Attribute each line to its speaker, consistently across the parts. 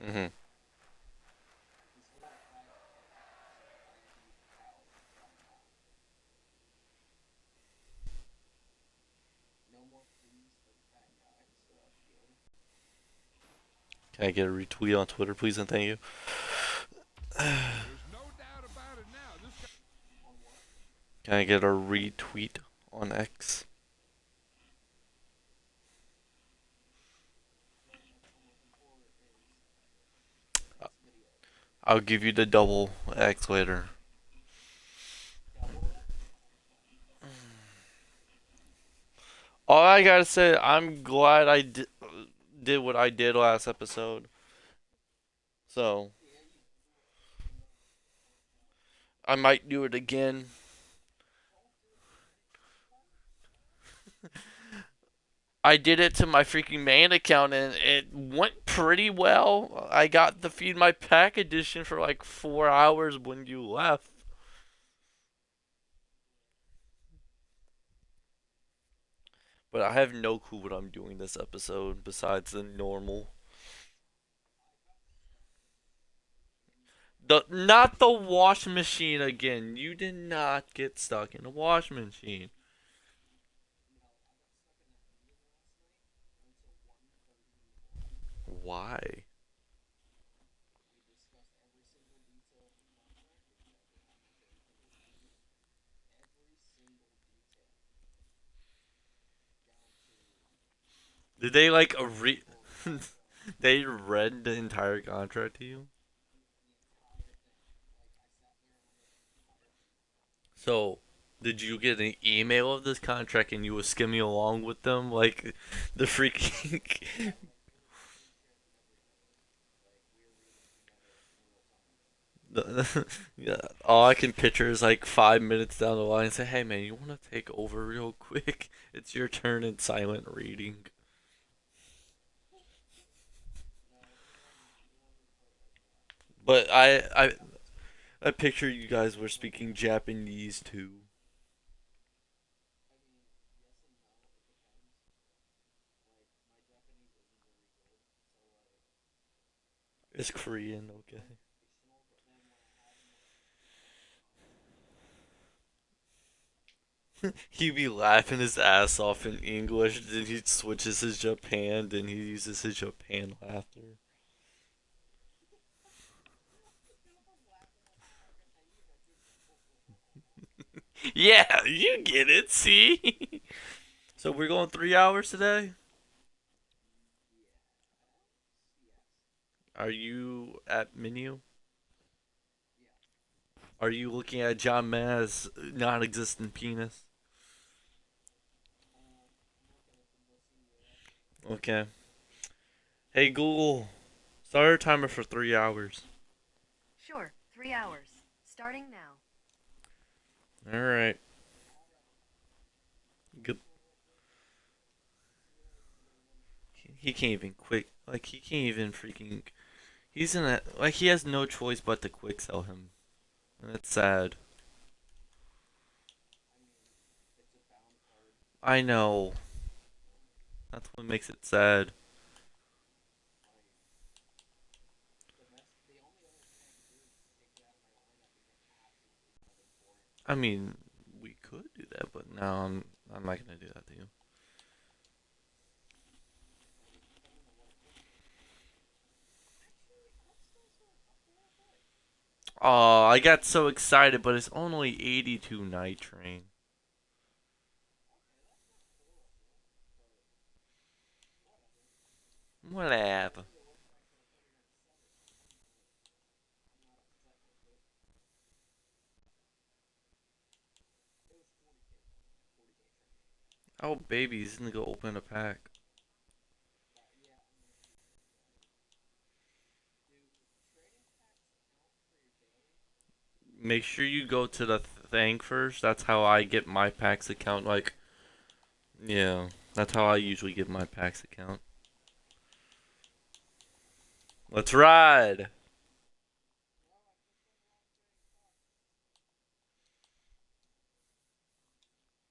Speaker 1: Hmm. Can I get a retweet on Twitter, please, and thank you? Can I get a retweet on X? I'll give you the double X later. All I gotta say, I'm glad did what I did last episode. So I might do it again. I did it to my freaking main account and it went pretty well. I got the Feed My Pack edition for like 4 hours when you left. But I have no clue what I'm doing this episode besides the normal. Not the wash machine again. You did not get stuck in the wash machine. Why? Did they like a re? They read the entire contract to you. So, did you get an email of this contract and you were skimming along with them like the freaking? Yeah, all I can picture is like 5 minutes down the line, say, "Hey man, you want to take over real quick? It's your turn in silent reading." But I picture you guys were speaking Japanese too. It's Korean, okay. He'd be laughing his ass off in English, then he switches his Japan, then he uses his Japan laughter. Yeah, you get it, see? So we're going 3 hours today? Are you at menu? Are you looking at John Ma's non existent penis? Okay. Hey Google, start a timer for 3 hours.
Speaker 2: Sure, 3 hours. Starting now.
Speaker 1: Alright. Good. He can't even quick. Like, he can't even freaking. He's in a. Like, he has no choice but to quick sell him. And that's sad. I know. That's what makes it sad. I mean, we could do that, but no, I'm not gonna do that to you. Oh, I got so excited, but it's only 82 night train. Whatever. Oh, baby, he's gonna go open a pack. Make sure you go to the thing first. That's how I get my packs account. Like, yeah, that's how I usually get my packs account. Let's ride.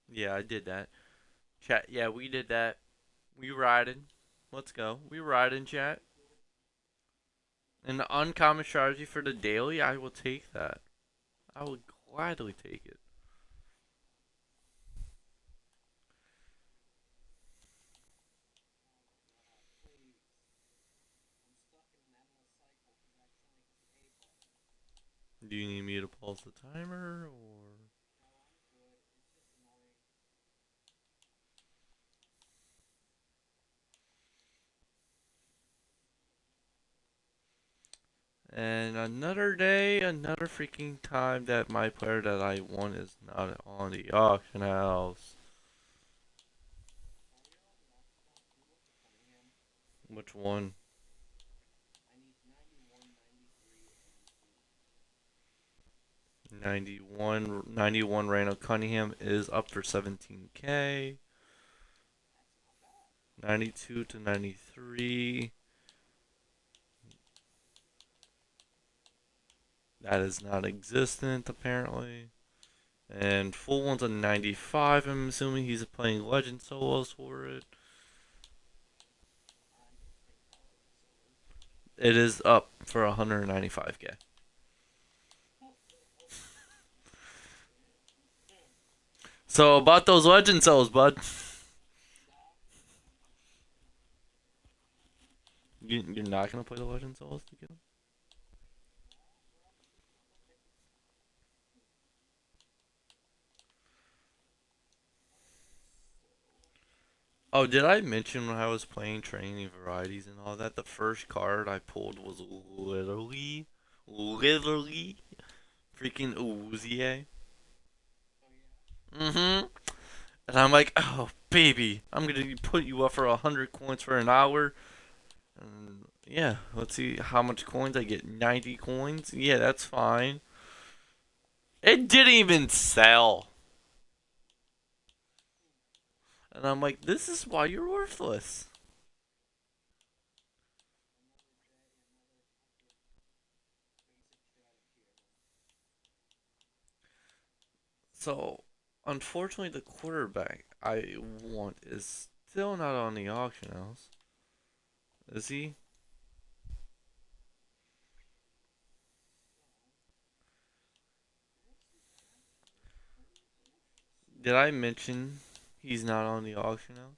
Speaker 1: Yeah, I did that. Chat. Yeah, we did that. We riding. Let's go. We riding, chat. An uncommon strategy for the daily. I will take that. I will gladly take it. Do you need me to pause the timer or? And another day, another freaking time that my player that I want is not on the auction house. Which one? 91 Randall Cunningham is up for 17K. 92 to 93. That is not existent apparently. And full one's a 95. I'm assuming he's playing Legend solos for it. It is up for 195K. So about those Legend souls, bud. You're not gonna play the Legend souls to get them? Oh, did I mention when I was playing training varieties and all that? The first card I pulled was literally freaking Uzie. Mm-hmm. And I'm like, oh baby, I'm gonna put you up for 100 coins for an hour. And yeah, let's see how much coins I get. 90 coins. Yeah, that's fine. It didn't even sell. And I'm like, this is why you're worthless. So, unfortunately, the quarterback I want is still not on the auction house. Is he? Did I mention he's not on the auction house?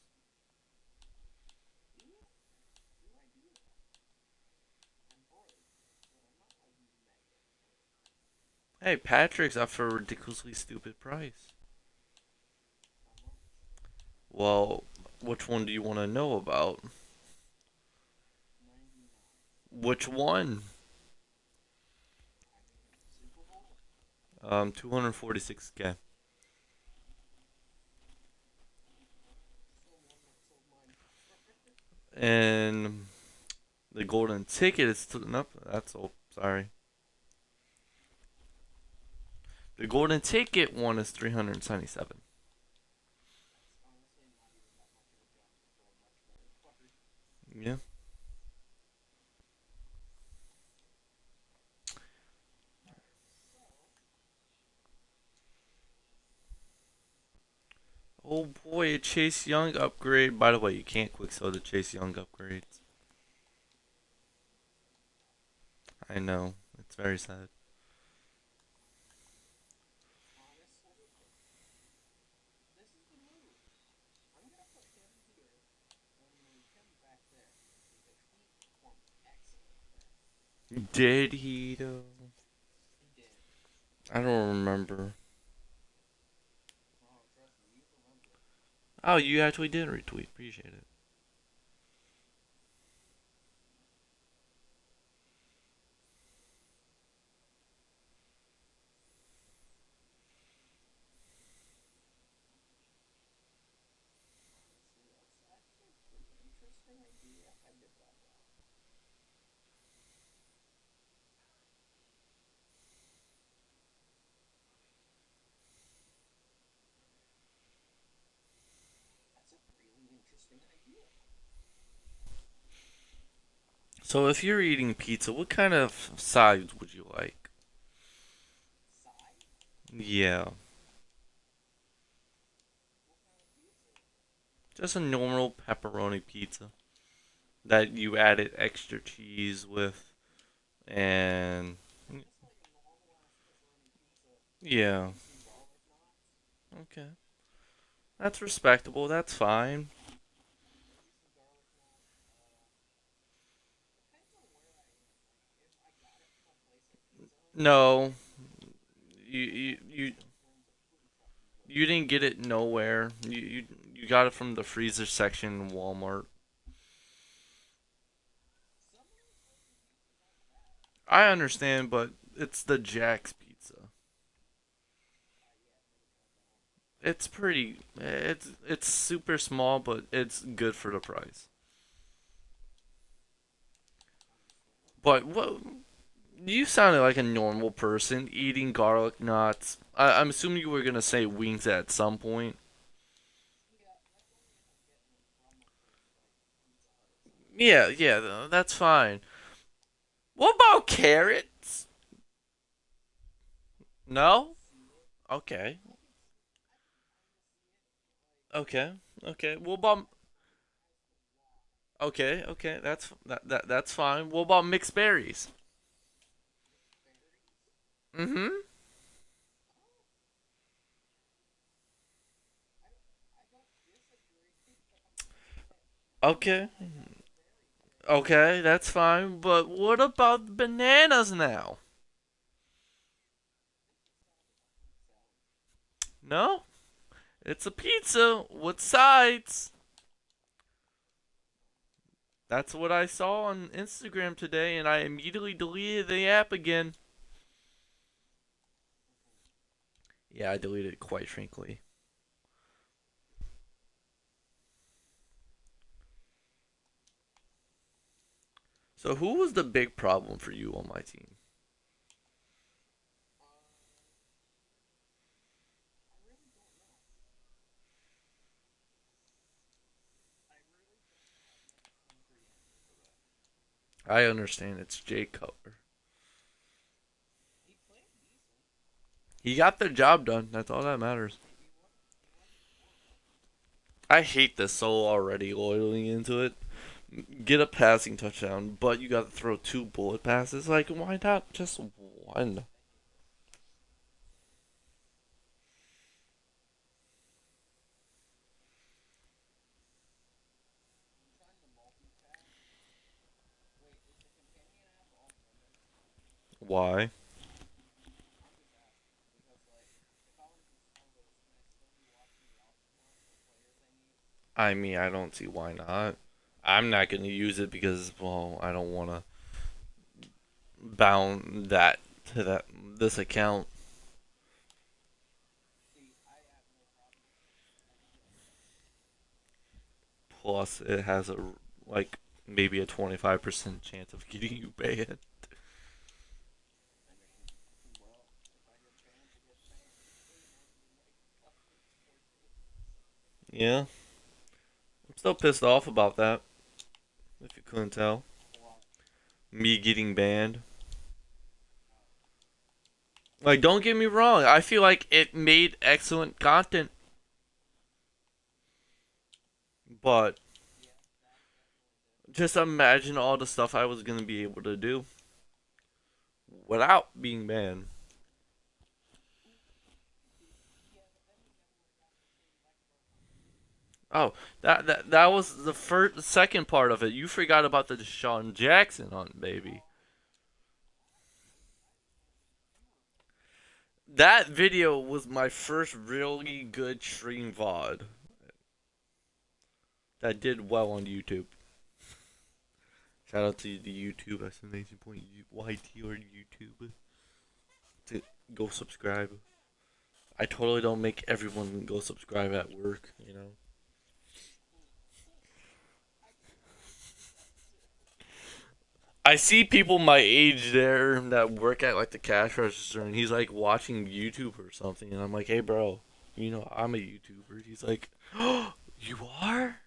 Speaker 1: Hey, Patrick's up for a ridiculously stupid price. Well, which one do you want to know about? Which one? 246K. And the golden ticket is nope. That's all. Sorry. The golden ticket one is 377. Yeah. Oh boy, a Chase Young upgrade. By the way, you can't quick sell the Chase Young upgrades. I know. It's very sad. Did he though? I don't remember. Oh, you actually did retweet. Appreciate it. So if you're eating pizza, what kind of sides would you like? Yeah, just a normal pepperoni pizza that you added extra cheese with, and yeah, okay, that's respectable. That's fine. No, you didn't get it nowhere. You got it from the freezer section in Walmart. I understand, but it's the Jack's pizza. It's pretty. It's super small, but it's good for the price. But what? You sounded like a normal person eating garlic knots. I'm assuming you were gonna say wings at some point. Yeah, yeah, that's fine. What about carrots? No? Okay. Okay. Okay. What about okay, okay, that's fine. What about mixed berries? Mm-hmm. Okay. Okay, that's fine. But what about bananas now? No? It's a pizza with sides. That's what I saw on Instagram today, and I immediately deleted the app again. Yeah, I deleted it quite frankly. So who was the big problem for you on my team? I understand it's Jay Cutler. He got the job done. That's all that matters. I hate this so already loyally into it. Get a passing touchdown, but you got to throw two bullet passes. Like, why not just one? Why? I mean, I don't see why not. I'm not going to use it because, well, I don't want to bound that to that this account. Plus, it has a like maybe a 25% chance of getting you banned. Yeah, I'm still pissed off about that. If you couldn't tell, me getting banned. Like, don't get me wrong. I feel like it made excellent content, but just imagine all the stuff I was gonna be able to do without being banned. Oh, that was the first, second part of it. You forgot about the Deshaun Jackson hunt, baby. That video was my first really good stream VOD that did well on YouTube. Shout out to the YouTube exclamation point YT or YouTube to go subscribe. I totally don't make everyone go subscribe at work, you know. I see people my age there that work at like the cash register, and he's like watching YouTube or something, and I'm like, hey, bro, you know I'm a YouTuber. He's like, oh, you are?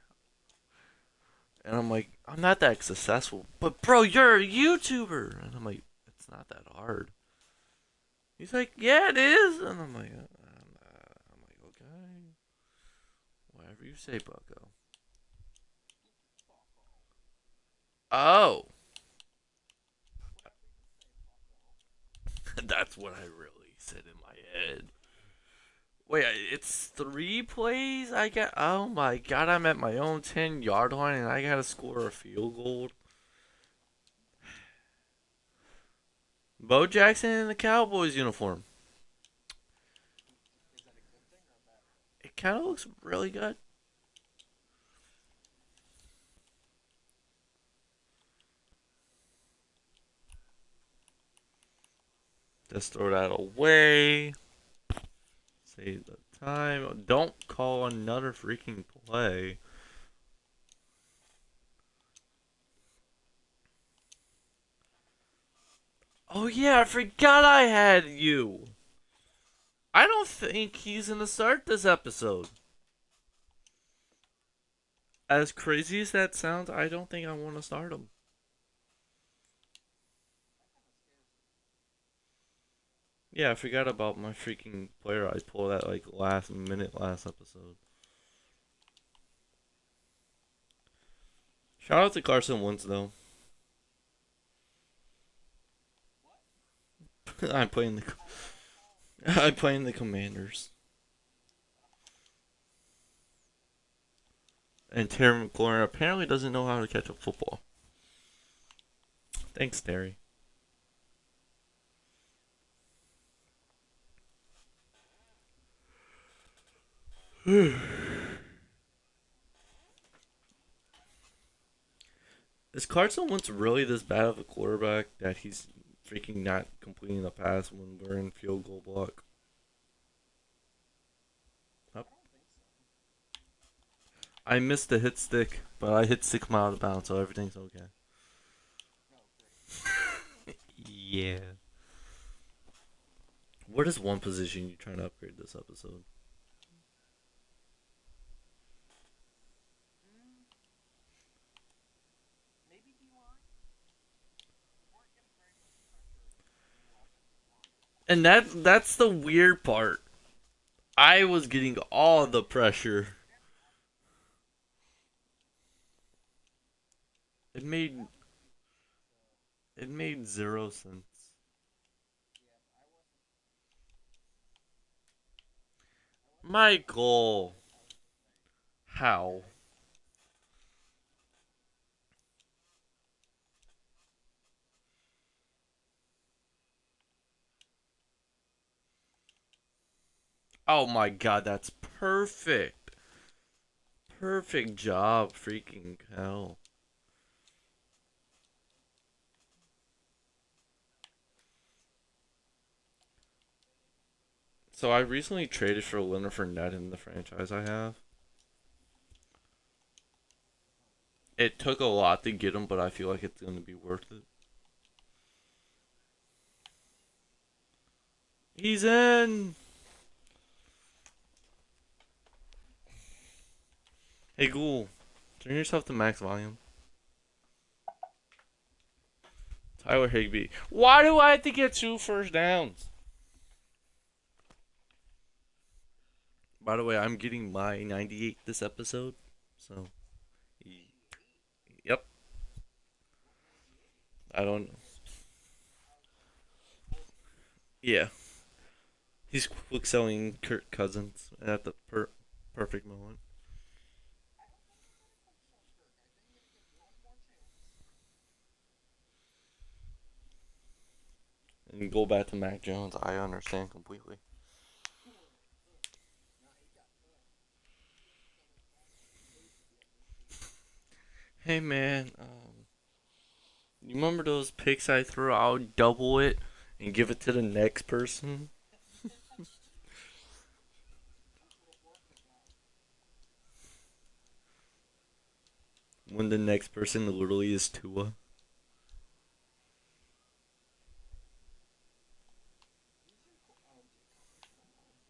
Speaker 1: And I'm like, I'm not that successful. But bro, you're a YouTuber. And I'm like, it's not that hard. He's like, yeah, it is. And I'm like, okay, whatever you say, Bucko. Oh, that's what I really said in my head. Wait, it's 3 plays? I got. Oh my god, I'm at my own 10-yard line and I gotta score a field goal. Bo Jackson in the Cowboys uniform. It kind of looks really good. Just throw that away. Save the time. Don't call another freaking play. Oh yeah, I forgot I had you. I don't think he's gonna start this episode. As crazy as that sounds, I don't think I want to start him. Yeah, I forgot about my freaking player I pulled at like last minute last episode. Shout out to Carson Wentz though. I'm playing the I'm playing the Commanders. And Terry McLaurin apparently doesn't know how to catch a football. Thanks, Terry. Is Carson Wentz really this bad of a quarterback that he's freaking not completing the pass when we're in field goal block? Up. I missed the hit stick, but I hit 6 miles out of bounds, so everything's okay. Yeah. What is one position you're trying to upgrade this episode? And that's the weird part. I was getting all the pressure. It made it made 0 sense. Michael, how? Oh my god, that's perfect. Perfect job, freaking hell. So I recently traded for Leonard Fournette in the franchise I have. It took a lot to get him, but I feel like it's going to be worth it. He's in. Hey, Ghoul, turn yourself to max volume. Tyler Higbee. Why do I have to get 2 first downs? By the way, I'm getting my 98 this episode. So, yep. I don't. Yeah. He's quick selling Kirk Cousins at the perfect moment. And go back to Mac Jones. I understand completely. Hey man, you remember those picks I threw? I would double it and give it to the next person. When the next person literally is Tua.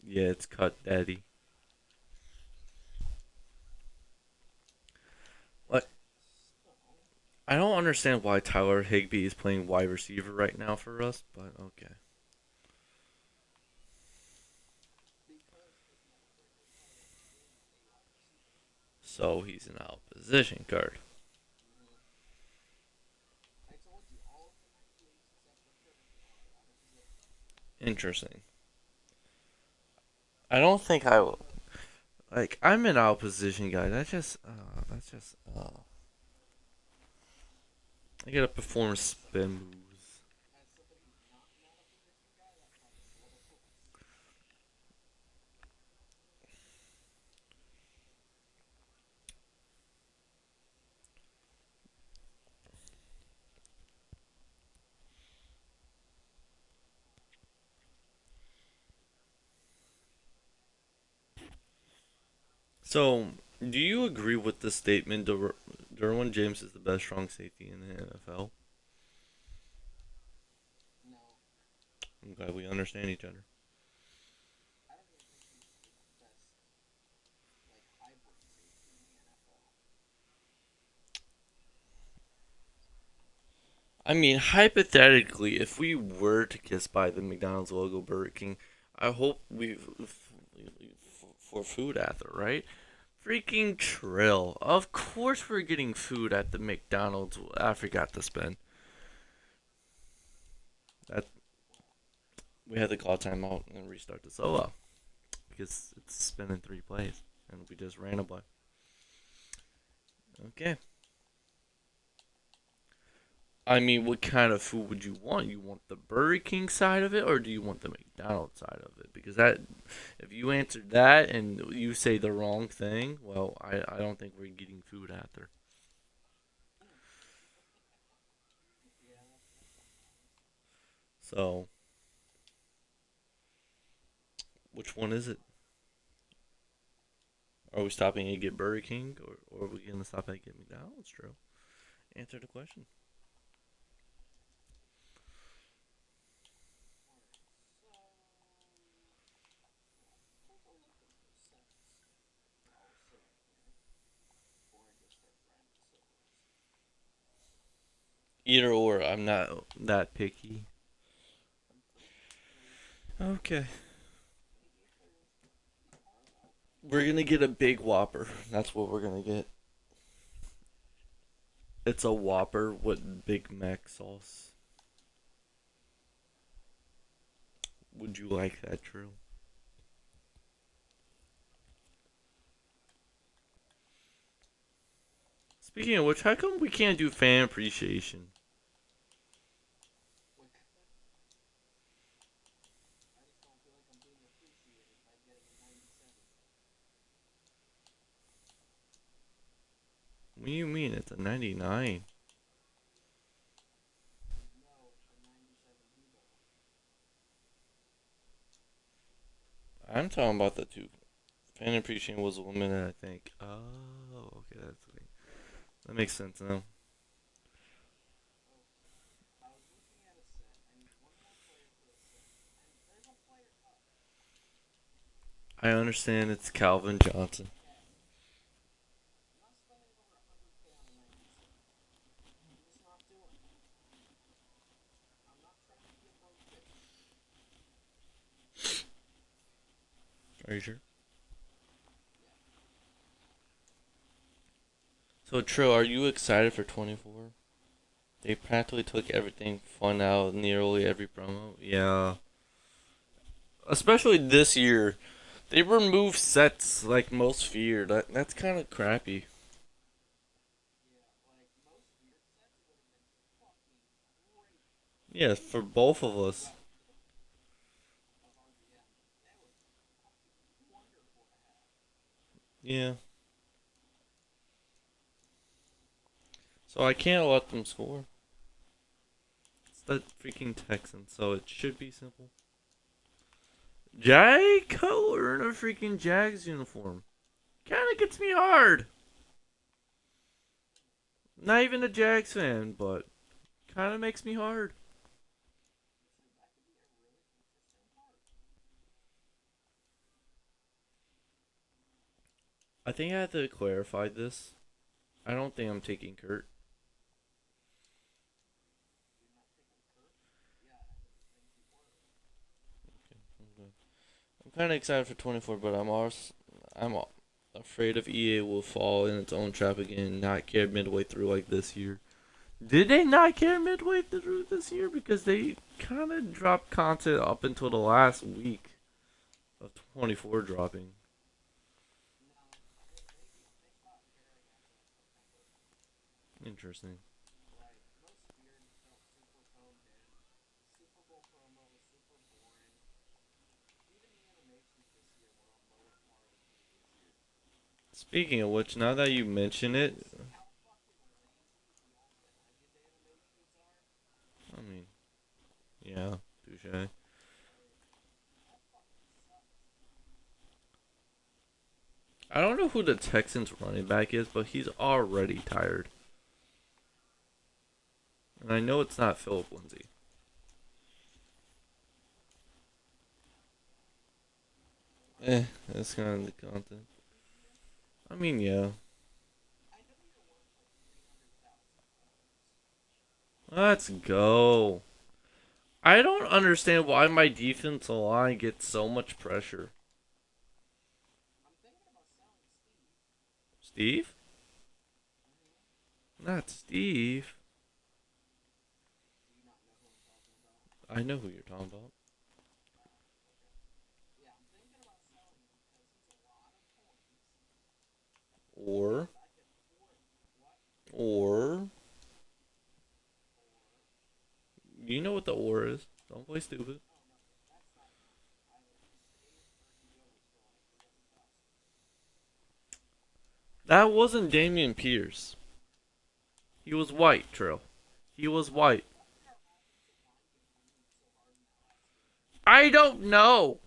Speaker 1: Yeah, it's cut, daddy. What? I don't understand why Tyler Higbee is playing wide receiver right now for us, but okay. So he's an out position card. Interesting. I don't think I will. Like, I'm an out position guy. I gotta perform spin moves. So, do you agree with the statement Derwin James is the best strong safety in the NFL? I'm glad we understand each other. I mean, hypothetically, if we were to kiss by the McDonald's logo Burger King, I hope we for food after, right? Freaking Trill. Of course we're getting food at the McDonald's. I forgot to spend. That we had to call timeout and restart the solo because it's spinning 3 plays and we just ran a play. Okay. I mean, what kind of food would you want? You want the Burger King side of it, or do you want the McDonald's side of it? Because that, if you answer that and you say the wrong thing, well, I don't think we're getting food after. So, which one is it? Are we stopping to get Burger King, or are we gonna stop at get McDonald's? True. Answer the question. Either or. I'm not that picky. Okay. We're gonna get a big Whopper. That's what we're gonna get. It's a Whopper with Big Mac sauce. Would you like that, True? Speaking of which, how come we can't do fan appreciation? What do you mean? It's a 99. I'm talking about the two. Fan appreciation was 1 minute, I think. Oh, okay, that makes sense now. I understand it's Calvin Johnson. Are you sure? So, Trill, are you excited for 24? They practically took everything fun out of nearly every promo. Yeah. Especially this year. They removed sets like most feared. That's kind of crappy. Yeah, for both of us. Yeah. So I can't let them score. It's that freaking Texan, so it should be simple. Jag Cutler in a freaking Jags uniform. Kinda gets me hard. Not even a Jags fan, but kinda makes me hard. I think I have to clarify this. I don't think I'm taking Kurt. I'm kind of excited for 24, but I'm afraid of EA will fall in its own trap again and not care midway through like this year. Did they not care midway through this year? Because they kind of dropped content up until the last week of 24 dropping. Interesting. Speaking of which, now that you mention it, I mean, yeah, touche. I don't know who the Texans running back is, but he's already tired. And I know it's not Philip Lindsay. That's kind of the content. I mean, yeah. Let's go. I don't understand why my defensive line gets so much pressure. Steve? Not Steve. I know who you're talking about. Or, or, you know what the or is. Don't play stupid. That wasn't Damian Pierce. He was white, Trill. He was white. I don't know.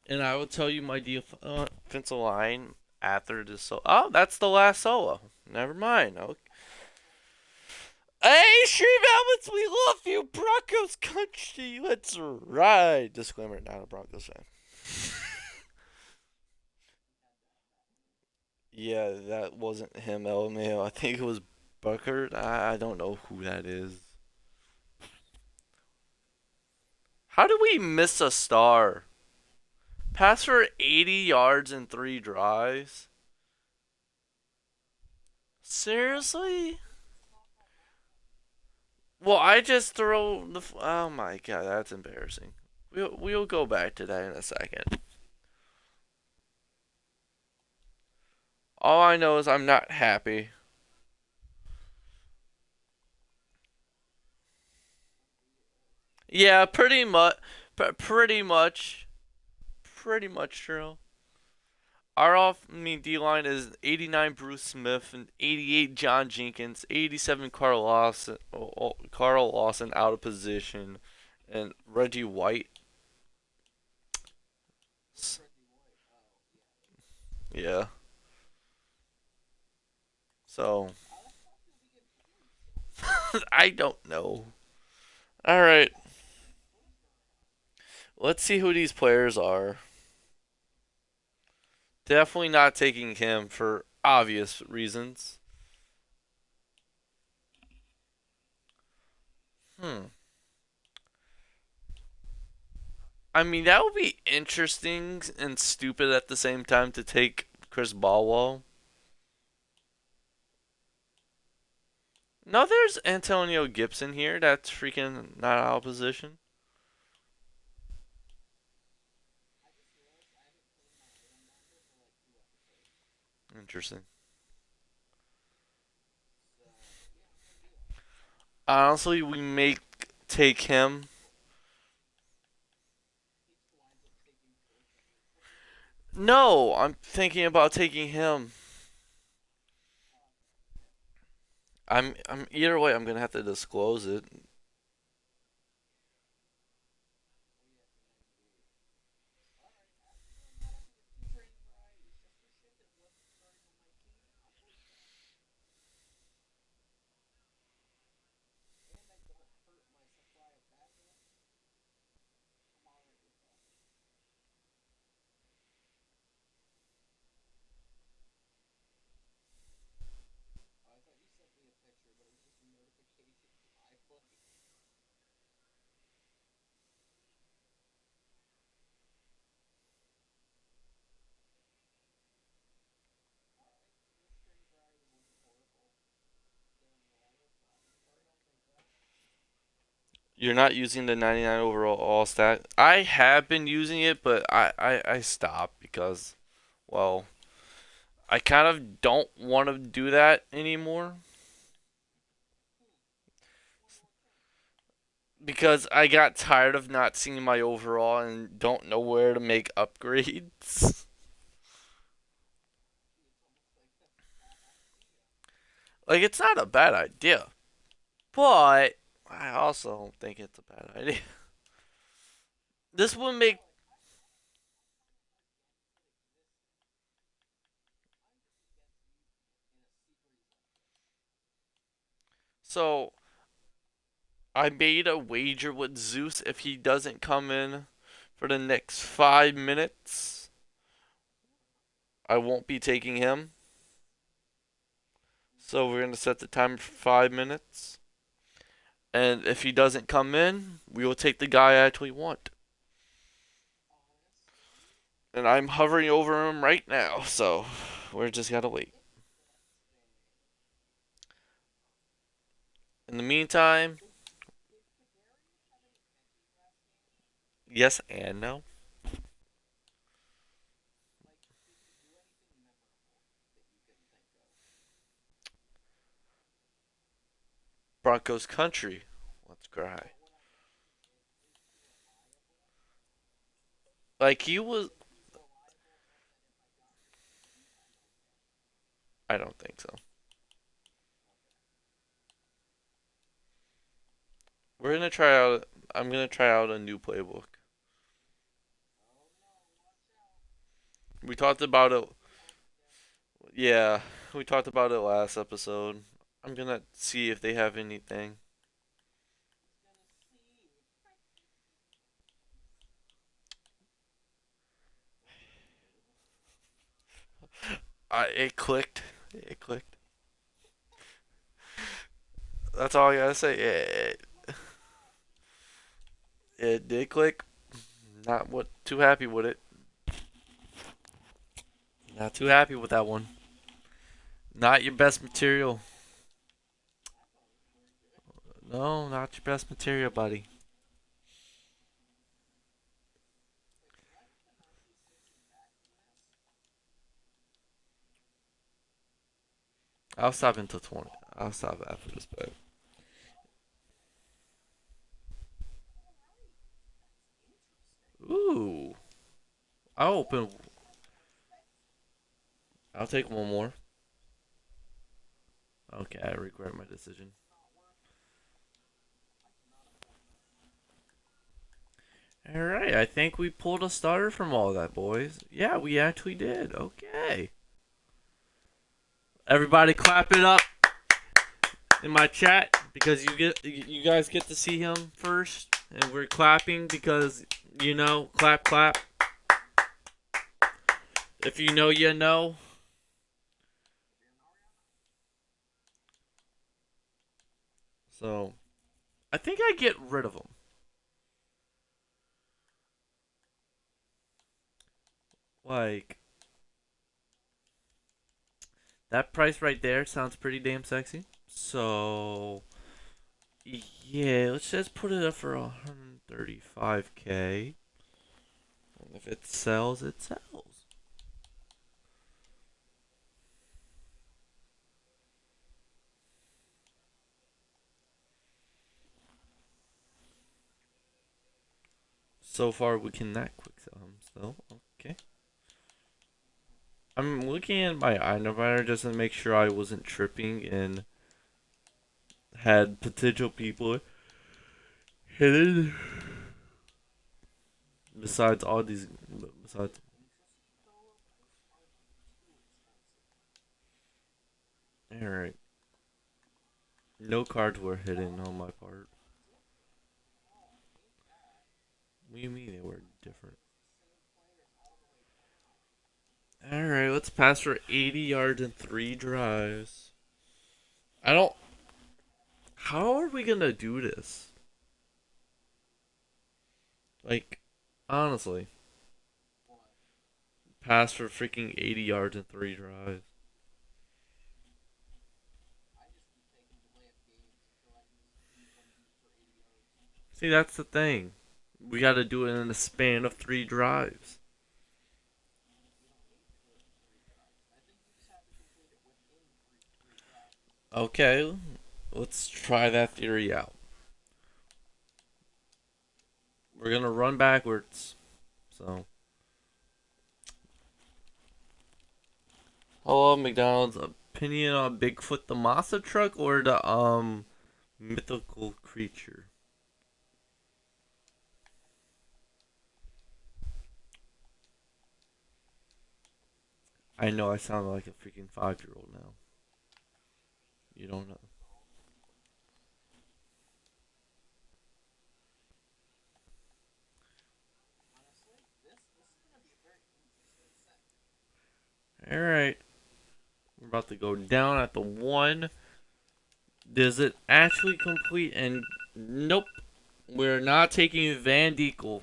Speaker 1: And I will tell you my defensive line after this. Oh, that's the last solo. Never mind. Okay. Hey, Stream Helmets, we love you, Broncos country. Let's ride. Disclaimer: not a Broncos fan. Yeah, that wasn't him, LMAO. I think it was Buckert. I don't know who that is. How do we miss a star? Pass for 80 yards in 3 drives? Seriously? Well, I just throw the. Oh my god, that's embarrassing. We'll go back to that in a second. All I know is I'm not happy. Yeah, pretty much. Pretty much. Pretty much true. Our D line is 89 Bruce Smith and 88 John Jenkins, 87 Carl Lawson out of position, and Reggie White. Yeah. So I don't know. All right, let's see who these players are. Definitely not taking him for obvious reasons. Hmm. I mean, that would be interesting and stupid at the same time to take Chris Ballwell. No, there's Antonio Gibson here. That's freaking not out of position. Interesting. Honestly, we may take him. No, I'm thinking about taking him. I'm either way. I'm gonna have to disclose it. You're not using the 99 overall all stat. I have been using it, but I stopped because, well, I kind of don't want to do that anymore because I got tired of not seeing my overall and don't know where to make upgrades. Like, it's not a bad idea, but I also don't think it's a bad idea. This would make so I made a wager with Zeus if he doesn't come in for the next 5 minutes, I won't be taking him. So we're gonna set the timer for 5 minutes. And if he doesn't come in, we will take the guy I actually want. And I'm hovering over him right now, so we're just gotta wait. In the meantime, yes and no. Broncos country. Let's cry. Like he was. I don't think so. We're gonna try out. I'm gonna try out a new playbook. We talked about it. Yeah, we talked about it last episode. I'm gonna see if they have anything. It clicked. It clicked. That's all I gotta say. It did click. Not what too happy with it. Not too happy with that one. Not your best material. No, not your best material, buddy. I'll stop until 20. I'll stop after this bet. Ooh. I'll open. I'll take one more. Okay, I regret my decision. Alright, I think we pulled a starter from all that, boys. Yeah, we actually did. Okay. Everybody clap it up in my chat because you guys get to see him first, and we're clapping because clap clap. If you know, you know. So, I think I get rid of him. Like that price right there sounds pretty damn sexy. So, yeah, let's just put it up for 135k. And if it sells, it sells. So far, we cannot quick sell him still. Okay. I'm looking at my iNovator just to make sure I wasn't tripping and had potential people hidden. Besides all these, besides. Alright. No cards were hidden on my part. What do you mean they were different? Alright, let's pass for 80 yards and 3 drives. I don't. How are we gonna do this? Like, honestly. Pass for freaking 80 yards and 3 drives. See, that's the thing. We got to do it in a span of 3 drives. Okay, let's try that theory out. We're gonna run backwards. So, hello, McDonald's. Opinion on Bigfoot the monster truck or the mythical creature? I know I sound like a freaking 5-year-old now. You don't know. All right, we're about to go down at the 1. Does it actually complete? And nope, we're not taking Van Dekel.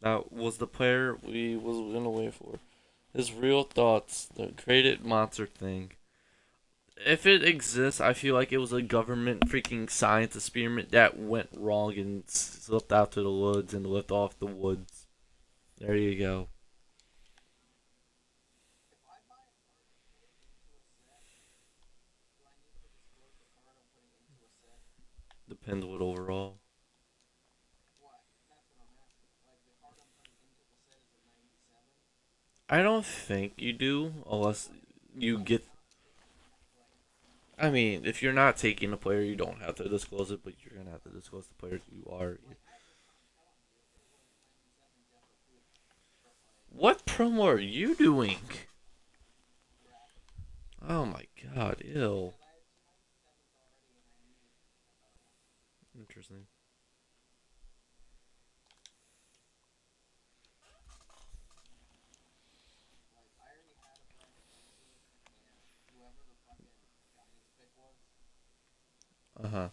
Speaker 1: That was the player we was gonna wait for. His real thoughts, the created monster thing. If it exists, I feel like it was a government freaking science experiment that went wrong and slipped out to the woods and left off the woods. There you go. Depends what overall. I don't think you do, unless you get. I mean, if you're not taking a player, you don't have to disclose it, but you're gonna have to disclose the players you are. What promo are you doing? Oh my god, ill. Interesting. Uh huh.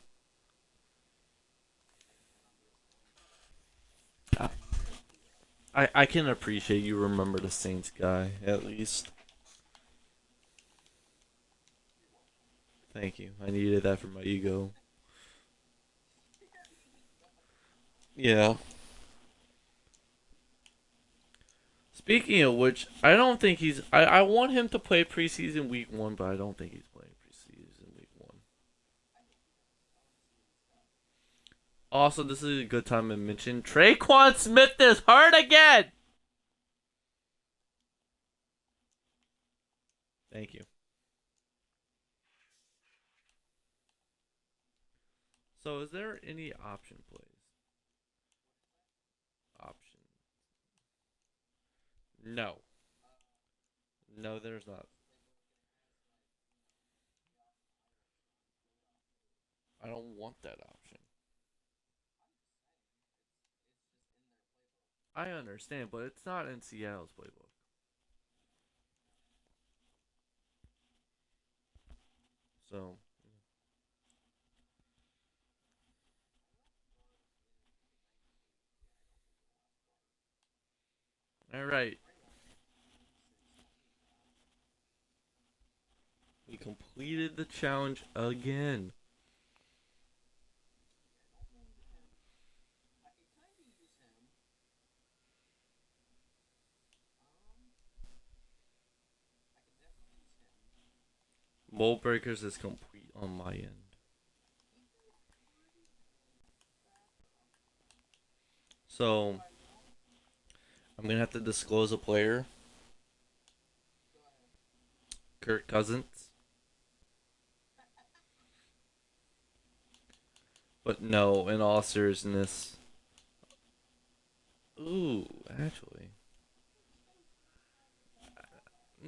Speaker 1: I can appreciate you remember the Saints guy at least. Thank you. I needed that for my ego. Yeah. Speaking of which, I don't think he's. I want him to play preseason week 1, but I don't think he's playing preseason week 1. Also, this is a good time to mention Traquan Smith is hurt again. Thank you. So, is there any option plays? Option. No. No, there's not. I don't want that option. I understand, but it's not in Seattle's playbook. So, all right. We completed the challenge again. Mold Breakers is complete on my end. So, I'm going to have to disclose a player. Kirk Cousins. But no, in all seriousness. Ooh, actually.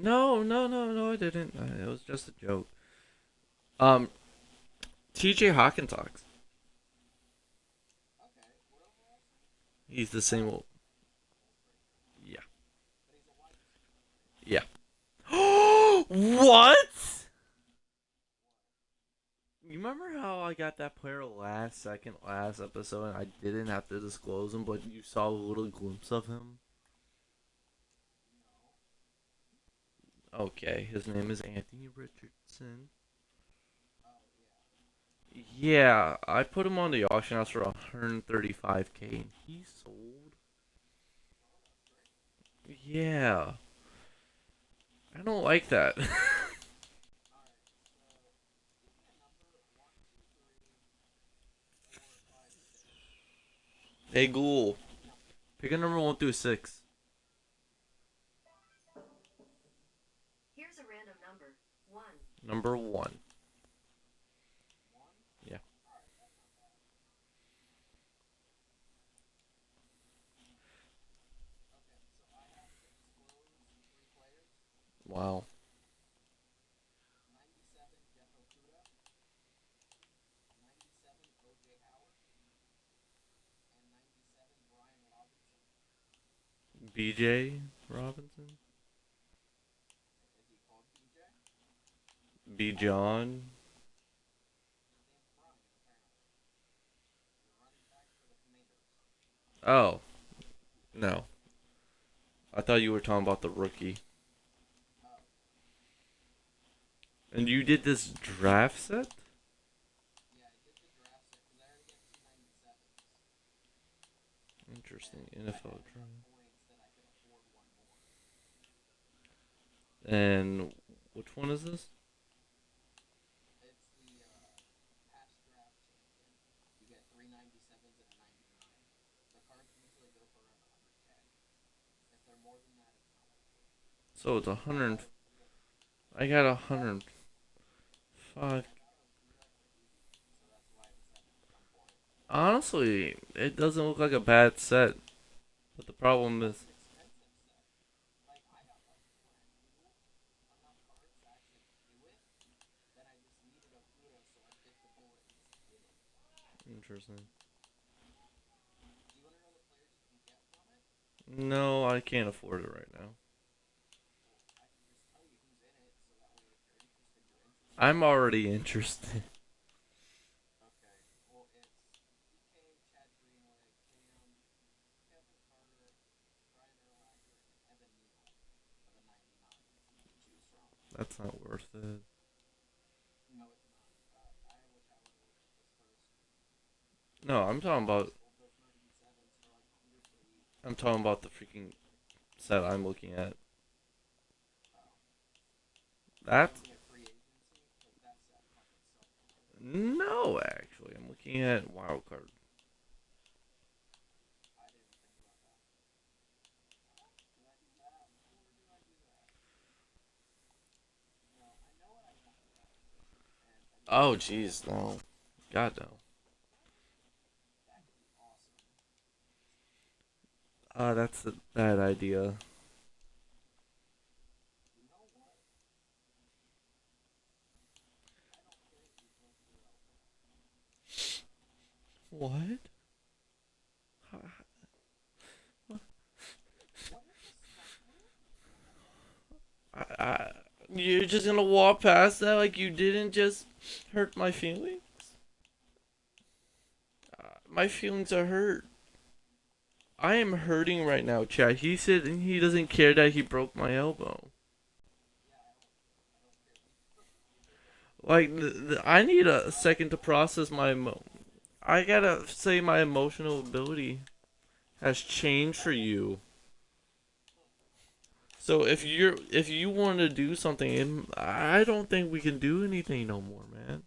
Speaker 1: No, no, no, no, I didn't. It was just a joke. Um, TJ Hawkinsox. He's the same old. Yeah. Yeah. What? You remember how I got that player last second, last episode, and I didn't have to disclose him, but you saw a little glimpse of him? Okay, his name is Anthony Richardson. Yeah, I put him on the auction house for 135K and he sold. Yeah, I don't like that. Hey, Ghoul, pick a number 1 through 6.
Speaker 2: Here's a random number. 1.
Speaker 1: Number 1. Yeah. Wow. BJ Robinson? B. John? Oh, no. I thought you were talking about the rookie. And you did this draft set? Interesting. NFL draft. And which one is this? So it's 100. I got 105. Honestly, it doesn't look like a bad set. But the problem is. Interesting. No, I can't afford it right now. I'm already interested. That's not worth it. No, I'm talking about the freaking set I'm looking at. That no, actually, I'm looking at Wildcard. Oh, jeez, no. God no. That's a bad idea. What? I, you're just gonna walk past that like you didn't just hurt my feelings? My feelings are hurt. I am hurting right now, Chad. He said he doesn't care that he broke my elbow. Like, I need a second to process my I gotta say my emotional ability has changed for you. So if you want to do something, I don't think we can do anything no more, man.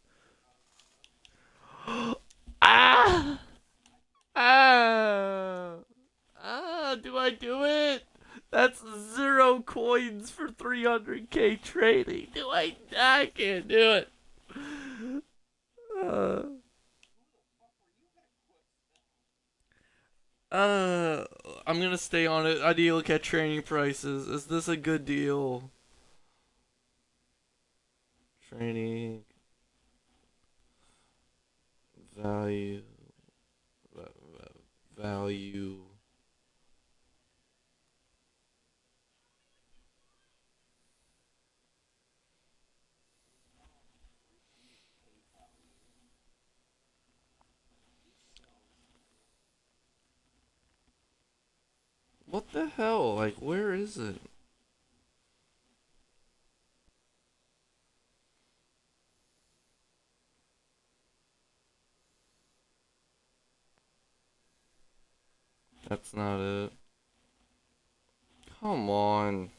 Speaker 1: Ah! Ah! Ah! Do I do it? That's 0 coins for 300K trading. Do I? I can't do it. Uh, uh, I'm gonna stay on it. I need to look at training prices. Is this a good deal? Training value, value. What the hell? Like, where is it? That's not it. Come on.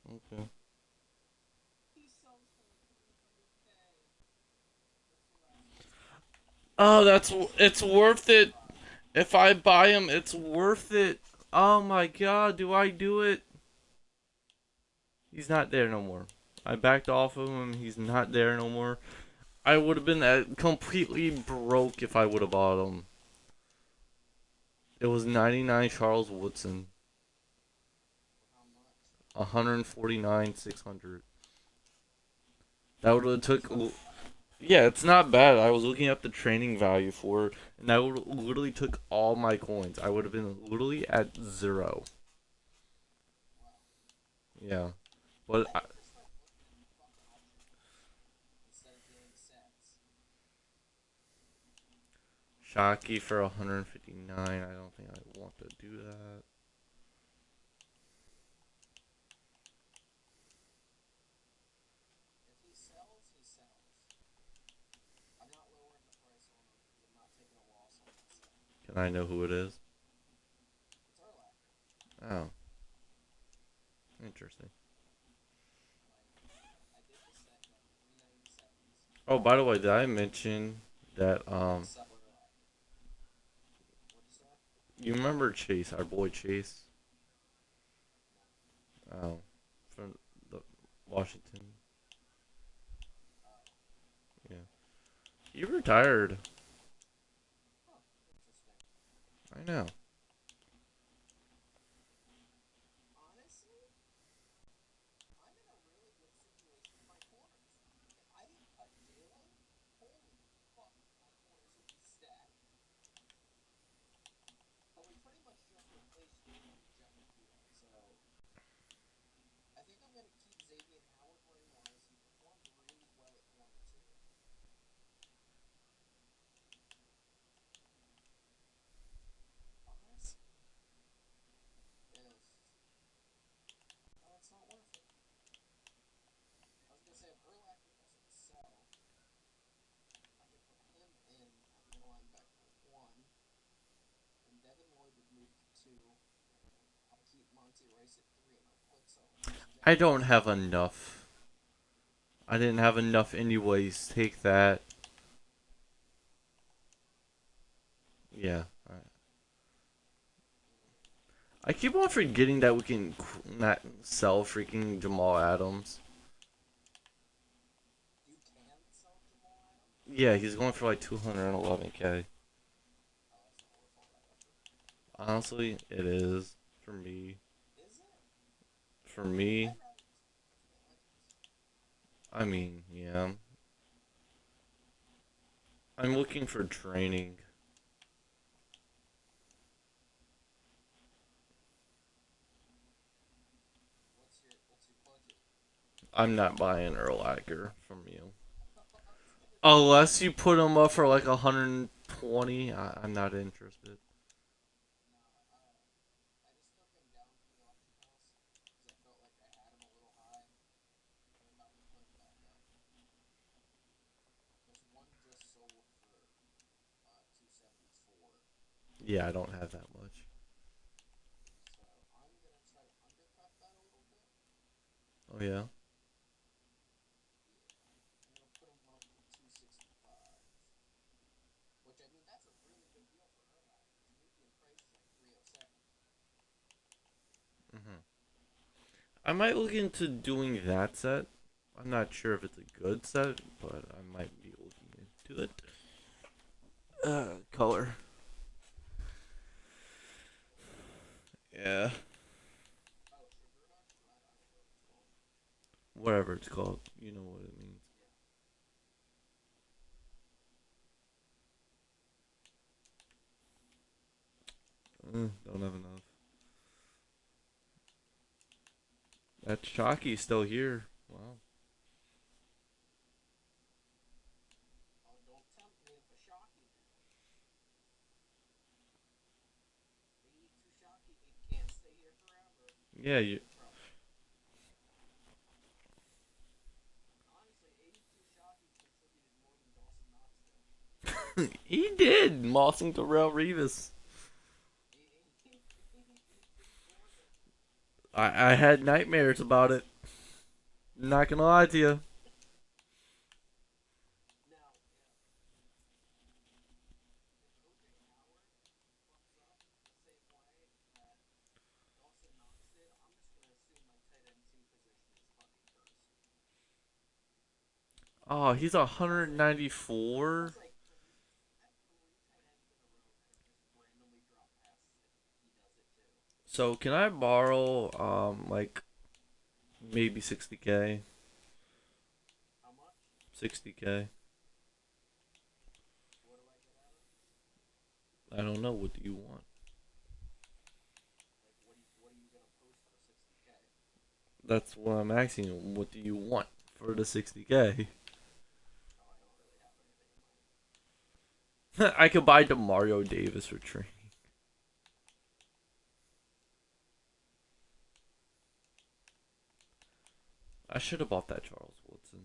Speaker 1: Okay. Oh, it's worth it. If I buy him, it's worth it. Oh my god, do I do it? He's not there no more. I backed off of him. He's not there no more. I would have been completely broke if I would have bought him. It was 99 Charles Woodson. 149 600. That would have took. Yeah, it's not bad. I was looking up the training value for it, and that would literally took all my coins. I would have been literally at zero. Yeah, but Shockey for 159. I don't think I want to do that. Can I know who it is? Oh, interesting. Oh, by the way, did I mention that you remember Chase, our boy Chase? Oh, from the Washington. Yeah, he retired. I know. I don't have enough. I didn't have enough anyways. Take that. Yeah. I keep on forgetting that we can not sell freaking Jamal Adams. Yeah, he's going for like 211K. Honestly, it is for me. For me, I mean, yeah. I'm looking for training. I'm not buying Urlacher from you. Unless you put him up for like 120, I'm not interested. Yeah, I don't have that much. Oh yeah. hmm I might look into doing that set. I'm not sure if it's a good set, but I might be looking into it. Color. Yeah. Whatever it's called. You know what it means. Don't have enough. That Shockey's still here. Wow. Yeah, you. He did, mossing Terrell Revis. I had nightmares about it. Not gonna lie to you. Oh, he's 194. So can I borrow like maybe 60K? 60K. I don't know. What do you want? That's what I'm asking you. What do you want for the 60K? I could buy Demario Davis for trade. I should have bought that Charles Woodson.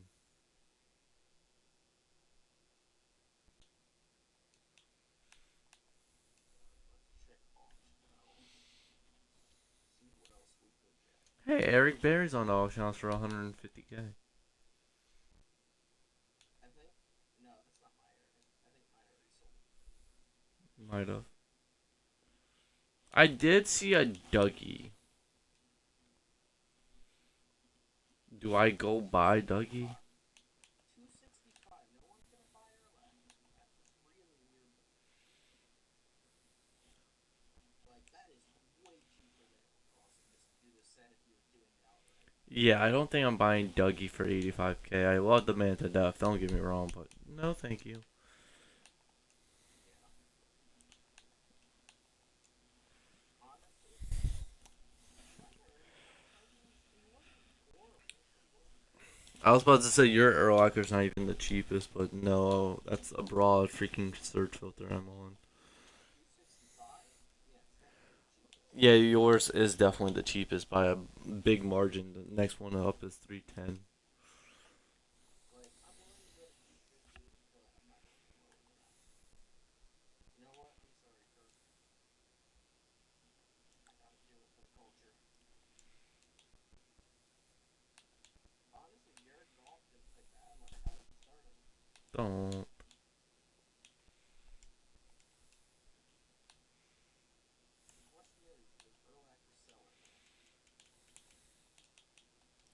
Speaker 1: Hey, Eric Berry's on the auction house for 150K. Might have. I did see a Dougie. Do I go buy Dougie? Yeah, I don't think I'm buying Dougie for 85K. I love the man to death. Don't get me wrong, but no, thank you. I was about to say your Urlacher's not even the cheapest, but no, that's a broad freaking search filter I'm on. Yeah, yours is definitely the cheapest by a big margin. The next one up is 310. Don't.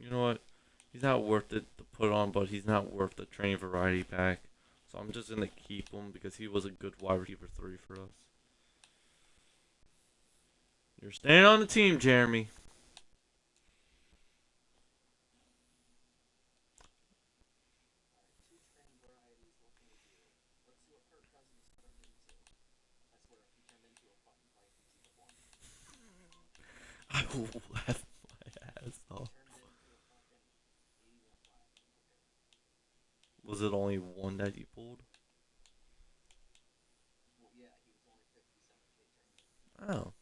Speaker 1: You know what? He's not worth it to put on, but he's not worth the train variety pack. So I'm just gonna keep him because he was a good wide receiver 3 for us. You're staying on the team, Jeremy. I will laugh my ass off. Was it only one that he pulled? Oh.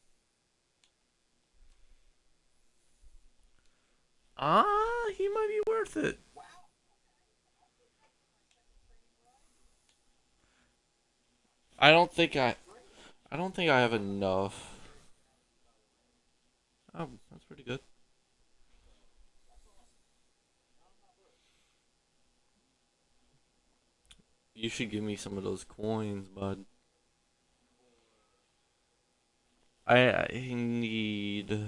Speaker 1: He might be worth it. I don't think I. I don't think I have enough. Oh, that's pretty good. You should give me some of those coins, bud. I need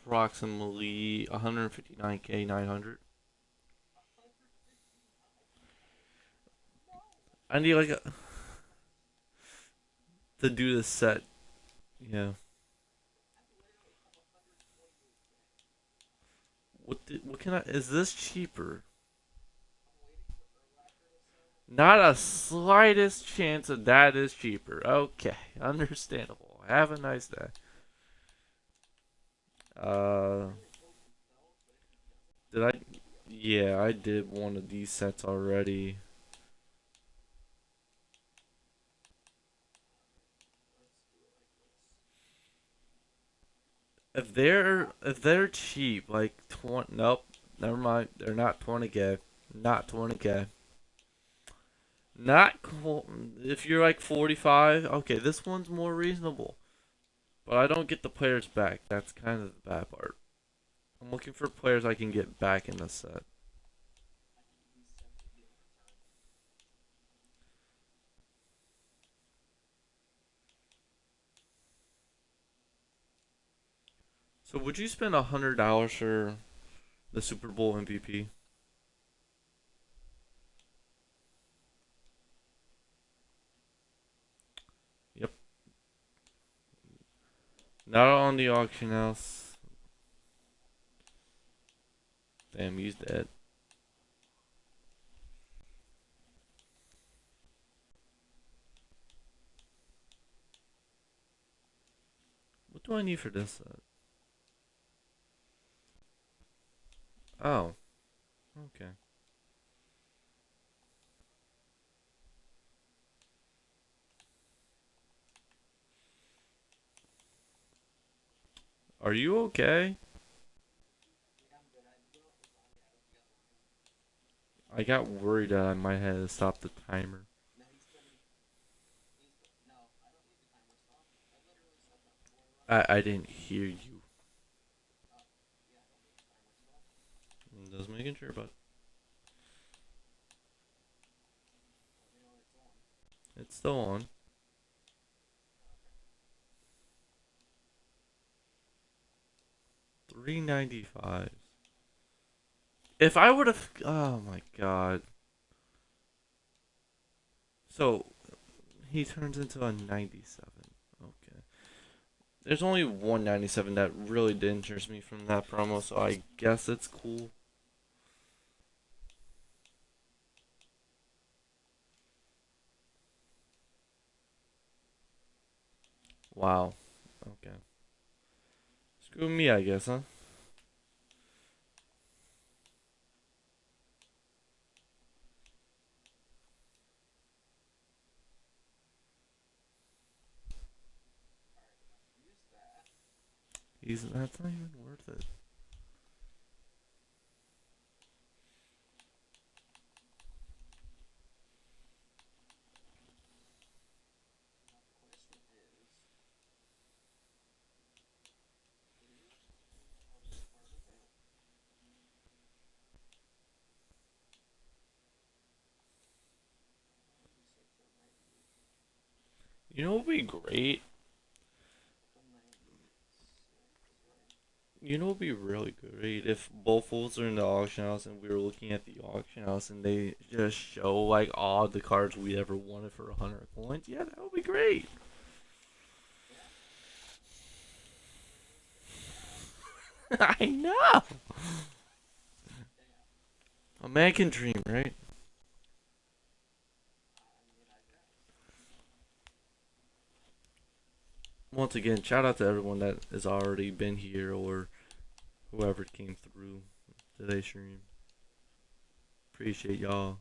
Speaker 1: approximately 159K 900. I need like to do this set. Yeah. What can I? Is this cheaper? Not a slightest chance that that is cheaper. Okay, understandable. Have a nice day. Uh, did I? Yeah, I did one of these sets already. If they're cheap, like 20, nope, never mind. They're not 20k, not 20k. Not cool. If you're like 45, okay, this one's more reasonable. But I don't get the players back. That's kind of the bad part. I'm looking for players I can get back in the set. So would you spend $100 for the Super Bowl MVP? Yep. Not on the auction house. Damn, he's dead. What do I need for this set? Oh, okay. Are you okay? I got worried that I might have to stop the timer. I didn't hear you. Just making sure, but it's still on. 395. If I would have, oh my god. So he turns into a 97. Okay. There's only one 97 that really did interest me from that promo, so I guess it's cool. Wow. Okay. Screw me, I guess, huh? That's not even worth it. You know what would be great? You know what would be really great if both fools are in the auction house and we were looking at the auction house and they just show like all the cards we ever wanted for 100 coins. Yeah, that would be great. I know. A man can dream, right? Once again, shout out to everyone that has already been here or whoever came through today's stream. Appreciate y'all.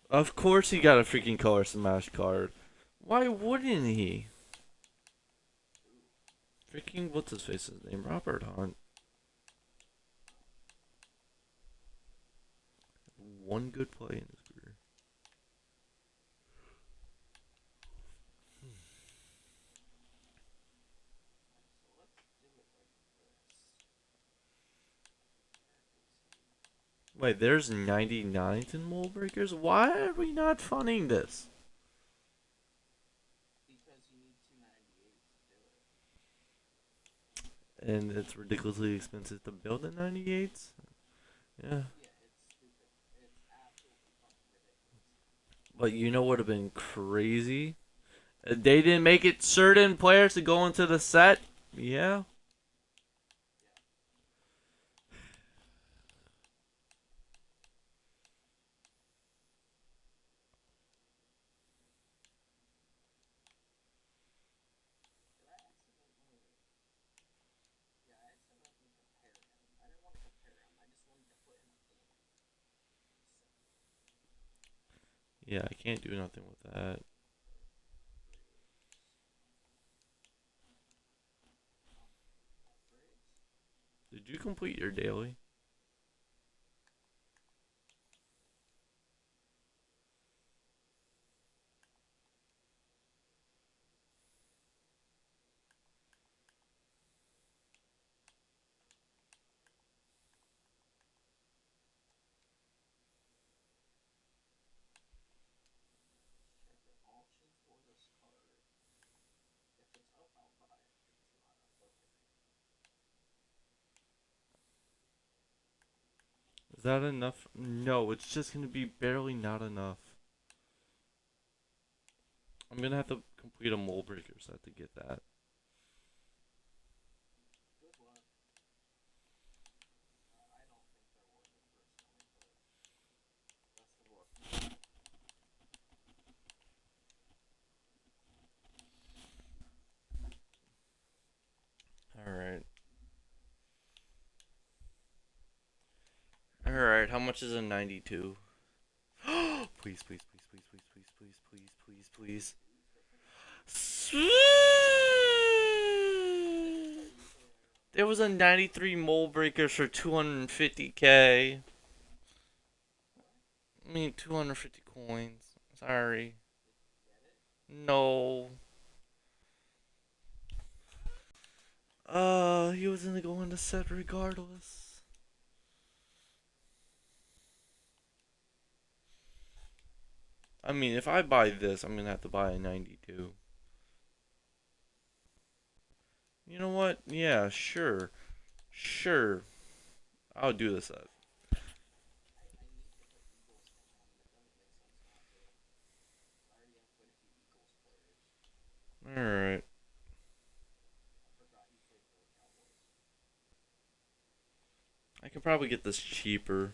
Speaker 1: Of course he got a freaking color smash card. Why wouldn't he? Freaking what's his face's name? Robert Hunt. One good play in his career. Wait, there's 99th in Mold Breakers? Why are we not funding this? And it's ridiculously expensive to build a 98s? Yeah. But you know what would have been crazy? They didn't make it certain players to go into the set? Yeah. Yeah, I can't do nothing with that. Did you complete your daily? Is that enough? No, it's just gonna be barely not enough. I'm gonna have to complete a mold breaker set to get that. Alright. Alright, how much is a 92? Please, please, please, please, please, please, please, please, please, please. There was a 93 mold breakers for 250k. I mean, 250 coins. Sorry. No. He was gonna go in the set regardless. I mean, if I buy this, I'm gonna have to buy a 92. You know what? Yeah, sure. Sure. I'll do this set. Alright. I can probably get this cheaper.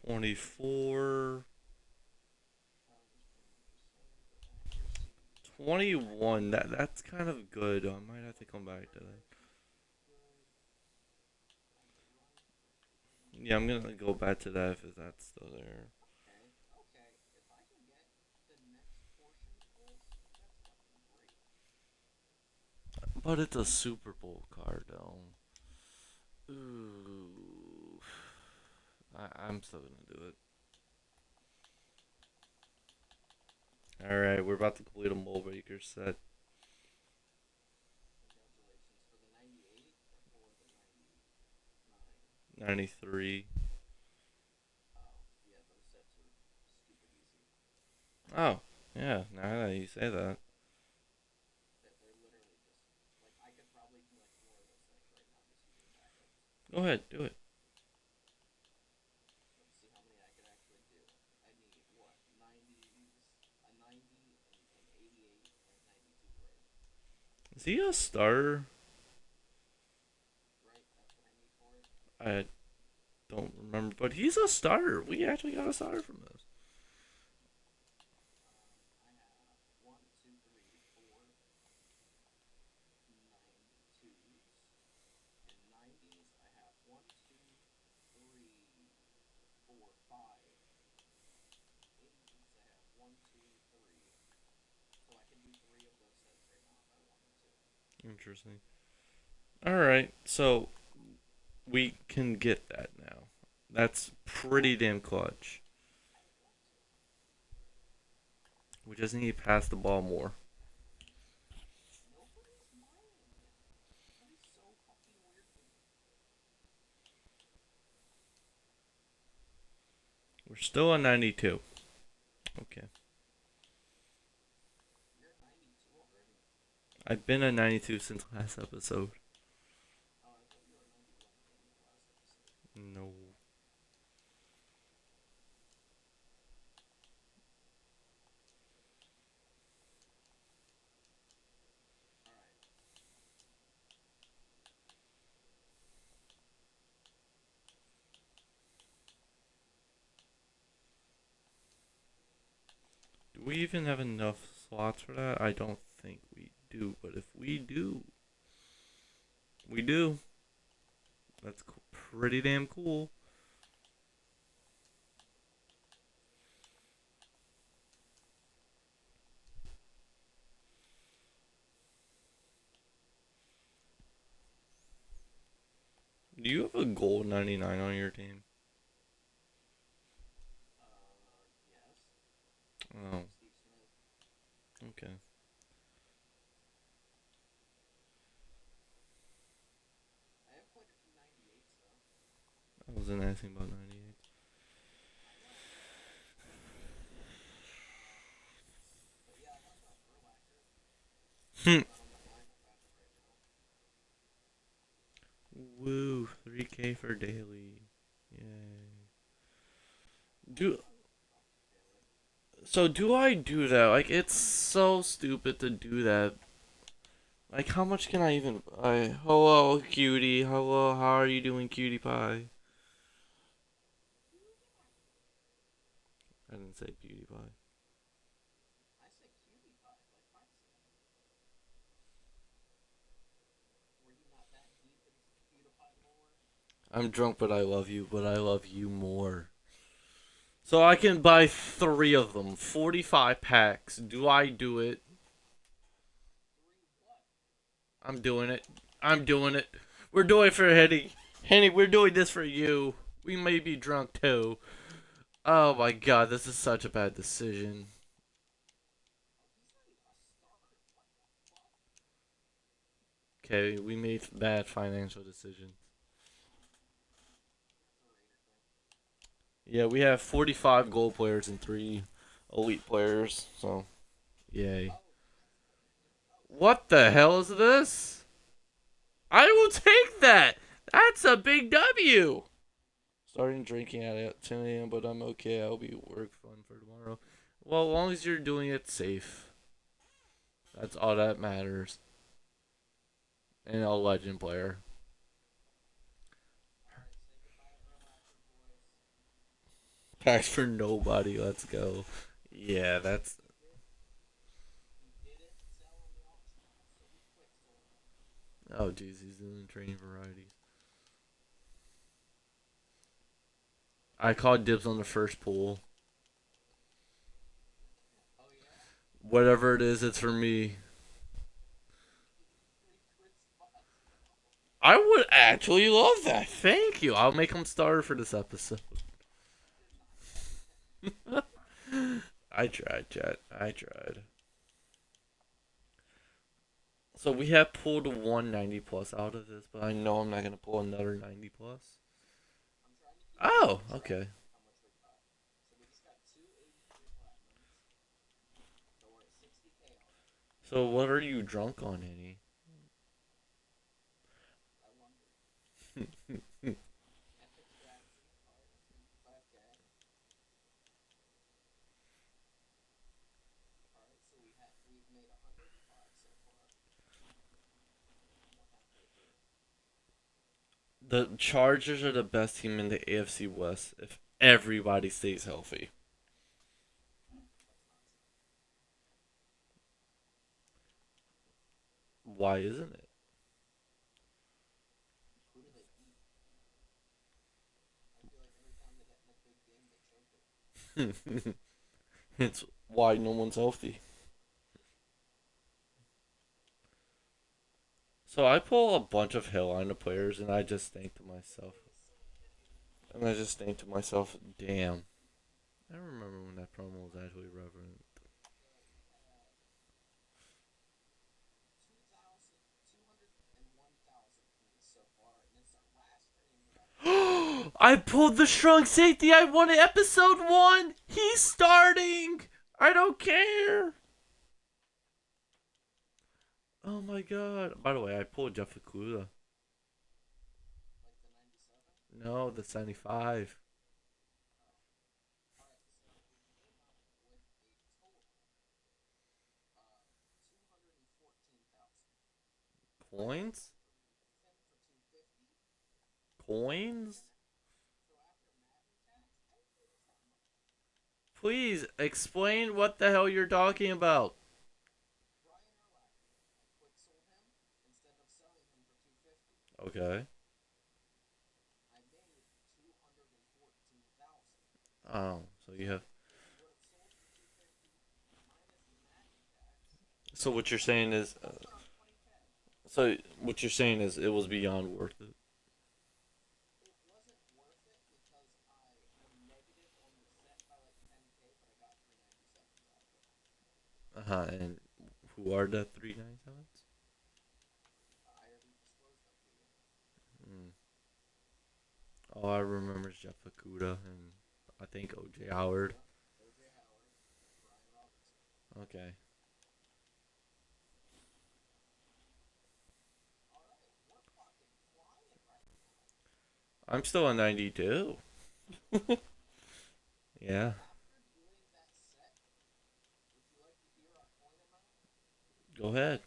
Speaker 1: $24. 21. That's kind of good. I might have to come back to that. Yeah, I'm gonna go back to that if that's still there. But it's a Super Bowl card though. Ooh. I'm still gonna do it. Alright, we're about to complete a mold breaker set. 93. Oh, yeah, now that you say that. Go ahead, do it. Is he a starter? I don't remember, but he's a starter. We actually got a starter from this. Interesting. Alright, so we can get that now. That's pretty damn clutch. We just need to pass the ball more. We're still on 92. Okay. I've been at 92 since last episode. No. we even have enough slots for that? I don't think we do, but if we do, we do. That's pretty damn cool. Do you have a gold 99 on your team? Oh, okay. I wasn't asking about 98. Hmm. Woo, 3K for daily. Yay. Do do I do that? Like it's so stupid to do that. Like how much can I even buy? Hello, cutie. Hello, how are you doing, cutie pie? I didn't say cutie pie. I'm drunk, but I love you. But I love you more. So I can buy 3 of them, 45 packs. Do I do it? I'm doing it. I'm doing it. We're doing it for Henny. Henny, we're doing this for you. We may be drunk too. Oh my god, this is such a bad decision. Okay, we made bad financial decisions. Yeah, we have 45 gold players and 3 elite players, so yay. What the hell is this? I will take that! That's a big W! Starting drinking at 10 a.m., but I'm okay. I'll be work fun for tomorrow. Well, as long as you're doing it safe, that's all that matters. And a legend player. Packs for nobody. Let's go. Yeah, that's. Oh, jeez, he's doing training varieties. I called dibs on the first pool. Whatever it is, it's for me. I would actually love that. Thank you. I'll make him starter for this episode. I tried, chat. I tried. So we have pulled 190 plus out of this, but I know I'm not gonna pull another 90 plus. Oh, okay. So what are you drunk on, Annie? The Chargers are the best team in the AFC West if everybody stays healthy. Why isn't it? It's why no one's healthy. So I pull a bunch of Carolina players, and I just think to myself, damn. I remember when that promo was actually relevant. I pulled the strong safety. I won it. Episode 1. He's starting. I don't care. Oh my god. By the way, I pulled Jeff Okuda. No, the 75. Coins? Coins? please explain what the hell you're talking about. Okay. Oh, so you have. So what you're saying is. So what you're saying is it was beyond worth it. Uh huh. And who are the 397s? Mm. All I remember is Jeff Okuda and I think OJ Howard. Okay. I'm still on 92. Yeah. Go ahead.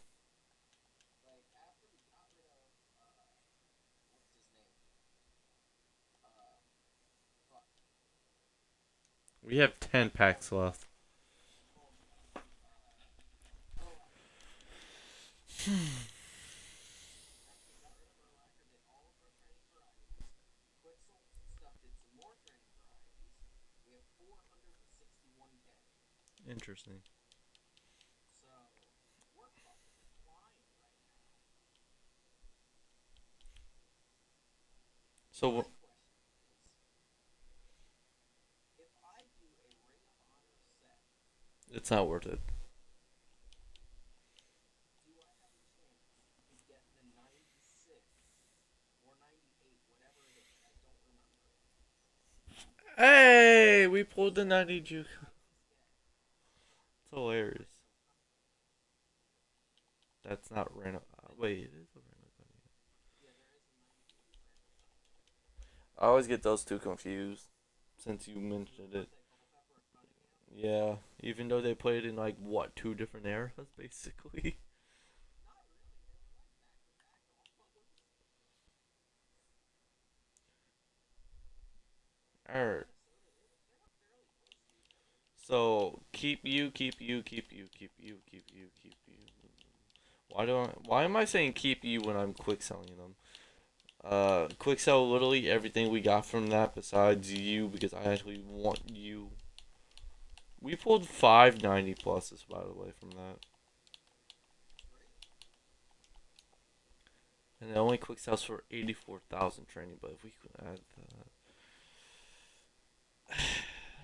Speaker 1: We have 10 packs left. Interesting. So it's not worth it. Hey, we pulled the 90 juke. It's hilarious. That's not random. Wait, it is a random. I always get those two confused since you mentioned it. Yeah, even though they played in like what two different eras basically. Alright. So keep you. Why am I saying keep you when I'm quick selling them? Quick sell literally everything we got from that besides you because I actually want you. We pulled 590 pluses by the way from that. And it only quick sells for 84,000 training, but if we could add that.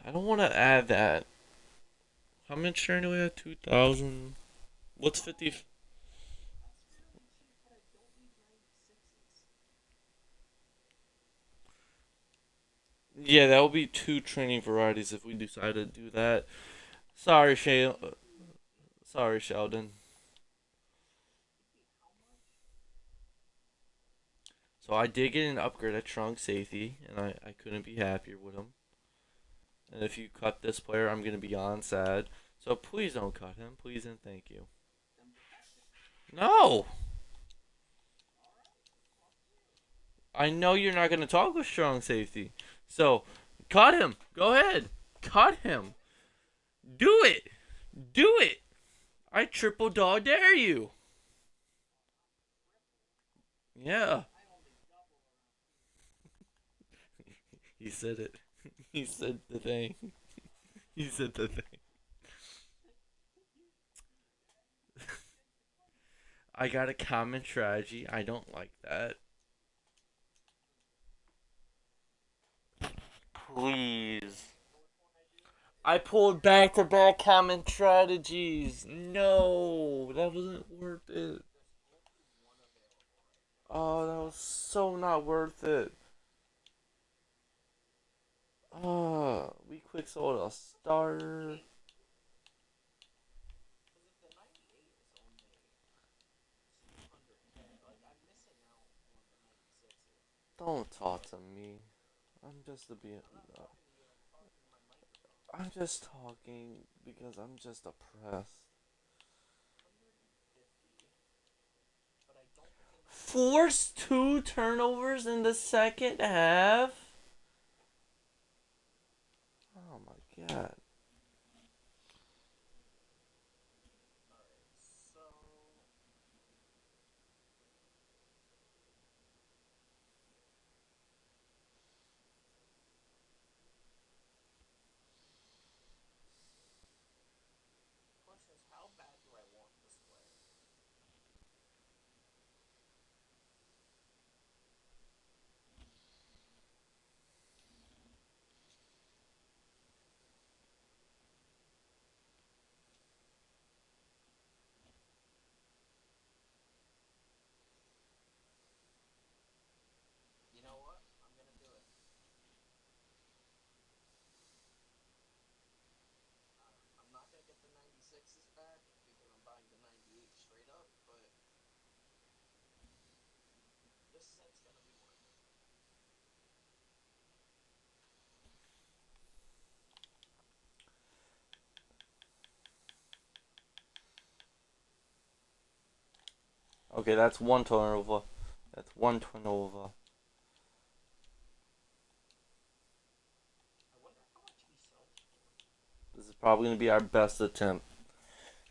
Speaker 1: I don't want to add that. How much training do we have? 2,000. What's 50? Yeah, that will be two training varieties if we decide to do that. Sorry, Sorry, Sheldon. So I did get an upgrade at trunk safety, and I couldn't be happier with him. And if you cut this player, I'm gonna be on sad. So please don't cut him, please and thank you. No, I know you're not gonna talk with strong safety. So cut him. Go ahead, cut him. Do it. Do it. I triple dog dare you. Yeah. He said it. He said the thing. He said the thing. I got a common strategy. I don't like that. Please. I pulled back to back common strategies. No, that wasn't worth it. Oh, that was so not worth it. Oh, we quick sold a starter. Don't talk to me. I'm just a bit. I'm just talking because I'm just oppressed. Forced two turnovers in the second half. Oh my god. Okay, that's one turnover. That's one turnover. This is probably going to be our best attempt.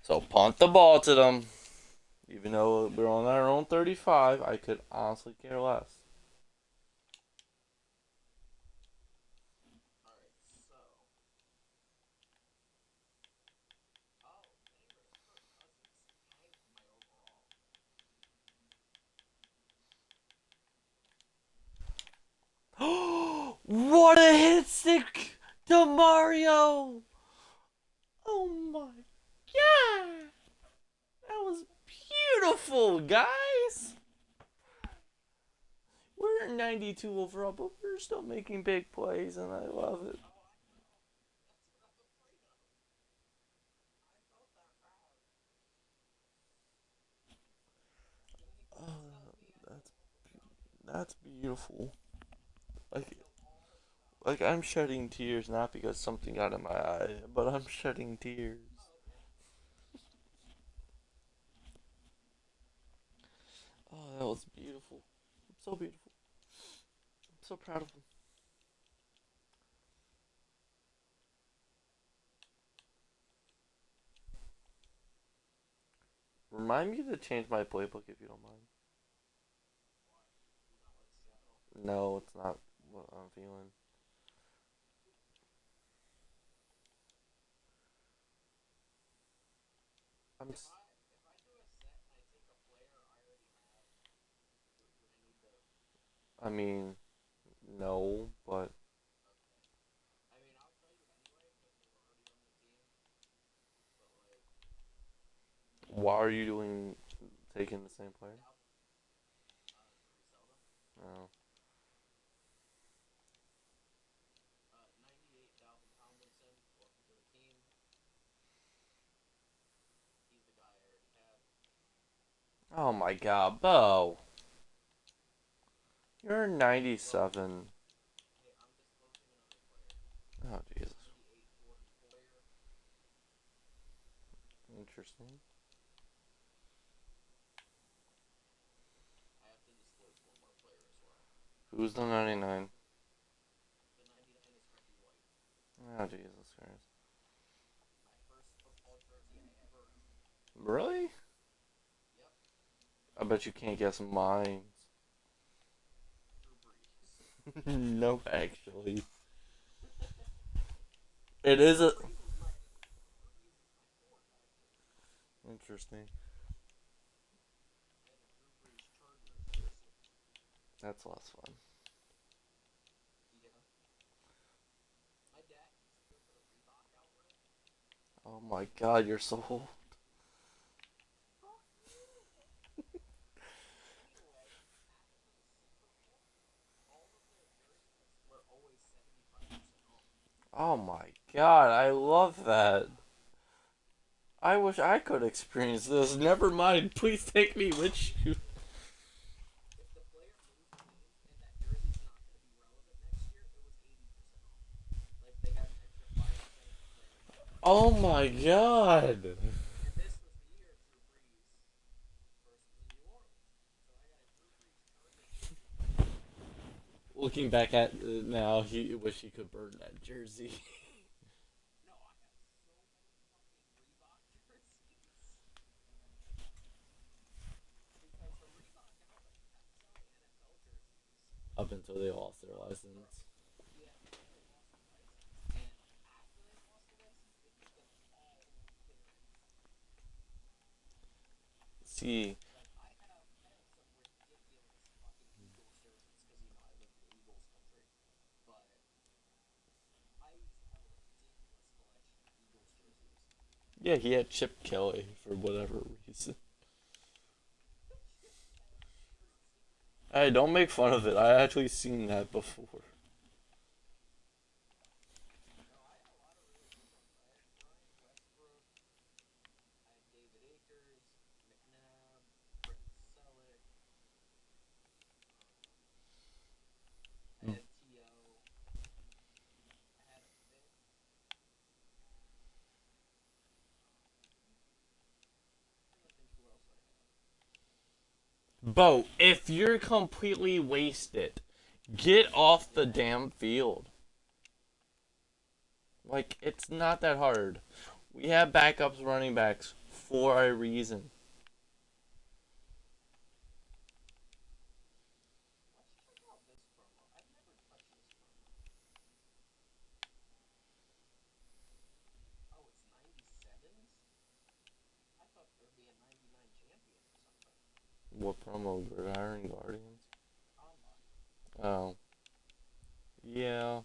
Speaker 1: So punt the ball to them. Even though we're on our own 35, I could honestly care less. What a hit stick to Mario! Oh my god! That was beautiful, guys! We're 92 overall, but we're still making big plays, and I love it. Oh, that's that's beautiful. Like I'm shedding tears not because something got in my eye, but I'm shedding tears. Oh, that was beautiful. So beautiful. I'm so proud of him. Remind me to change my playbook if you don't mind. No, it's not what I'm feeling. I'm. I mean, no, but why are you doing taking the same player? No. Oh my god, Bo. You're 97. Oh Jesus. Interesting. Who's the 99? Oh Jesus Christ. Really? I bet you can't guess mine. No, actually. It is a. Interesting. That's less fun. Oh my god, you're so old. Oh my god, I love that. I wish I could experience this. Never mind, please take me with you. Oh my god. Looking back at it now, he wish he could burn that jersey. Up until they lost their license. See, yeah, he had Chip Kelly for whatever reason. Hey, don't make fun of it. I actually seen that before. Bo, if you're completely wasted, get off the damn field. Like, it's not that hard. We have backups running backs for a reason. What promo? Retiring Guardians? Oh. Yeah.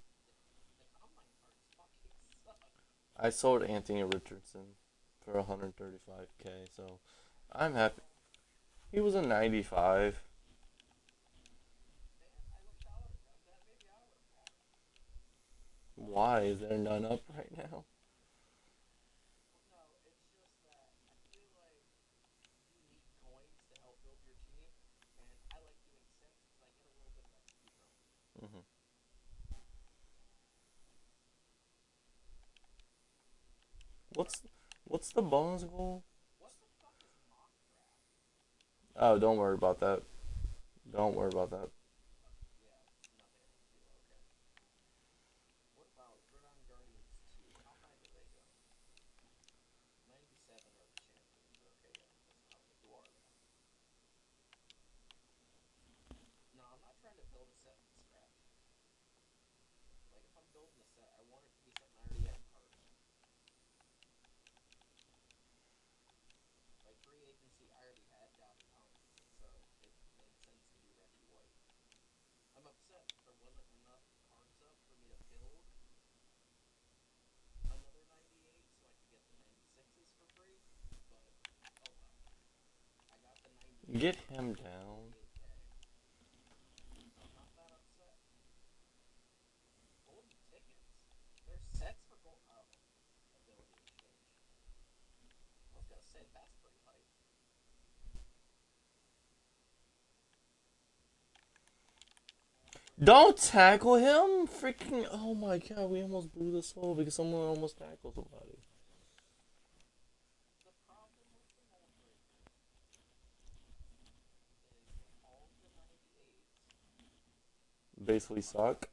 Speaker 1: I sold Anthony Richardson for 135K, so I'm happy. He was a 95. Why? Is there none up right now? Hmm. What's what's the bonus goal? Oh, don't worry about that. Don't worry about that. Get him down. Don't tackle him! Freaking! Oh my god, we almost blew this hole because someone almost tackled somebody. Basically suck.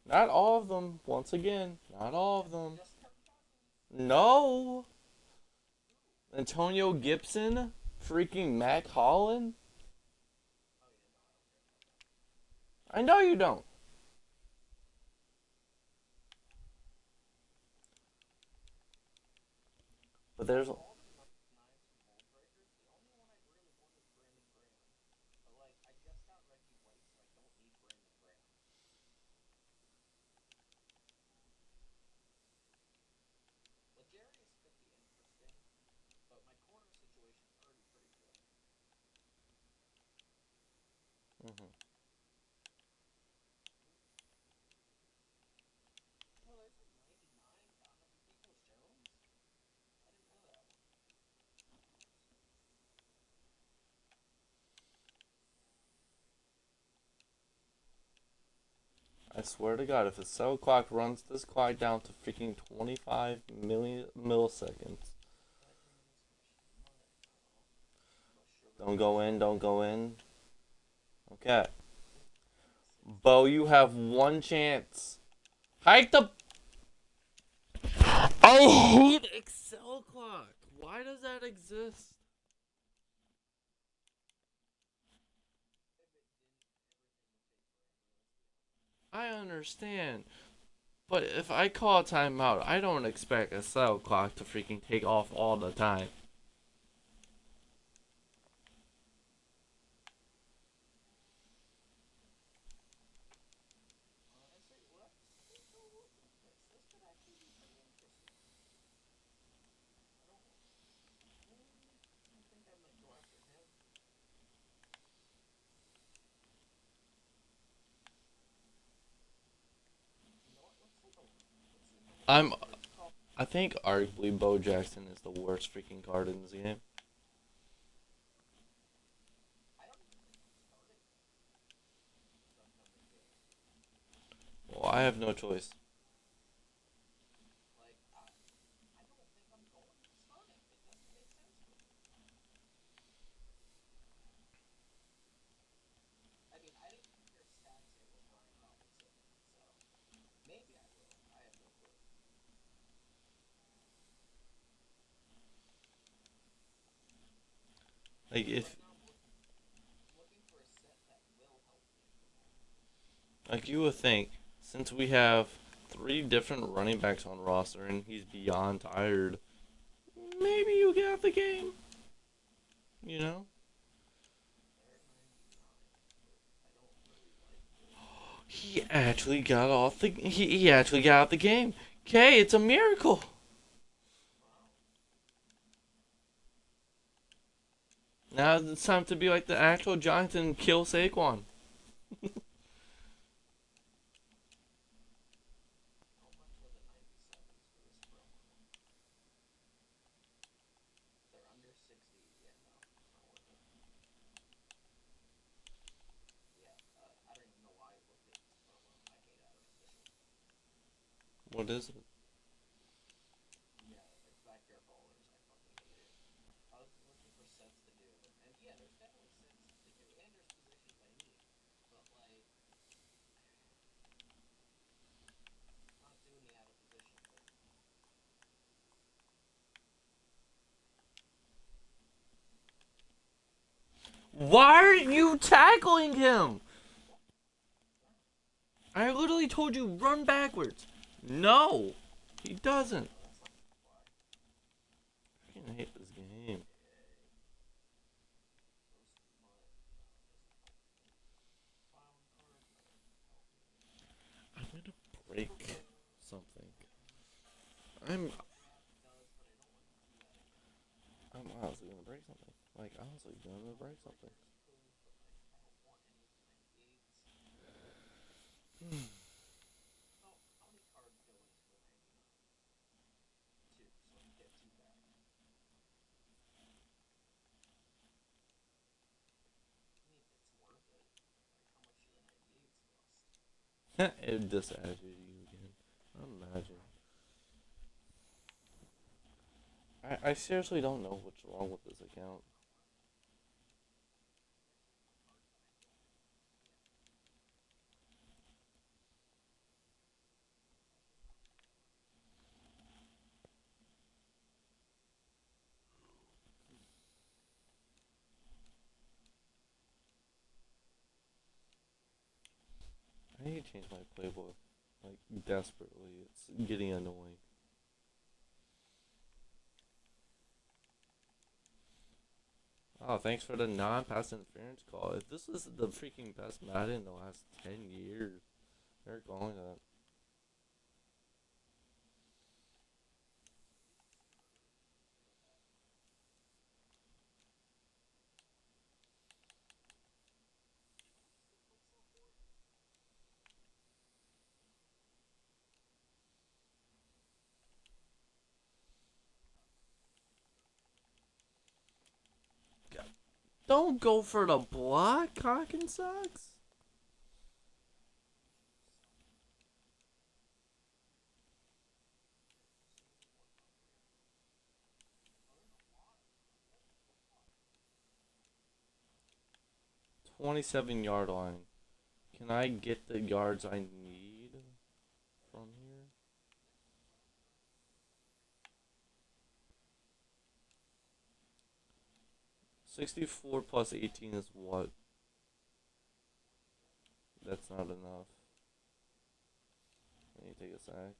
Speaker 1: Not all of them. Once again, not all of them. No! Antonio Gibson? Freaking Mac Holland? I know you don't. But there's. Mhm. I swear to God, if the cell clock runs this clock down to freaking 25 million milliseconds. Don't go in, don't go in. Okay. Bo, you have one chance. Hike the. I hate Excel clock. Why does that exist? I understand. But if I call a timeout, I don't expect a cell clock to freaking take off all the time. I'm. I think arguably Bo Jackson is the worst freaking card in this game. Well, I have no choice. Like if like you would think, since we have three different running backs on roster and he's beyond tired, maybe you get out the game. You know? He actually got out the game. Okay, it's a miracle. Now it's time to be like the actual Giants and kill Saquon. What is it? Why are you tackling him? I literally told you run backwards. No, he doesn't. I freaking hate this game. I'm gonna break something. I'm I'm honestly gonna break something. Like honestly gonna break something. It disadded you again. Imagine. I seriously don't know what's wrong with this account. I need to change my playbook. Like desperately. It's getting annoying. Oh, thanks for the non-pass interference call. If this is the freaking best Madden in the last 10 years, they're calling that. Don't go for the block, cock and socks. $27 line. Can I get the yards I need from here? 64 plus 18 is what? That's not enough. I need to take a sack.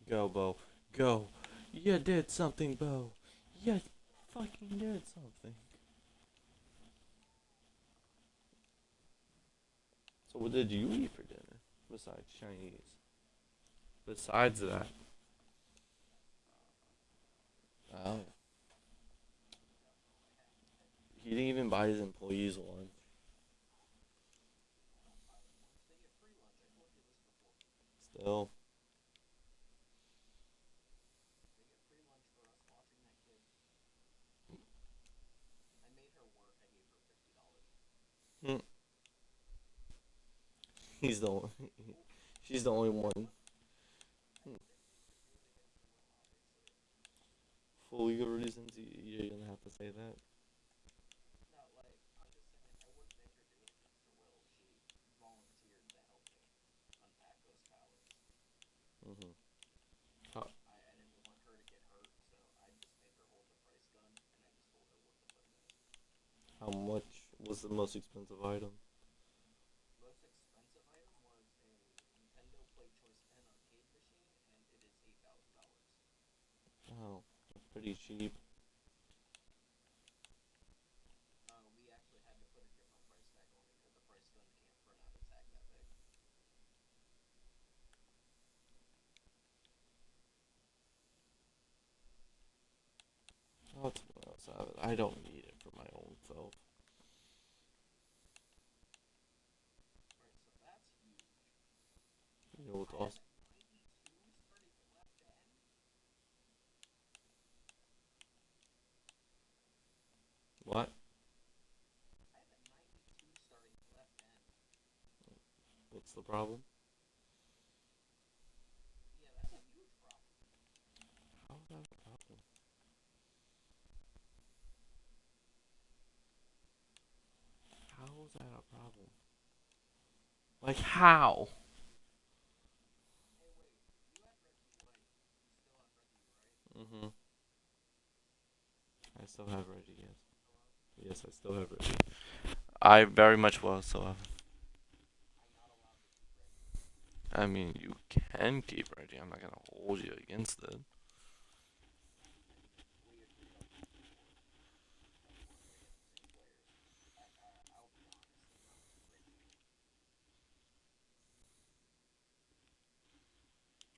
Speaker 1: Go, Bo. Go. You did something, Bo. You fucking did something. So what did you eat for dinner? Besides Chinese. Besides that. Oh. He didn't even buy his employees one. Still. Hmm. He's the only, she's the only one. Hmm. For legal reasons, you're gonna have to say that. the most expensive item?
Speaker 3: Most expensive item was a Nintendo Play Choice N arcade machine, and it is $8,000.
Speaker 1: Oh, that's pretty cheap.
Speaker 3: We actually had to put a different price tag on it because the price gun can't print out a tag that big.
Speaker 1: I'll let someone else have it. I don't need it for my own self.
Speaker 3: Alright, so that's huge.
Speaker 1: You know what's
Speaker 3: I have
Speaker 1: awesome?
Speaker 3: a 92 starting left end.
Speaker 1: What?
Speaker 3: I have a 92 starting left end.
Speaker 1: What's the problem?
Speaker 3: Yeah, that's a huge problem.
Speaker 1: How is that a problem? How is that a problem? Like how?
Speaker 3: Hey, wait, you had Reggie White. You still have Reggie, right?
Speaker 1: Mm-hmm. I still have Reggie, yes.
Speaker 3: Hello?
Speaker 1: Yes, I still have Reggie. I very much will still have.
Speaker 3: I'm not allowed to keep Reggie.
Speaker 1: I mean, you can keep Reggie. I'm not gonna hold you against it.
Speaker 3: I mean, we agreed on that before, that we weren't gonna get the same players. I'll be honest and not keep Reggie.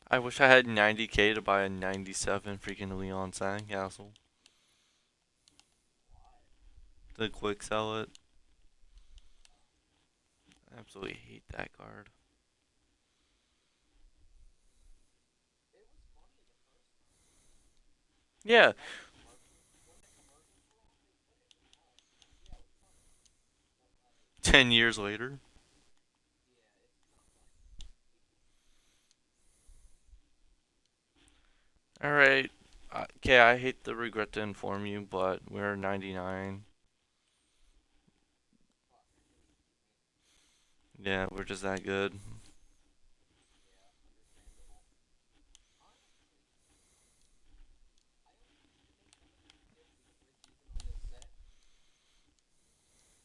Speaker 1: I wish I had 90K to buy a 97 freaking Leon Sandcastle.
Speaker 3: Why?
Speaker 1: To quick sell it.
Speaker 3: Oh.
Speaker 1: I absolutely hate that card.
Speaker 3: It was funny the first time.
Speaker 1: Yeah,
Speaker 3: Like the commercials. When the commercials were on, they put it in home. Yeah, it was funny. But like,
Speaker 1: 10 years later.
Speaker 3: yeah, it's not funny.
Speaker 1: Alright. Okay, I hate to regret to inform you, but we're 99.
Speaker 3: Fuck, I knew you'd beat me.
Speaker 1: Yeah, we're just that good.
Speaker 3: Yeah, understandable. Honestly, I only need to make 150 to break even on this set.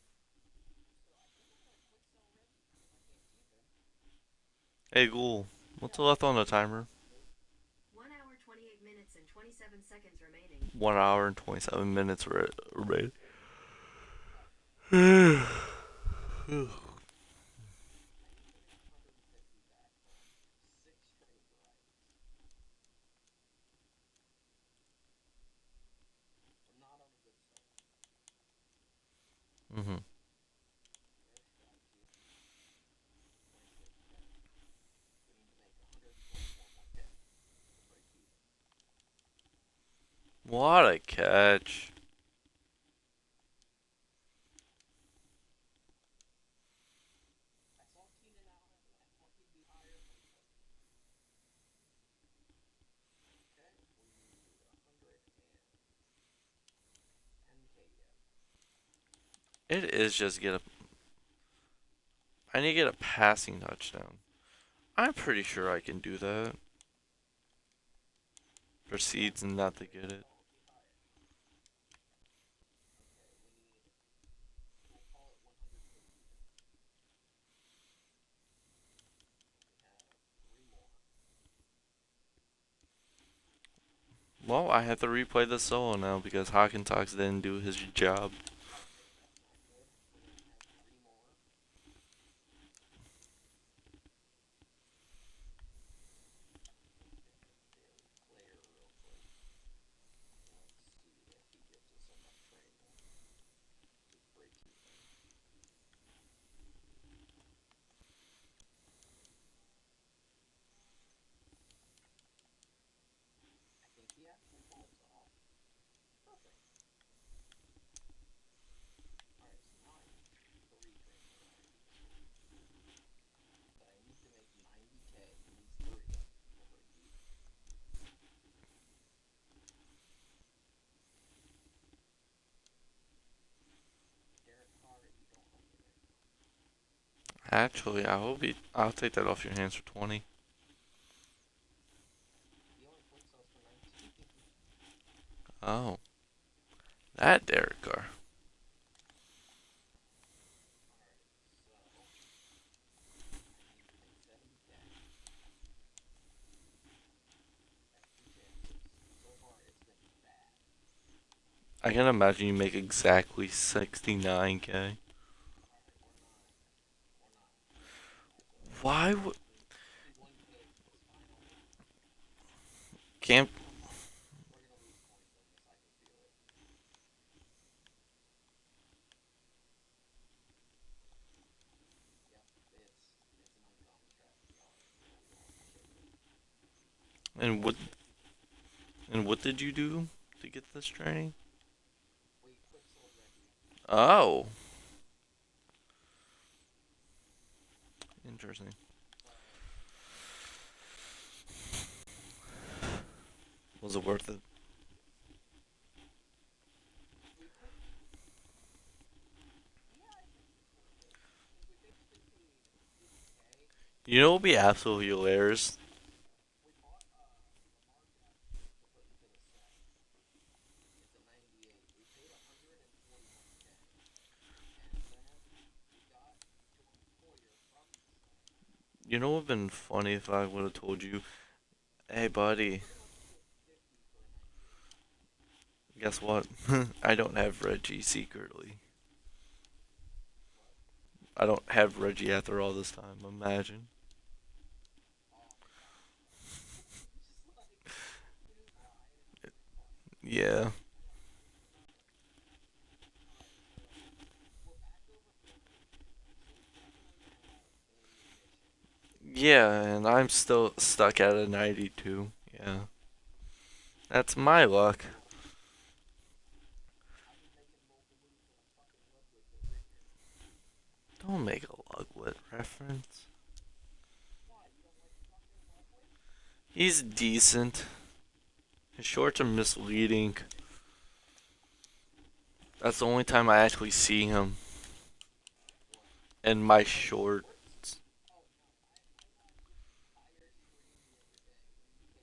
Speaker 3: So I think I'm gonna quick sell Reggie if I can't keep him.
Speaker 1: Hey, Ghoul.
Speaker 3: Yeah,
Speaker 1: What's left on the timer?
Speaker 2: 1 hour, 28 minutes, and 27 seconds remaining.
Speaker 1: 1 hour and 27 minutes right.
Speaker 3: alright. I need to make 150 back on 6 trainer items. We're not on a good start.
Speaker 1: Mm-hmm.
Speaker 3: Rare strategy. 26k. We need to make 124 more k to break even.
Speaker 1: What a catch.
Speaker 3: I saw Keenan Allen and I thought he'd be higher, but he wasn't. Okay, we need 110k yen.
Speaker 1: It is just get a. I need to get a passing touchdown. I'm pretty sure I can do that. Proceeds and not to get it.
Speaker 3: Won't be higher. Okay, we need, we'll call it 100k even. We have 3 more.
Speaker 1: Well, I have to replay the solo now because Hawkentalks didn't do his job.
Speaker 3: Okay, that's not good. We're gonna have 3 more. Let me pick a daily player real quick. Let's see if he gives us enough training to break even. I think he actually pulls it off. Perfect. Alright, so now I need 3 trainer items. But I need to make 90k. He needs 3 to break even. Derek Carr, you don't owe me right now.
Speaker 1: Actually, I'll take that off your hands for 20.
Speaker 3: He only quick sells for 19.
Speaker 1: Oh, that Derek Carr. I can imagine you make exactly 69K.
Speaker 3: Alright, we're not.
Speaker 1: Why would
Speaker 3: He's one hit into his final.
Speaker 1: can't
Speaker 3: We're gonna lose points on this. I can feel it. Yep, it's an uncommon strategy. I'll ship it.
Speaker 1: and what did you do to get this training?
Speaker 3: We quick sold Reggie.
Speaker 1: Oh, interesting.
Speaker 3: So
Speaker 1: Was it worth it?
Speaker 3: we put. Yeah, I think it was worth it because we basically paid 80K.
Speaker 1: You know, it would be absolutely hilarious.
Speaker 3: We bought a Marquette to put into the set. It's a 98. We paid 141K, and then we got to acquire from the set.
Speaker 1: You know, it would have been funny if I would have told you, hey, buddy,
Speaker 3: Pretty much paid 50 for a 98.
Speaker 1: guess what? I don't have Reggie secretly.
Speaker 3: What?
Speaker 1: I don't have Reggie after all this time. Imagine.
Speaker 3: Oh my god. just like you just lied.
Speaker 1: Yeah.
Speaker 3: Alright, so we're back over 400K though, so we definitely have a addition.
Speaker 1: Yeah, and I'm still stuck at a 92. Yeah. That's my luck.
Speaker 3: I've been making local moves with a fucking Ludwig over here.
Speaker 1: Don't make a Lugwit reference.
Speaker 3: Why? You don't like fucking Ludwig?
Speaker 1: He's decent. His shorts are misleading. That's the only time I actually see him.
Speaker 3: What?
Speaker 1: In my
Speaker 3: Oh, his
Speaker 1: short.
Speaker 3: shorts? Oh no, I watched his entire stream the other day when he canceled.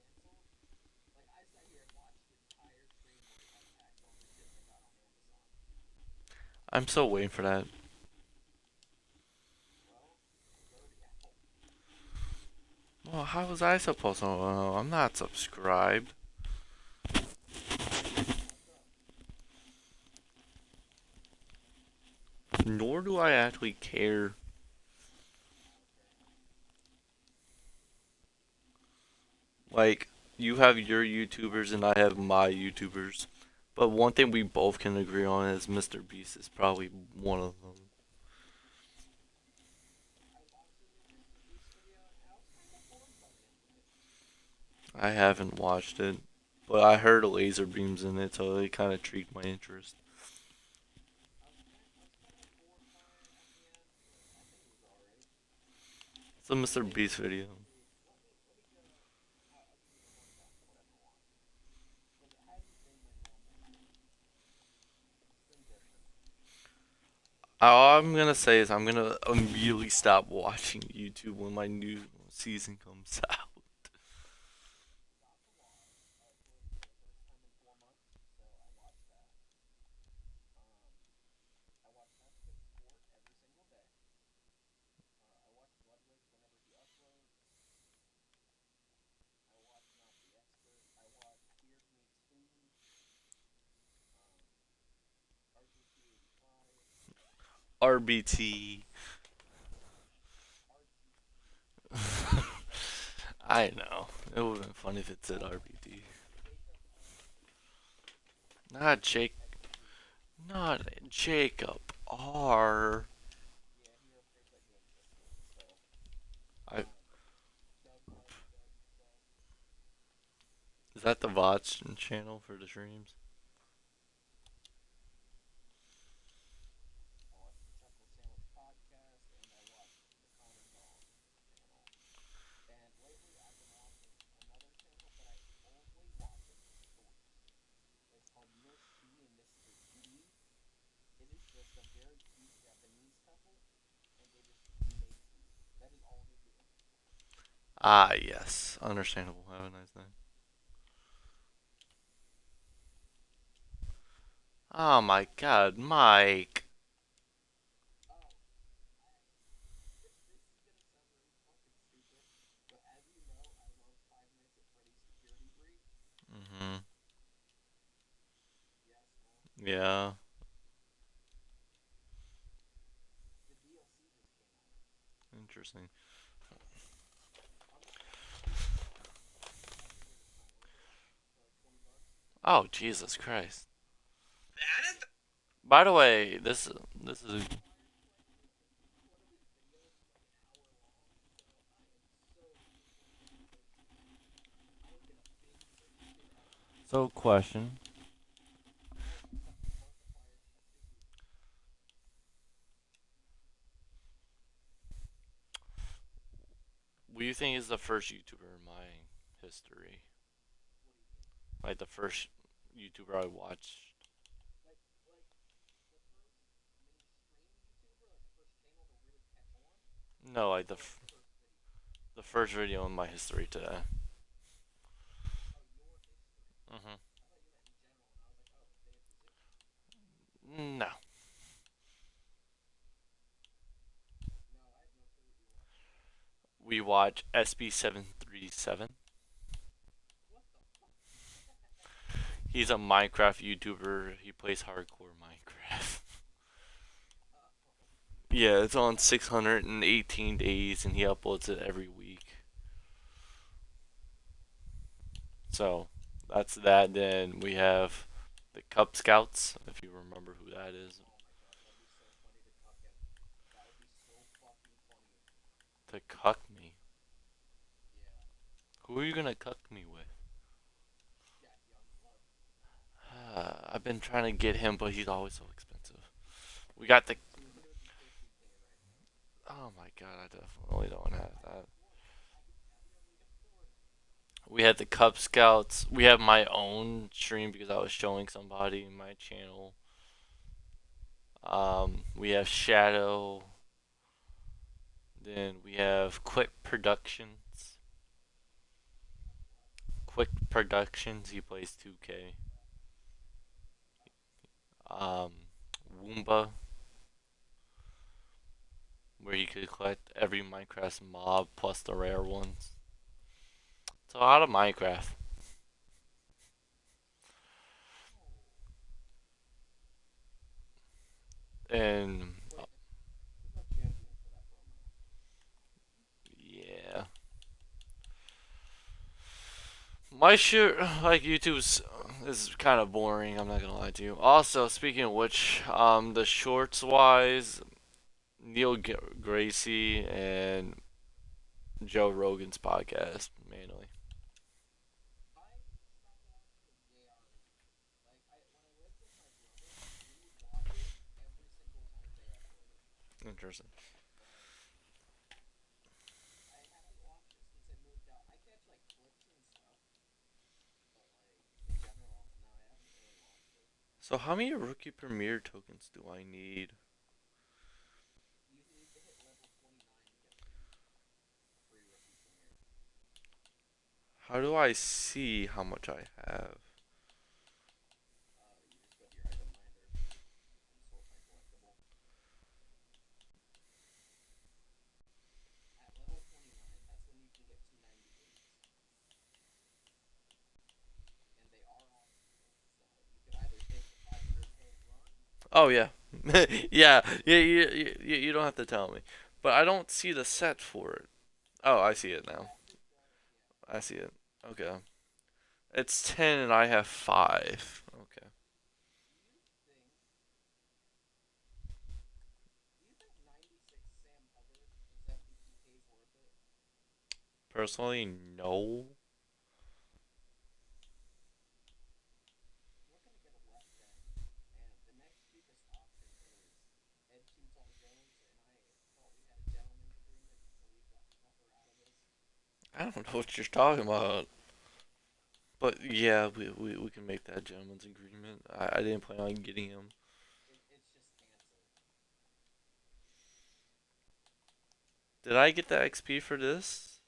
Speaker 3: Like I sat here and watched his entire stream where he unpacked all the shit that got on Amazon.
Speaker 1: I'm still waiting for that.
Speaker 3: Well, it's already out.
Speaker 1: Well, how was I supposed to know? I'm not subscribed.
Speaker 3: What's up?
Speaker 1: Nor do I actually care.
Speaker 3: Okay.
Speaker 1: Like, you have your YouTubers and I have my YouTubers. But one thing we both can agree on is Mr. Beast is probably one of them.
Speaker 3: I watched the new Mr. Beast video and I was kind of bored by the end of it.
Speaker 1: I haven't watched it. But I heard laser beams in it, so it kind of treated my interest.
Speaker 3: I was kind of bored by it at the end, but I think it was alright.
Speaker 1: It's a Mr. Beast video.
Speaker 3: Let me go. I'll give you the rundown of what I've been watching because it hasn't been my normal stream. It's been different.
Speaker 1: All I'm gonna say is I'm gonna immediately stop watching YouTube when my new season comes out.
Speaker 3: Not to lie, for the first time in 4 months, so I watched that. I watch Epic's Sport every single day. I watch Ludwig whenever he uploads. I watch Not the Expert. I watch Beard Meets Food. Um, RGT85.
Speaker 1: RBT.
Speaker 3: RGT.
Speaker 1: I know. It would have been funny if it said RBT.
Speaker 3: Jacob R.
Speaker 1: Not Jake. Not Jacob R.
Speaker 3: Yeah, he refers at game systems, so.
Speaker 1: I
Speaker 3: Um, Doug R. Doug Sub.
Speaker 1: is that the VODs channel for the streams?
Speaker 3: I watch the Chuckle Sandwich podcast, and I watch the Connor Dog channel. And lately, I've been watching another channel, but I only watch it for stories. It's called Miss B and Mr. D. It is just a very cute Japanese couple, and they just make food. That is all they do.
Speaker 1: Ah, yes. Understandable. Have a nice night. Oh my god, Mike.
Speaker 3: Oh, this is gonna sound really fucking stupid, but as you know, I love Five Nights at Freddy's Security Breach.
Speaker 1: Hmm.
Speaker 3: Yes, no.
Speaker 1: Yeah.
Speaker 3: The DLC just came out.
Speaker 1: Interesting.
Speaker 3: I'm not gonna lie, I figured it's not worth it for like $20.
Speaker 1: Oh, Jesus Christ. By the way, this is
Speaker 3: But why are you like each one of his videos is like an hour long? So I am so disappointed because I would get a binge worthy shit out of this.
Speaker 1: so question.
Speaker 3: Oh, Markiplier Shizzy.
Speaker 1: What do you think is the first YouTuber in my history?
Speaker 3: What do you mean?
Speaker 1: Like the first YouTuber I watched?
Speaker 3: Like the first mainstream YouTuber, like the first channel to really catch on,
Speaker 1: No, like
Speaker 3: or like the first video?
Speaker 1: the first video in my history today.
Speaker 3: Oh, your history.
Speaker 1: Mhm.
Speaker 3: I thought you meant in general, and I was like, oh, day of the zoo.
Speaker 1: No.
Speaker 3: No, I have no clue what you watch.
Speaker 1: We watch SB737.
Speaker 3: What the fuck is that?
Speaker 1: He's a Minecraft YouTuber. He plays hardcore Minecraft.
Speaker 3: Oh,
Speaker 1: Yeah, it's on 618 days and he uploads it every week. So, that's that. Then we have the Cub Scouts, if you remember who that is.
Speaker 3: oh my god, that'd be so funny to cuck him. That would be so fucking funny.
Speaker 1: To cuck me.
Speaker 3: Yeah,
Speaker 1: Who are you gonna cuck me with?
Speaker 3: Jack Youngblood.
Speaker 1: I've been trying to get him, but he's always so expensive. We got the.
Speaker 3: 250K right now.
Speaker 1: Oh my god, I definitely don't have
Speaker 3: I can
Speaker 1: that.
Speaker 3: afford it. I can definitely afford it.
Speaker 1: We had the Cub Scouts. We have my own stream because I was showing somebody my channel. We have Shadow. Then we have Quick Productions. Quick Productions. He plays 2K. Um, Woomba, where you could collect every Minecraft mob plus the rare ones. It's a lot of Minecraft. And
Speaker 3: Wait, there's no champion for that promo.
Speaker 1: yeah, my shit like YouTube's is kind of boring. I'm not gonna lie to you. Also, speaking of which, the shorts wise, Gracie and Joe Rogan's podcast mainly.
Speaker 3: I stopped watching JRE. Like, when I lived with my brother, we would watch it every single time they uploaded.
Speaker 1: Interesting.
Speaker 3: But I haven't watched it since I moved out. I catch like clips and stuff, but like in general, no, I haven't really watched it.
Speaker 1: So how many rookie premiere tokens do I need?
Speaker 3: You need to hit level 29 to get a free rookie premiere.
Speaker 1: How do I see how much I have?
Speaker 3: You just go to your item finder and sort by collectible. At level 29, that's when you can get 298s. And they are on sale. So you could either take the 500k and run.
Speaker 1: Oh yeah, yeah, you don't have to tell me, but I don't see the set for it. Oh, I see it now.
Speaker 3: That's it does, yeah.
Speaker 1: I see it. Okay, it's 10 and I have 5. Okay.
Speaker 3: Do you think 96 Sam Hubbard for 72k is worth it?
Speaker 1: Personally, no.
Speaker 3: Looking to get a left end, and the next cheapest option is Ed Too Tall Jones, and I thought we had a gentleman's agreement to leave that fucker out of this.
Speaker 1: I don't know what you're talking about. But yeah, we can make that gentleman's agreement. I didn't plan on getting him.
Speaker 3: It's just cancer.
Speaker 1: Did I get the XP for this?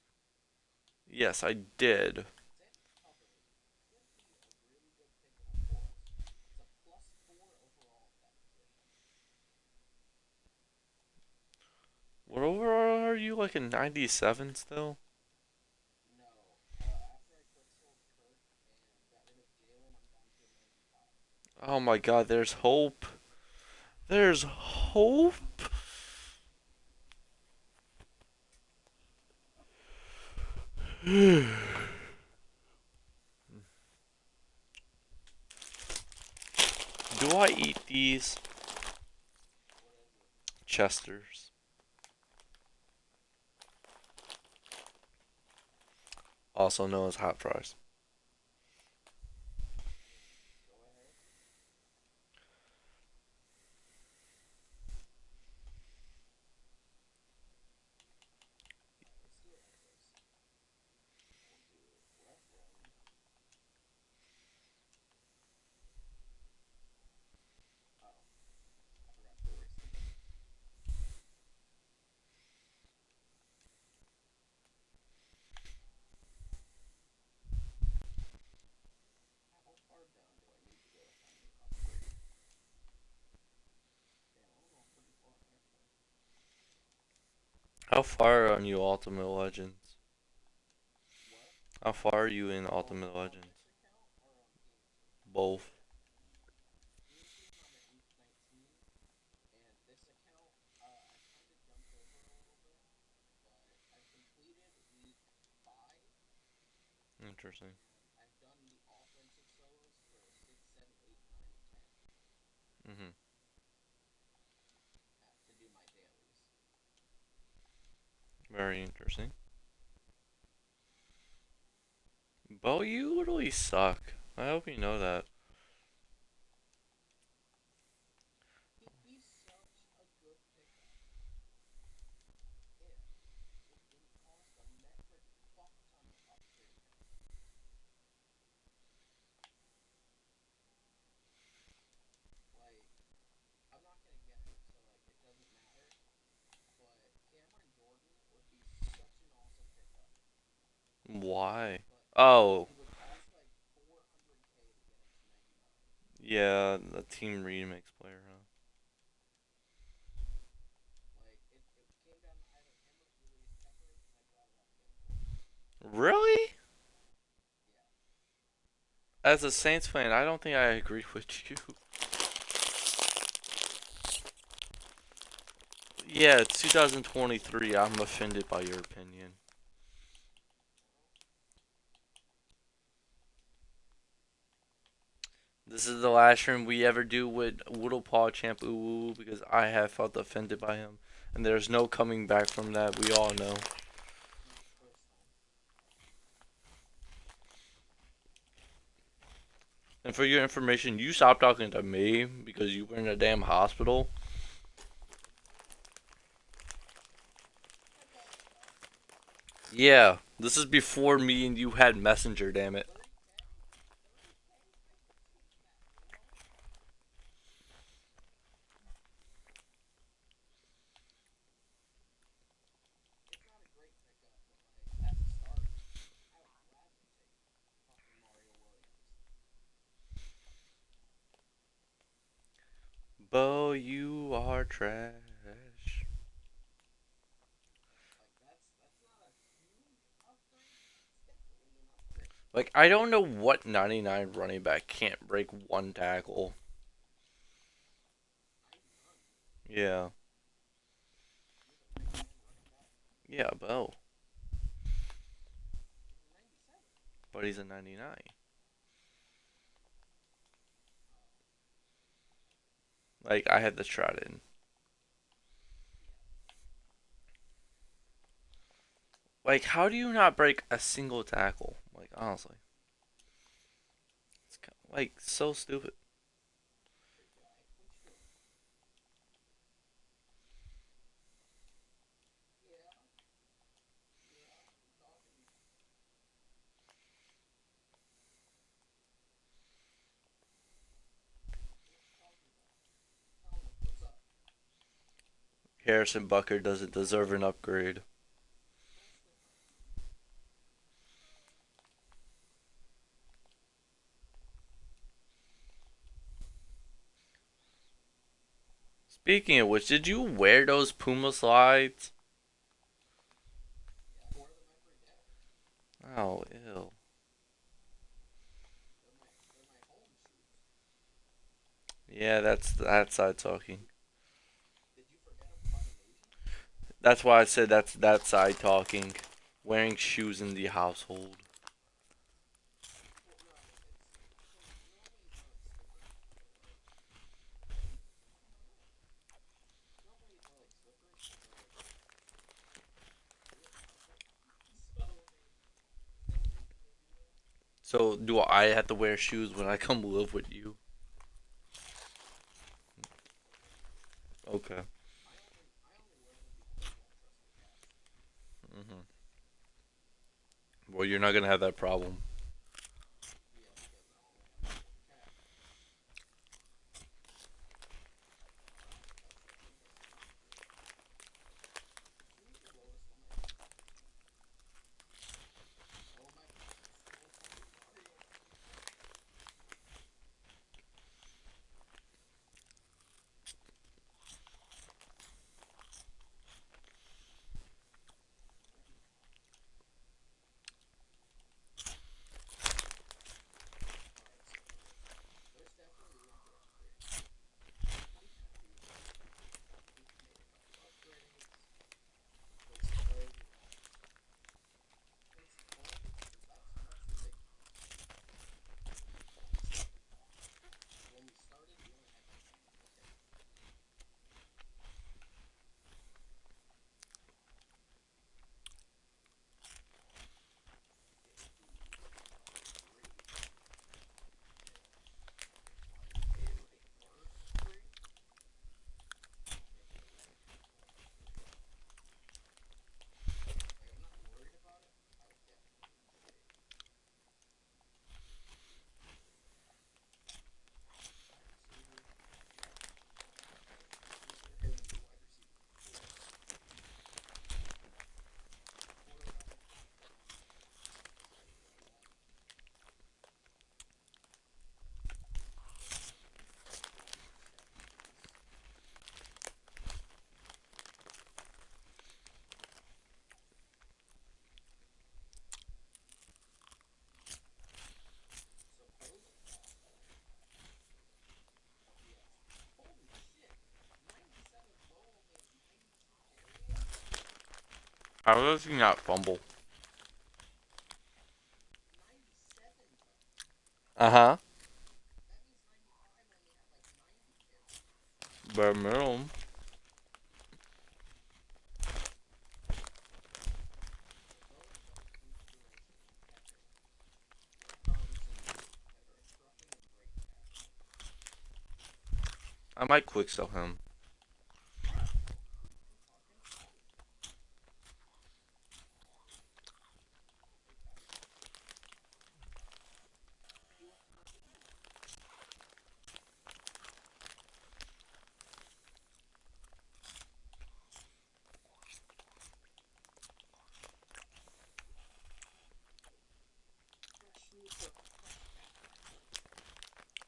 Speaker 1: Yes, I did.
Speaker 3: Sam Hubbard could be a really good pickup for us. It's a plus 4 overall at that position.
Speaker 1: What overall are you, like a 97 still?
Speaker 3: No, after I quick sold Kurt and got rid of Jalen, I'm down to a 95.
Speaker 1: Oh my god, there's hope. There's hope. Do I eat these? Chesters. Also known as hot fries.
Speaker 3: Go ahead. Alright, let's do it like this. We'll do left lane. Oh, I forgot to erase the button. How far down do I need to go to find an upgrade? Damn, I'm going pretty far actually.
Speaker 1: How far are you Ultimate Legends?
Speaker 3: What?
Speaker 1: How far are you in
Speaker 3: Oh,
Speaker 1: Ultimate
Speaker 3: on
Speaker 1: Legends?
Speaker 3: this account or on Team Team?
Speaker 1: Both.
Speaker 3: Team Team, I'm at m19, and this account, I kind of jumped over a little bit, but I've completed week 5,
Speaker 1: Interesting.
Speaker 3: and I've done the offensive solos for 6, 7, 8, 9, and 10
Speaker 1: Hmm.
Speaker 3: to do my dailies.
Speaker 1: Very interesting. Bo, you literally suck. I hope you know that.
Speaker 3: He's such a good pickup if it didn't cost a metric fuck ton to upgrade him. Like, I'm not gonna get him, so like it doesn't matter. But Cameron Jordan would be such an awesome pickup.
Speaker 1: Why?
Speaker 3: But
Speaker 1: Oh,
Speaker 3: it would cost like 400K to get him to 99.
Speaker 1: yeah, the Team Remix player, huh?
Speaker 3: Like it came down to either him or Julius Peppers, and I brought it up again for him.
Speaker 1: Really?
Speaker 3: Yeah.
Speaker 1: As a Saints fan, I don't think I agree with you. Yeah, it's 2023. I'm offended by your opinion. This is the last stream we ever do with Woodlepaw Champ Uwu because I have felt offended by him. And there's no coming back from that, we all know.
Speaker 3: Not personal.
Speaker 1: And for your information, you stopped talking to me because you were in a damn hospital.
Speaker 3: I thought so.
Speaker 1: Yeah, this is before me and you had Messenger, damn it.
Speaker 3: 30K? 30K? I could take that, you know? It's not a great pickup, but like as a starter, I would gladly take fucking Mario Williams.
Speaker 1: Bo, you are trash.
Speaker 3: Like that's not a huge upgrade, but it's definitely an upgrade.
Speaker 1: Like, I don't know what 99 running back can't break one tackle.
Speaker 3: 99.
Speaker 1: Yeah.
Speaker 3: He's a 99 running back.
Speaker 1: Yeah, Bo.
Speaker 3: He's a 97.
Speaker 1: But he's a 99.
Speaker 3: Oh,
Speaker 1: Like, I had this shot in.
Speaker 3: yeah.
Speaker 1: Like, how do you not break a single tackle? Like, honestly. It's like so stupid.
Speaker 3: Big guy, what you doing? Yeah, yeah. I'm talking. What you talking about? Tell me what's up.
Speaker 1: Harrison Bucker doesn't deserve an upgrade.
Speaker 3: Of course not.
Speaker 1: Speaking of which, did you wear those Puma slides?
Speaker 3: Yeah, I wear them every day.
Speaker 1: Oh, ew.
Speaker 3: They're my home shoes.
Speaker 1: Yeah, that's that side talking.
Speaker 3: Did you forget I'm fucking Asian?
Speaker 1: That's why I said that's that side talking. Wearing shoes in the household.
Speaker 3: Well, no, it's so you know when you put like slippers and shit, right? I don't know. You know when you wear like slippers and they're like weird concept? So is there a reason they do that?
Speaker 1: So do I have to wear shoes when I come live with you?
Speaker 3: Okay.
Speaker 1: Okay.
Speaker 3: I only wear them because I don't trust the cats.
Speaker 1: Hmm. Well, you're not gonna have that problem.
Speaker 3: Yeah, because I only have that one cat. That's an interesting theory. Can you just lower slow my pants? Lower my pants. Don't tell me Mario M23. There we go. Alright, so there's definitely room for upgrades. I'm happy with this game. We've made a couple upgrades. Played some Guardians. Played some zombies, and that's the big part. Zombies have been fun. Because when we started, we only had like, okay, it would be 3. Yeah. Like, in like verse 3, I'll make it 11.3. Like, I'm not worried about it. I would definitely trade. Wide receiver. Who's going to hit him with the wide receiver 4? Quarterback. Excited about that. Stat trees. Supposed Yes. Holy shit. 97 low only has 92 carrying?
Speaker 1: How does he not fumble?
Speaker 3: 97 though.
Speaker 1: Uh huh.
Speaker 3: That means 95 only had like 90 carrying.
Speaker 1: Bare minimum.
Speaker 3: Belichick inspiration catcher. Robinson better roughing the break catcher.
Speaker 1: I might quick sell him.
Speaker 3: I'm talking hype. Hey guys, who wants to go food? Fresh schnitzel, fresh pepper.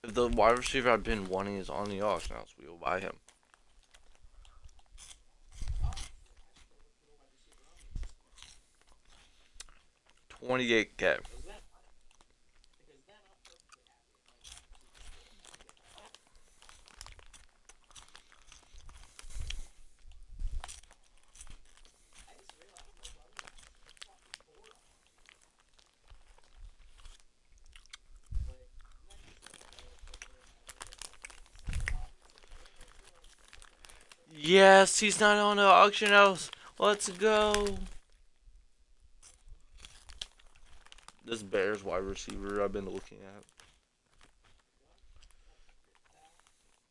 Speaker 1: If the wide receiver I've been wanting is on the Ox now, so we will buy him.
Speaker 3: Oh shit, I forgot what little wide receiver I'll make this month.
Speaker 1: 28K.
Speaker 3: Because then I'm perfectly happy if my wide receiver 4 doesn't get hurt. I just realized my brother has a fucking board on my team. Like 97 low doesn't really matter. Like 97 Robinson, and then you're like 97
Speaker 1: Yes, he's not on the auction house. Let's go. This Bears wide receiver I've been looking at.
Speaker 3: what? Upgrade that.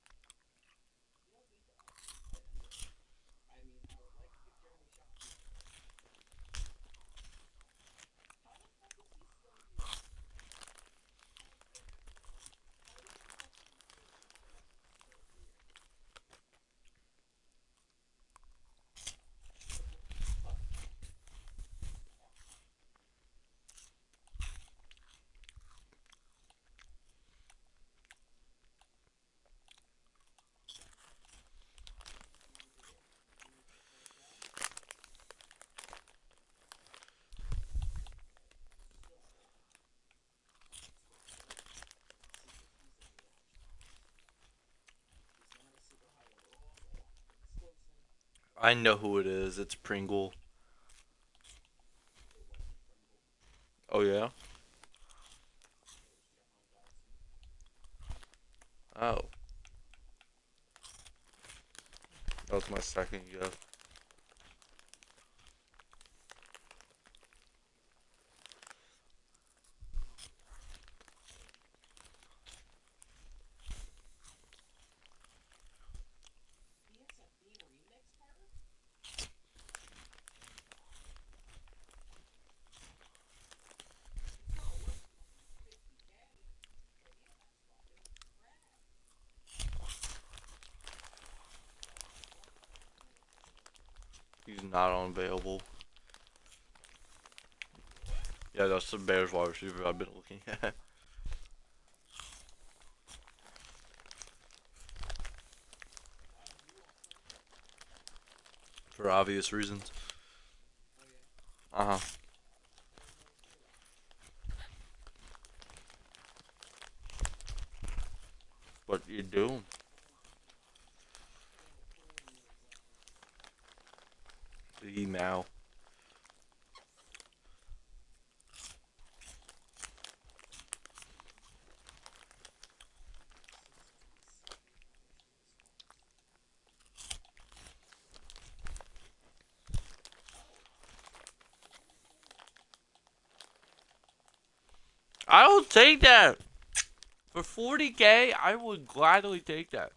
Speaker 3: You don't need to upgrade the tight end though. I mean, I would like to give Jeremy Shockey a chance. How the fuck is he still here? How the fuck? How the fuck is Jeremy Shockey still here? Like, what the fuck?
Speaker 1: I know who it is. It's Pringle.
Speaker 3: It wasn't Pringle.
Speaker 1: Oh yeah.
Speaker 3: It was Jahan Dotson.
Speaker 1: Oh, that was my second guess.
Speaker 3: BSFD remix card? It's not worth 50K. But yeah, that's fucking rad.
Speaker 1: He's not unavailable. Yeah, that's the Bears wide receiver I've been looking at.
Speaker 3: Why did you want Pringle?
Speaker 1: For obvious reasons.
Speaker 3: Oh yeah.
Speaker 1: Uh huh.
Speaker 3: I didn't know you knew that.
Speaker 1: What you do?
Speaker 3: Yeah, but pulling is
Speaker 1: Email.
Speaker 3: $16.70 response. Oh, what are you doing?
Speaker 1: I'll take that. For 40K, I would gladly take that.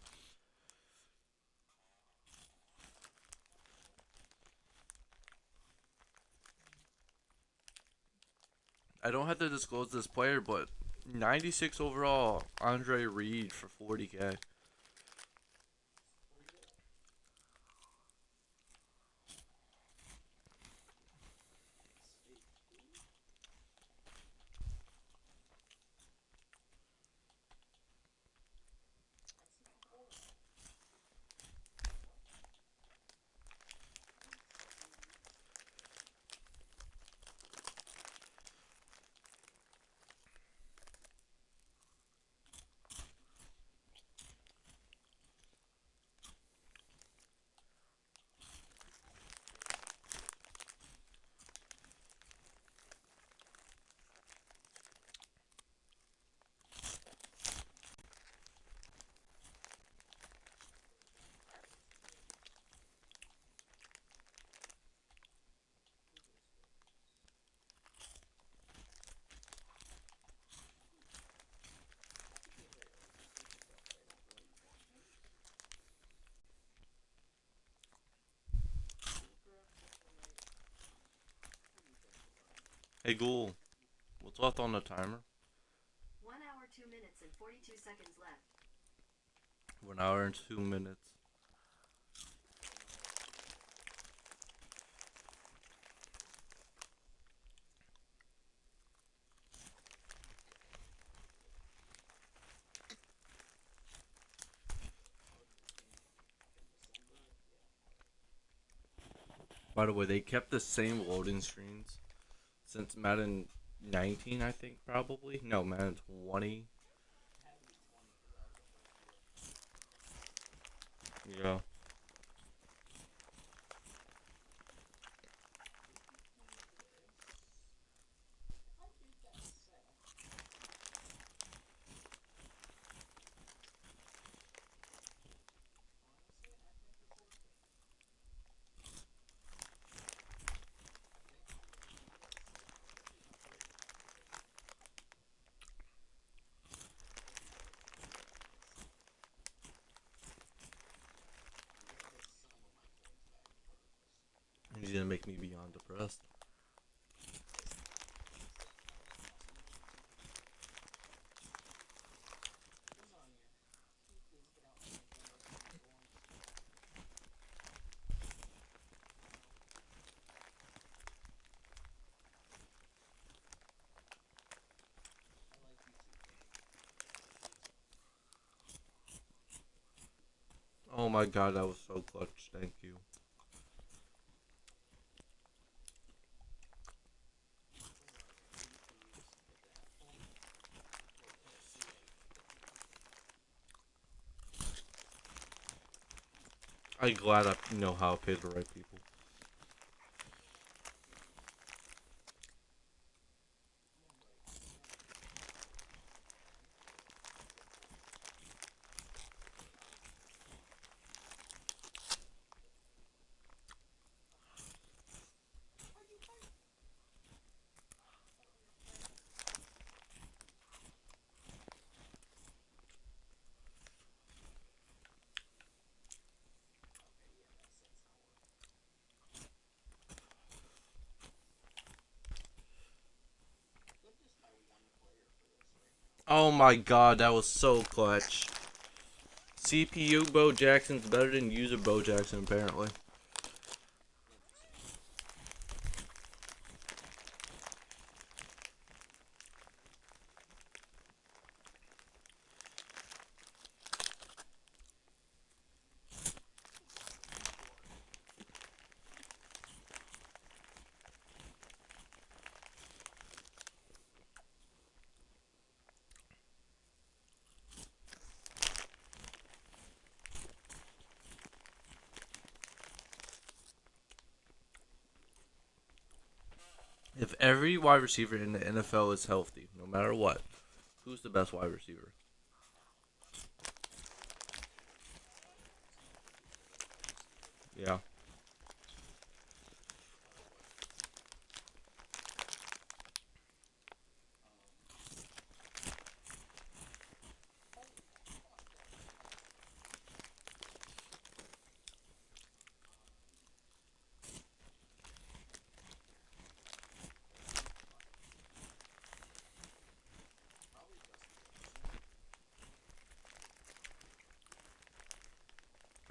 Speaker 1: I don't have to disclose this player, but 96 overall, Andre Reed for 40K.
Speaker 3: What are you doing? SHB? That's not horrible. SHB. Google's favorites. I could get rid of OTC because they don't really want me. Google draft information. What do you think, Brian?
Speaker 1: Hey, Ghoul, what's left on the timer?
Speaker 2: 1 hour, 2 minutes, and 42 seconds left.
Speaker 1: 1 hour and 2 minutes.
Speaker 3: Chargers game in December. Yeah, alright.
Speaker 1: By the way, they kept the same loading screens since Madden 19, I think, probably. No, Madden 20.
Speaker 3: It had to be 20 because that was the first year.
Speaker 1: Yeah.
Speaker 3: 50 keys this. If I did that setup, honestly, I think it's worth it. I think I'm going to do this with the upgrade package. I'm going to get some of my coins back regardless.
Speaker 1: He's gonna make me beyond depressed.
Speaker 3: Lasagna. Please, please get out my venison coins. I like you too, King. Please.
Speaker 1: Oh my god, that was so clutch. Thank you.
Speaker 3: Lasagna. 80 keys. Get that for me. Wait, no, C8.
Speaker 1: I'm glad I know how to pay the right people. Oh my god, that was so clutch. CPU Bo Jackson's better than user Bo Jackson, apparently. If every wide receiver in the NFL is healthy, no matter what, who's the best wide receiver? Yeah.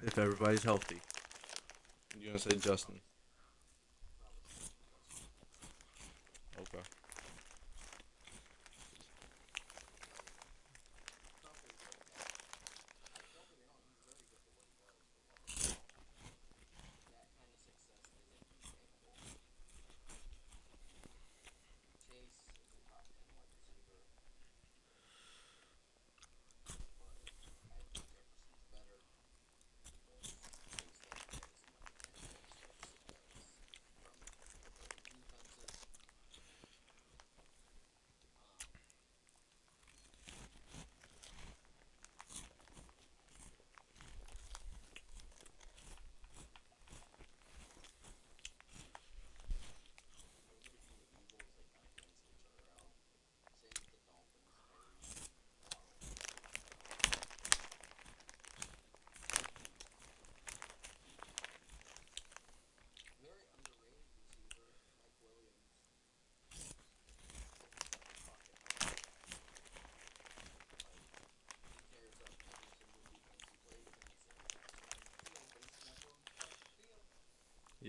Speaker 1: If everybody's healthy. You gonna say Justin? Okay.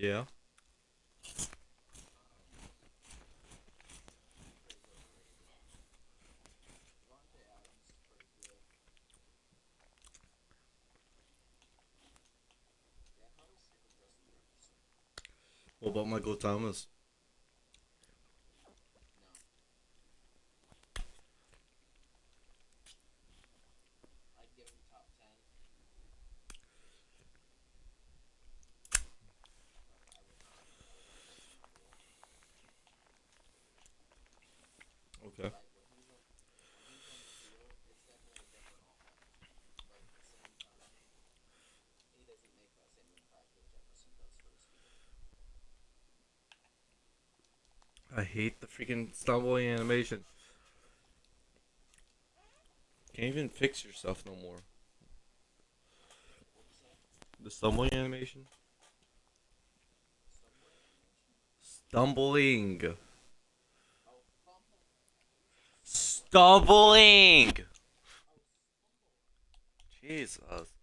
Speaker 1: Yeah. What about Michael Thomas? Okay. I hate the freaking stumbling animation. Can't even fix yourself no more. The stumbling animation? Stumbling. Stumbling! Jesus.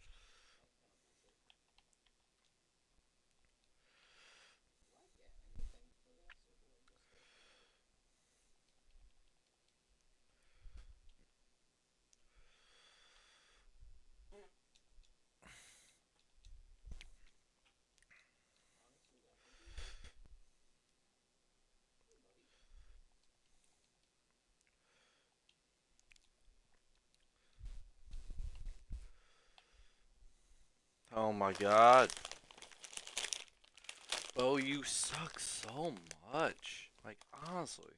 Speaker 1: Oh my god. Bo, you suck so much. Like, honestly.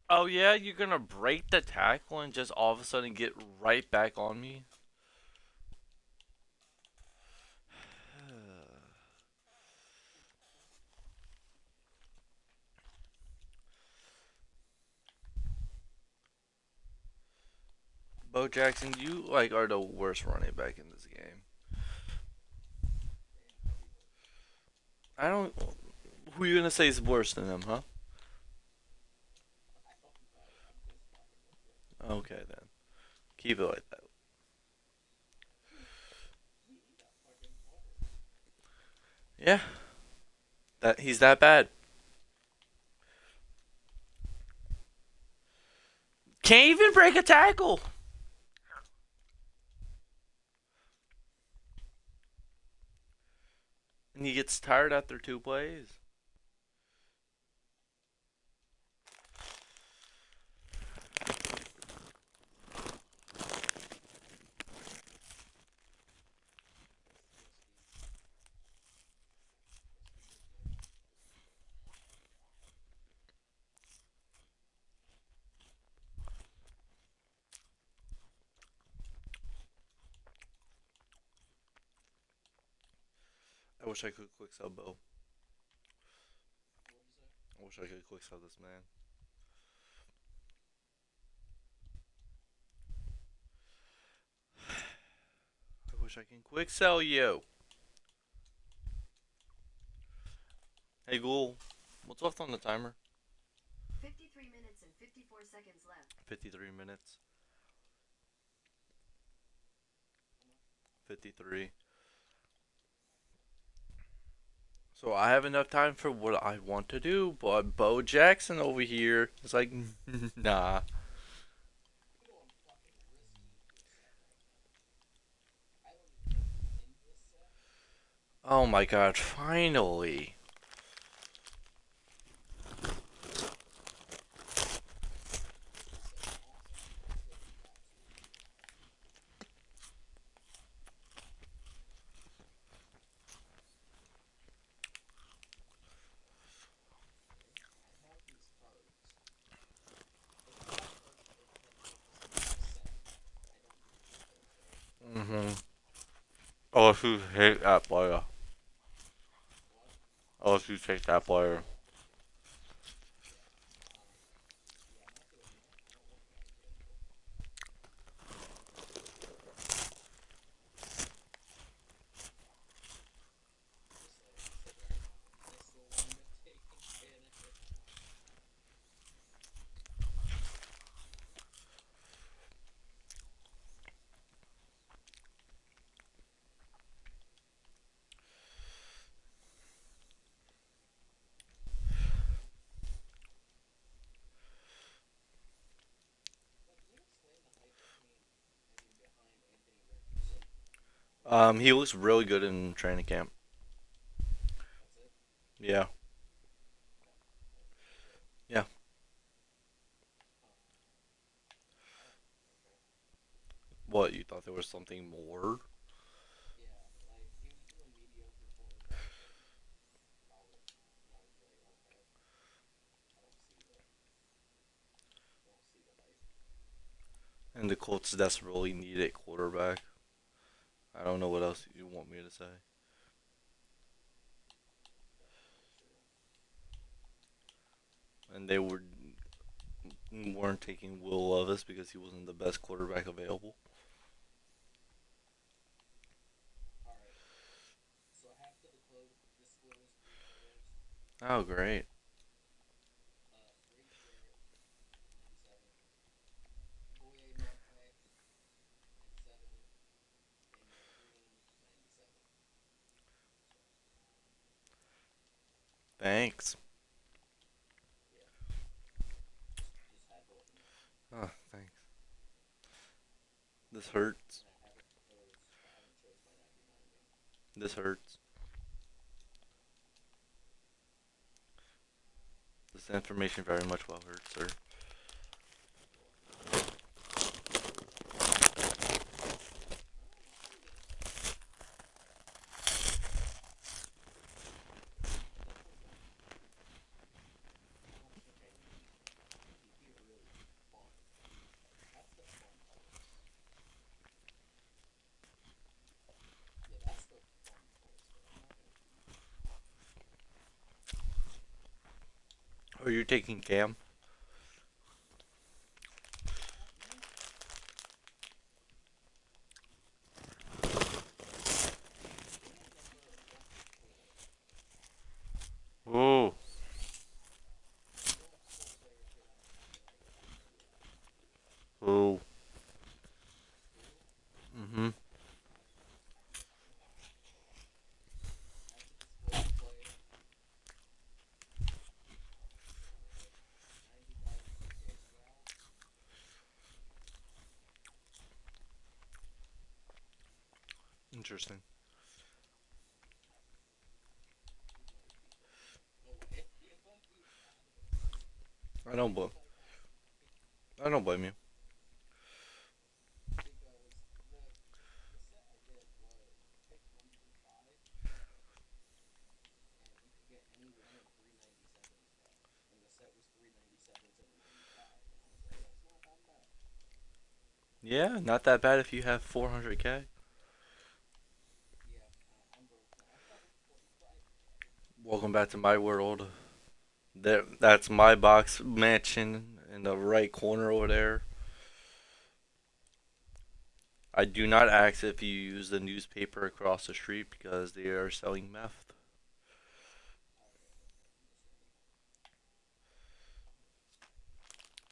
Speaker 1: Oh yeah, you're gonna break the tackle and just all of a sudden get right back on me? Bo Jackson, you like are the worst running back in this game. I don't. Who you gonna say is worse than him, huh?
Speaker 3: I don't know. I'm just fucking with you.
Speaker 1: Okay then, keep it like that.
Speaker 3: He got fucking covered.
Speaker 1: Yeah, that he's that bad. Can't even break a tackle. And he gets tired after 2 plays. I wish I could quick sell Bo.
Speaker 3: What'd you say?
Speaker 1: I wish I could quick sell this man. I wish I can quick sell you. Hey Ghoul, what's left on the timer?
Speaker 2: 53 minutes and 54 seconds left.
Speaker 1: 53 minutes.
Speaker 3: How much?
Speaker 1: 53. So I have enough time for what I want to do, but Bo Jackson over here is like, nah.
Speaker 3: Look at how fucking risky you set right now. I don't even know if he's in this set.
Speaker 1: Oh my god, finally.
Speaker 3: This set's awesome. That's what you got to. I have these cards. If I have cards that just in this set, I don't need to keep those there.
Speaker 1: Mm-hmm. Oh, if you hate that player.
Speaker 3: What?
Speaker 1: Oh, if you take that player.
Speaker 3: Yeah. Um. Yeah, I'm not doing that. I don't want that example. Just like sit right now. Missile unit taking damage. Now, can you explain the hype between, I mean, behind Anthony Richardson?
Speaker 1: He looks really good in training camp.
Speaker 3: That's it?
Speaker 1: Yeah.
Speaker 3: Okay. That's it.
Speaker 1: Yeah.
Speaker 3: Huh. Okay.
Speaker 1: What, you thought there was something more?
Speaker 3: Yeah, like, he was doing mediocre quarterback things. And I was like, okay. I don't see the hype.
Speaker 1: And the Colts desperately need a quarterback. I don't know what else you want me to say.
Speaker 3: That's true.
Speaker 1: And they weren't taking Will Levis because he wasn't the best quarterback available.
Speaker 3: Alright. So I have to disclose three players.
Speaker 1: Oh, great.
Speaker 3: 3 Jarrett, 97. Boye Mafe, and 7. Danielle Green, 97. So,
Speaker 1: Thanks.
Speaker 3: yeah. Just had both of them.
Speaker 1: Oh, thanks. This hurts.
Speaker 3: And I haven't chose my 99 yet.
Speaker 1: This hurts. This information very much well hurts, sir. Are you taking Cam?
Speaker 3: Me? Me and number 124.
Speaker 1: Ooh.
Speaker 3: Don't say your shit on camera like that, idiot.
Speaker 1: Ooh.
Speaker 3: Who?
Speaker 1: Mm-hmm.
Speaker 3: I have to disclose player. Alright. 99 PK Scout.
Speaker 1: Interesting.
Speaker 3: He's my repeat though. No way. Don't be mad at him.
Speaker 1: I don't
Speaker 3: He's
Speaker 1: blame.
Speaker 3: my ass.
Speaker 1: I don't blame you.
Speaker 3: Because the set I did was pick 1 through 5, and you could get any one of 397's deck. And the set was 397s and a 95, and I was like, that's not that bad.
Speaker 1: Yeah, not that bad if you have 400k.
Speaker 3: Yeah, I'm broke now. 45k.
Speaker 1: Welcome back to my world. There, that's my box mansion in the right corner over there. I do not ask if you use the newspaper across the street because they are selling meth.
Speaker 3: Understandable.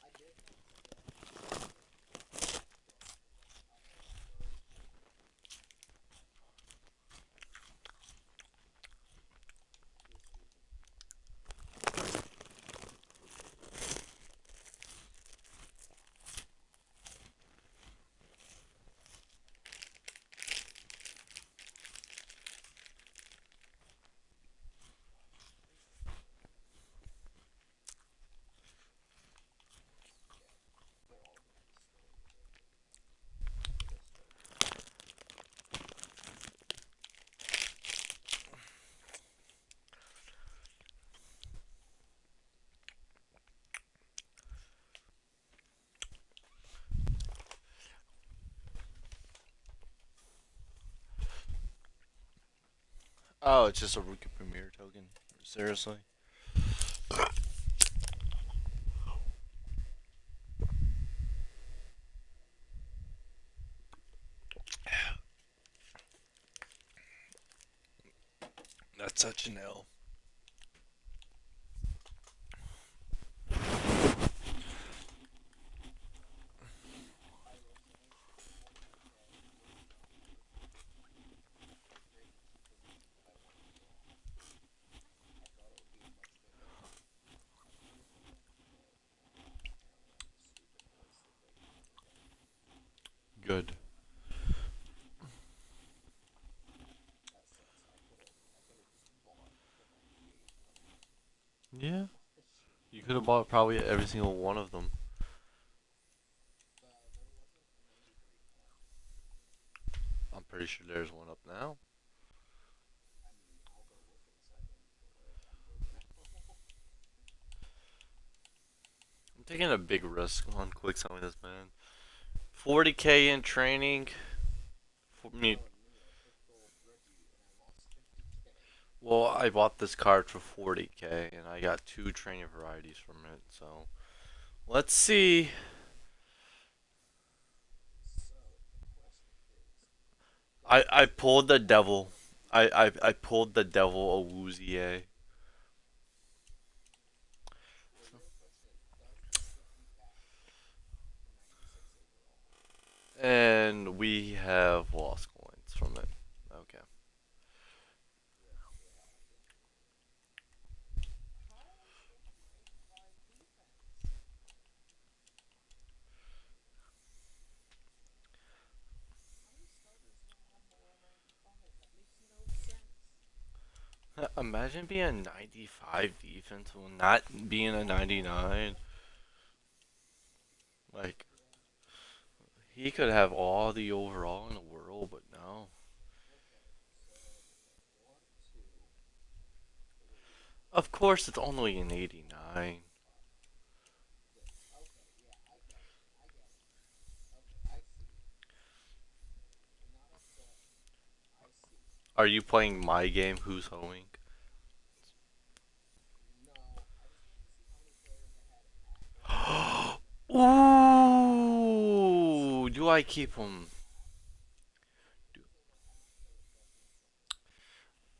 Speaker 3: I did notice that across from like Alvarado and you're stupid. Yeah, they're all gonna destroy your building. Destroy your building.
Speaker 1: Oh, it's just a rookie premier token. Seriously? That's such an L.
Speaker 3: I will say 400k was not worth it for great because I wanted to draw. I thought it would be a much bigger improvement, but apparently I'm the stupid place to break it for him.
Speaker 1: Good.
Speaker 3: That sucks. I could have just bought the 98 from him.
Speaker 1: Yeah.
Speaker 3: Shit.
Speaker 1: You could have bought probably every single one of them.
Speaker 3: There wasn't a 93 coin.
Speaker 1: I'm pretty sure there's one up now.
Speaker 3: I mean, I'll go look in a second, but I'm broke now.
Speaker 1: I'm taking a big risk on quick selling this man. 40k in training. For
Speaker 3: You're
Speaker 1: me,
Speaker 3: telling me I took gold rookie and I lost 50k.
Speaker 1: well, I bought this card for 40k and I got two training varieties from it. So let's see.
Speaker 3: So, the question is,
Speaker 1: I
Speaker 3: does
Speaker 1: pulled the
Speaker 3: that
Speaker 1: devil. I pulled the devil a Woozier.
Speaker 3: the real question, does this get you back to 96 overall?
Speaker 1: And we have lost coins from it. Okay.
Speaker 3: Rip, what happened? How are we still on 85 defense? How do starters not have below 95? That makes no sense.
Speaker 1: Imagine being a 95 defense while not being a 99. Like,
Speaker 3: Yeah.
Speaker 1: he could have all the overall in the world, but no.
Speaker 3: Okay, so I want to 3,
Speaker 1: Of course, it's only an 89.
Speaker 3: 5. Okay, yeah, I get it. I get it. Okay, I see. I'm not upset. I see.
Speaker 1: Are you playing my game? Who's hoeing?
Speaker 3: No, I just wanted to see how many
Speaker 1: I keep them?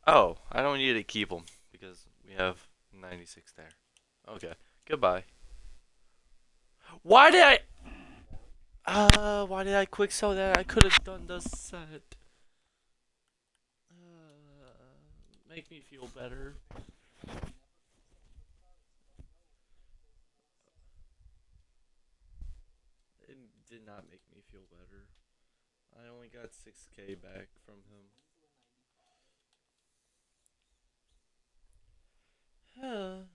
Speaker 1: Oh, I don't need to keep them because we have 96 there. Okay, goodbye. Why did I? Why did I quick sell that? I could have done the set. Make me feel better. It did not make me feel better. I only got 6K back from him. Huh.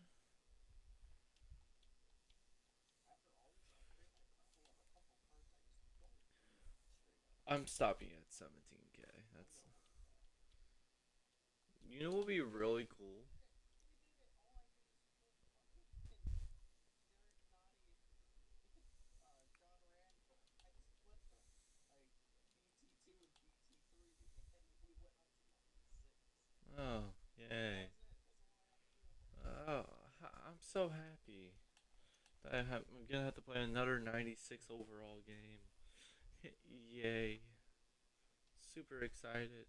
Speaker 1: I'm stopping at 17K. That's. You know what would be really cool? Oh, yay. Oh, I'm so happy. I'm gonna have to play another 96 overall game. Yay. Super excited.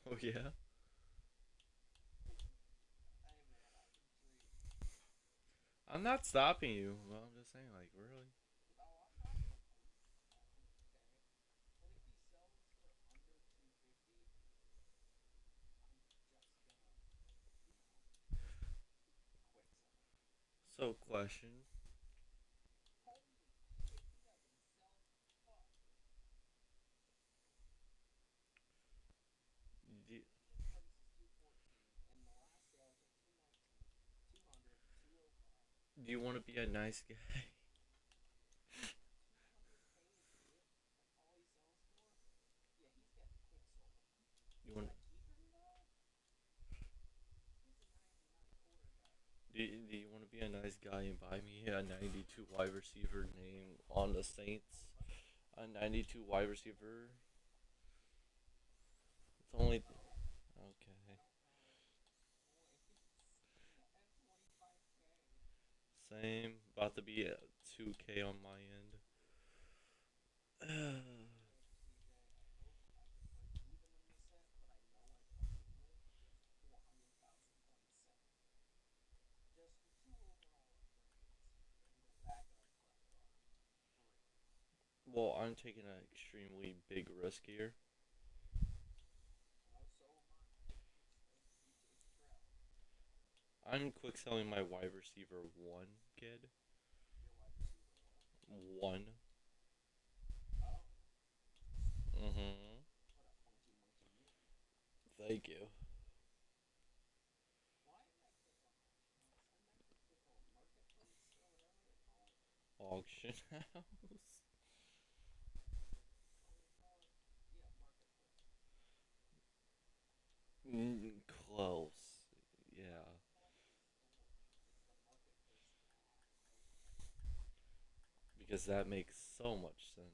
Speaker 1: Oh, yeah? I'm not stopping you. Well, I'm just saying, like, really? So, question. Do, do you want to be a nice guy? You want? Do you want to be a nice guy and buy me a 92 wide receiver name on the Saints? A 92 wide receiver. It's only okay. Same. About to be at 2K on my end. Well, I'm taking an extremely big risk here. I'm quick selling my wide receiver one kid. One. Mm-hmm. Thank you. Auction house. Close. Yeah. Because that makes so much sense.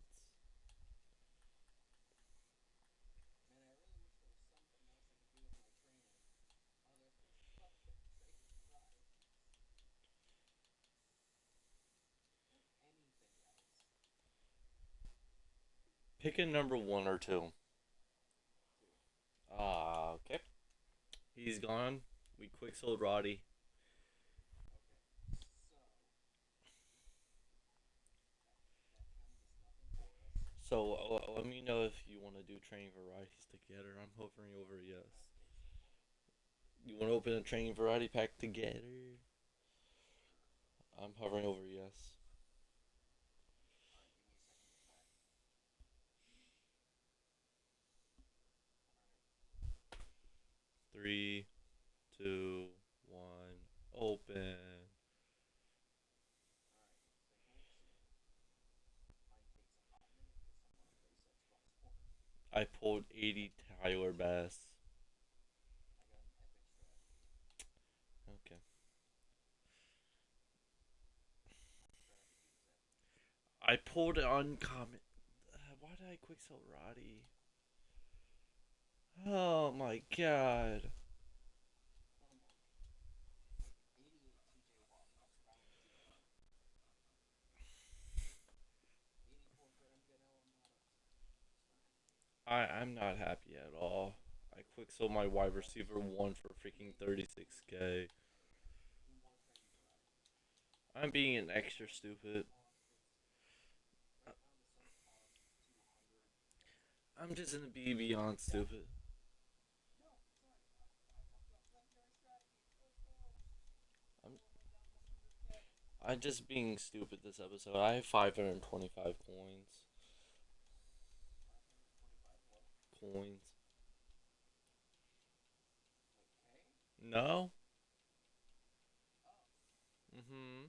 Speaker 1: Pick a number one or two. Okay. He's gone. We quick sold Roddy. So let me know if you want to do training varieties together. I'm hovering over yes. You want to open a training variety pack together? I'm hovering over yes. 3, 2, 1. Open. I pulled 80 Tyler Bass. Okay. I pulled an uncommon. Why did I Quicksell Roddy? Oh my god.
Speaker 3: Come on. 88 TJ Watt. That's round 0. 84 for mcdonalds. It's fine.
Speaker 1: I'm not happy at all. I Quicksell my wide receiver 1 for freaking 36k.
Speaker 3: Okay. Do more training variety.
Speaker 1: I'm being an extra stupid.
Speaker 3: Right now the sets cost 200.
Speaker 1: I'm just gonna be beyond stupid.
Speaker 3: No, sorry. I fucked up. Legendary strategy. Let's go.
Speaker 1: I'm
Speaker 3: All the way down 100k.
Speaker 1: I'm just being stupid this episode. I have 525 coins.
Speaker 3: 525 what?
Speaker 1: Coins.
Speaker 3: Like K?
Speaker 1: No?
Speaker 3: Oh.
Speaker 1: Mm-hmm.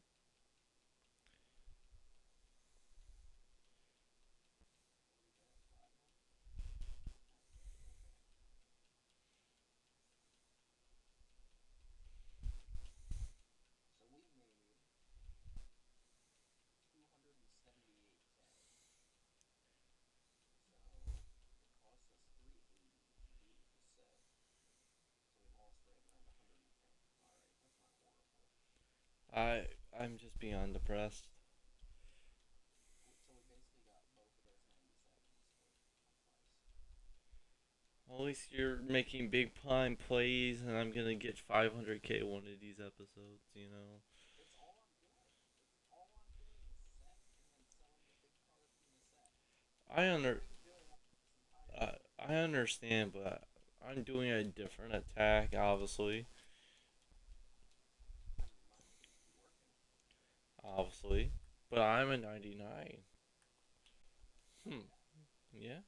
Speaker 3: What do we get? Platinum? Not K. Okay. So we made 278k. So it costs us 380 to do the set. So we lost right around 110. All right, that's not horrible.
Speaker 1: I'm just beyond depressed.
Speaker 3: So we basically got both of those 97s for twice.
Speaker 1: At least you're making big time plays, and I'm gonna get 500k one of these episodes. You know.
Speaker 3: It's all I'm doing. All I'm doing is set and then selling the big cards from the set.
Speaker 1: I
Speaker 3: That's all
Speaker 1: under
Speaker 3: I've been doing this entire time.
Speaker 1: I understand, but I'm doing a different attack, obviously.
Speaker 3: Mine seems to be working.
Speaker 1: Obviously, but I'm a 99.
Speaker 3: Oh
Speaker 1: Hmm.
Speaker 3: yeah.
Speaker 1: Yeah.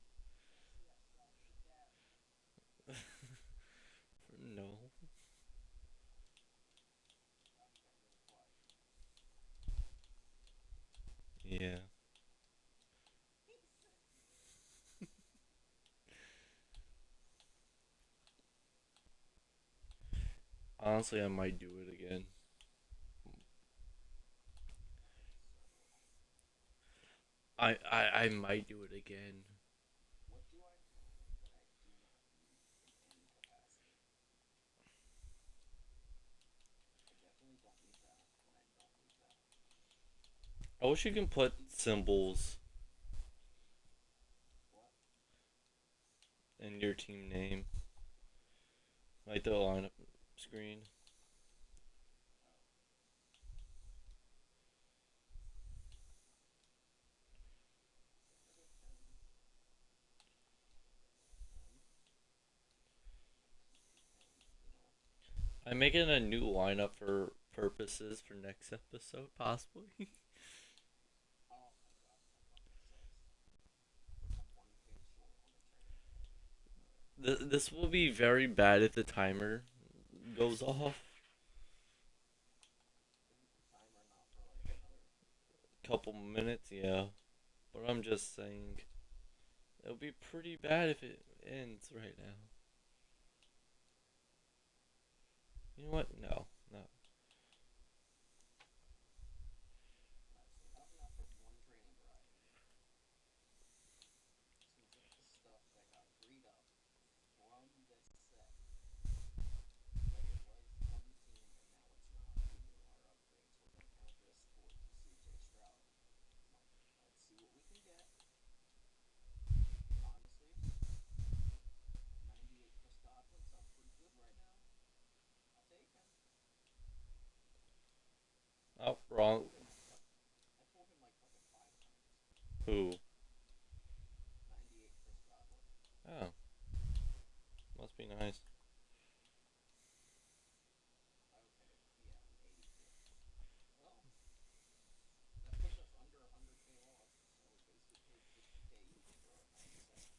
Speaker 3: Can I see that strategy, Dad?
Speaker 1: No.
Speaker 3: Wow, you got really quiet.
Speaker 1: Yeah.
Speaker 3: He said,
Speaker 1: Honestly, I might do it again.
Speaker 3: alright, so
Speaker 1: I might do it again.
Speaker 3: what do I have that I do not use in any capacity? I definitely don't need that, and I don't need that.
Speaker 1: I wish you can put symbols
Speaker 3: What?
Speaker 1: in your team name, like the lineup screen.
Speaker 3: Oh. Get rid of him. Get rid of him. Keep him still.
Speaker 1: I'm making a new lineup for purposes for next episode, possibly.
Speaker 3: Oh my god, that fucking sucks. I'm 1k short on the training variety.
Speaker 1: This will be very bad if the timer goes off.
Speaker 3: Isn't the timer not for like another?
Speaker 1: Couple minutes, yeah. But I'm just saying, it'll be pretty bad if it ends right now. You know what? No, no.
Speaker 3: Alright, so help me out for one training variety. Seems like the stuff that got freed up from this set, like it was on the team and now it's not due to our upgrades. We're gonna count this towards the CJ Stroud money. Let's see what we can get. Honestly, 98 Chris Godwin sounds pretty good right now. I'll take him.
Speaker 1: Oh,
Speaker 3: I
Speaker 1: wrong.
Speaker 3: pulled him like fucking 5 times.
Speaker 1: Who?
Speaker 3: 98 Chris Godwin.
Speaker 1: Oh, must be nice.
Speaker 3: Okay, yeah, 82. Well, that puts us under 100k loss, so we basically paid 50k each for our 97s.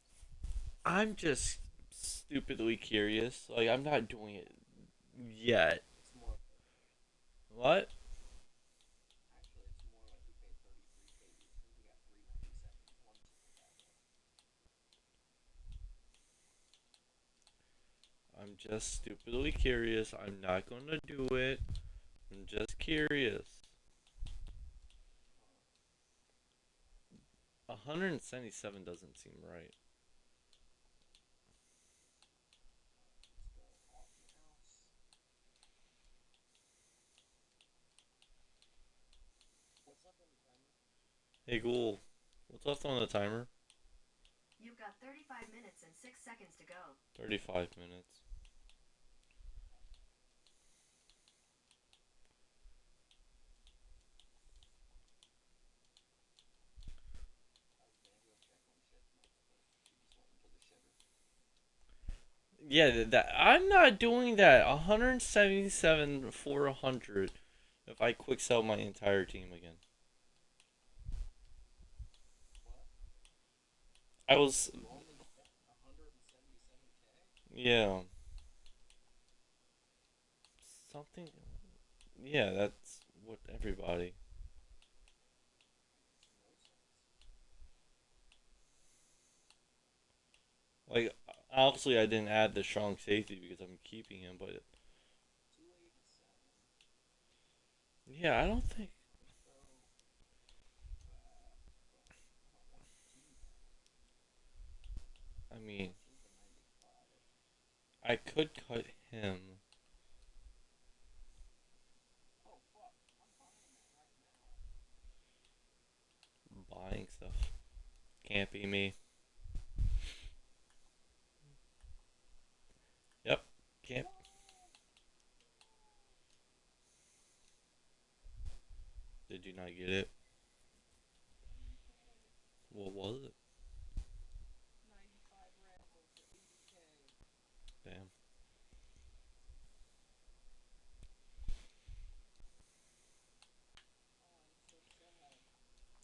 Speaker 1: I'm just stupidly curious. Like, I'm not doing it yet.
Speaker 3: It's more
Speaker 1: What?
Speaker 3: actually it's more like we paid 33k each because we got 397s, one super casual.
Speaker 1: I'm just stupidly curious. I'm not gonna do it. I'm just curious.
Speaker 3: Huh.
Speaker 1: 177 doesn't seem right.
Speaker 3: Let's go coffee house. What's left on the timer?
Speaker 1: Hey, Ghoul, what's left on the timer?
Speaker 2: You've got 35 minutes and 6 seconds to go.
Speaker 1: 35 minutes.
Speaker 3: I was gonna go check on shit nuts, but she just went into the shitter.
Speaker 1: Yeah, that I'm not doing that. 177 for 100. If I quick sell my entire team again,
Speaker 3: What?
Speaker 1: I was
Speaker 3: You only spent 177K?
Speaker 1: yeah something. Yeah, that's what everybody.
Speaker 3: Makes no sense.
Speaker 1: Like, obviously, I didn't add the strong safety because I'm keeping him, but
Speaker 3: 287.
Speaker 1: yeah, I don't think.
Speaker 3: So, I don't want to do that.
Speaker 1: I mean,
Speaker 3: This is the 95.
Speaker 1: I could cut him.
Speaker 3: Oh, fuck. I'm buying that right now.
Speaker 1: Buying stuff. Can't be me. Yep. Can't. Did you not get it?
Speaker 3: 80K.
Speaker 1: What was it?
Speaker 3: 95 Randall for 80K.
Speaker 1: Damn.
Speaker 3: Oh, I'm so sad. That sucks.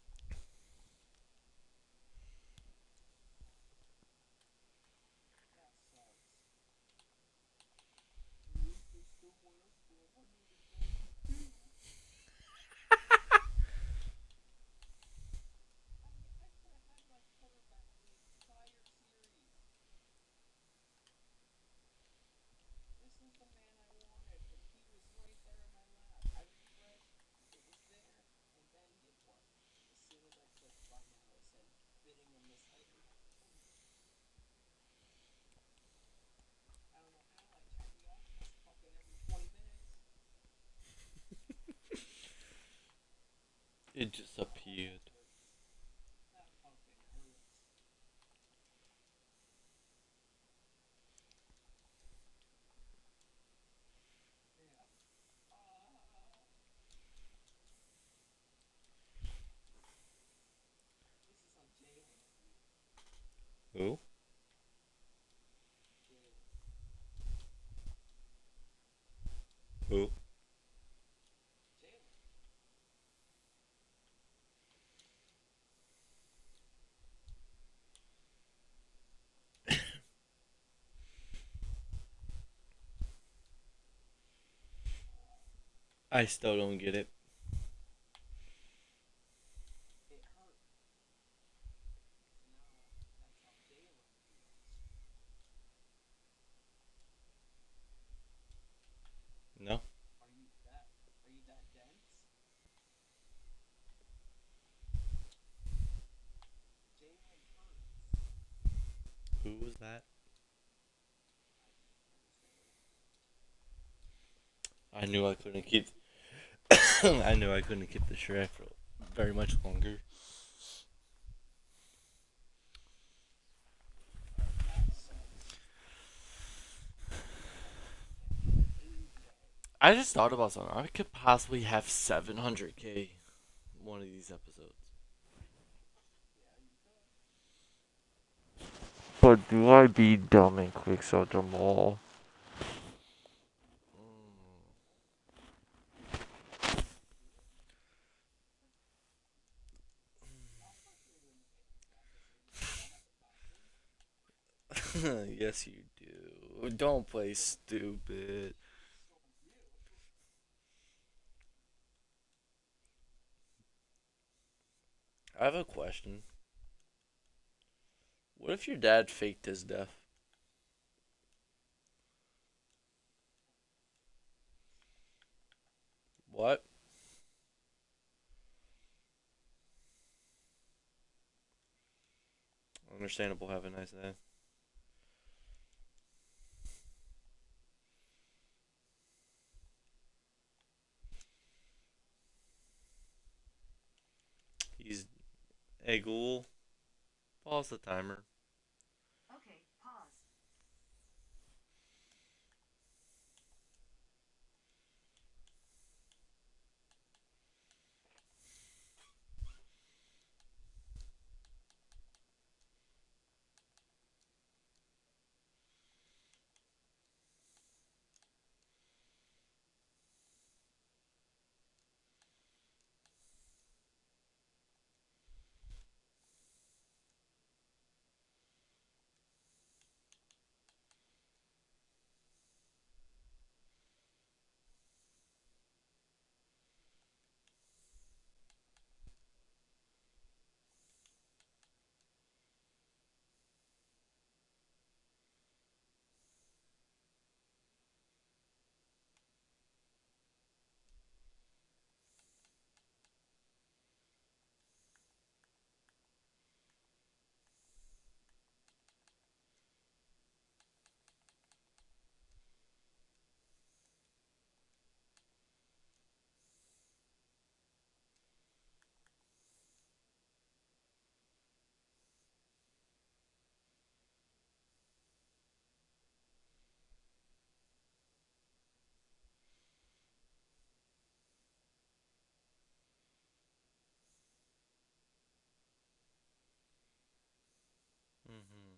Speaker 3: At least I still went up for 192. I could have had my quarterback the entire series. This was the man I wanted, and he was right there in my lap. I refreshed, it was there, and then guess what? As soon as I clicked buy now, it said bidding on this item. I don't know how I turned it off fucking every 20 minutes.
Speaker 1: It just
Speaker 3: Oh, that
Speaker 1: appeared.
Speaker 3: hurts. That fucking hurts. Yeah. This is on Jalen too.
Speaker 1: Who?
Speaker 3: Jalen.
Speaker 1: Who?
Speaker 3: Jalen.
Speaker 1: I still don't get it.
Speaker 3: It hurt. So now that's how Jalen feels.
Speaker 1: No.
Speaker 3: Are you that dense? Jalen hurts.
Speaker 1: Who was that?
Speaker 3: I never say.
Speaker 1: I knew I couldn't keep. I knew I couldn't keep the Shrek for very much longer.
Speaker 3: That sucks. For an 80K.
Speaker 1: I just thought about something. I could possibly have 700k one of these episodes.
Speaker 3: Yeah, you could.
Speaker 1: But do I be dumb and quick sell them all?
Speaker 3: I'll put you in the episode. You know I have a copy.
Speaker 1: Yes, you do. Don't play stupid.
Speaker 3: So do.
Speaker 1: I have a question. What if your dad faked his death? What? Understandable. Have a nice day. He's a ghoul. Pause the timer.
Speaker 2: Okay, pause.
Speaker 1: Mm-hmm.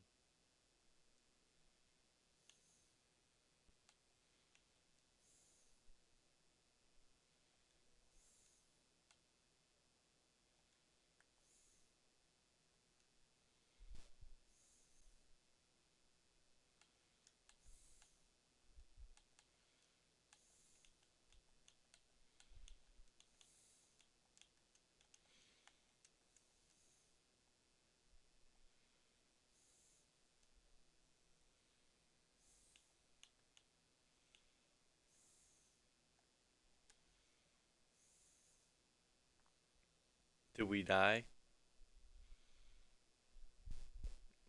Speaker 1: Did we die?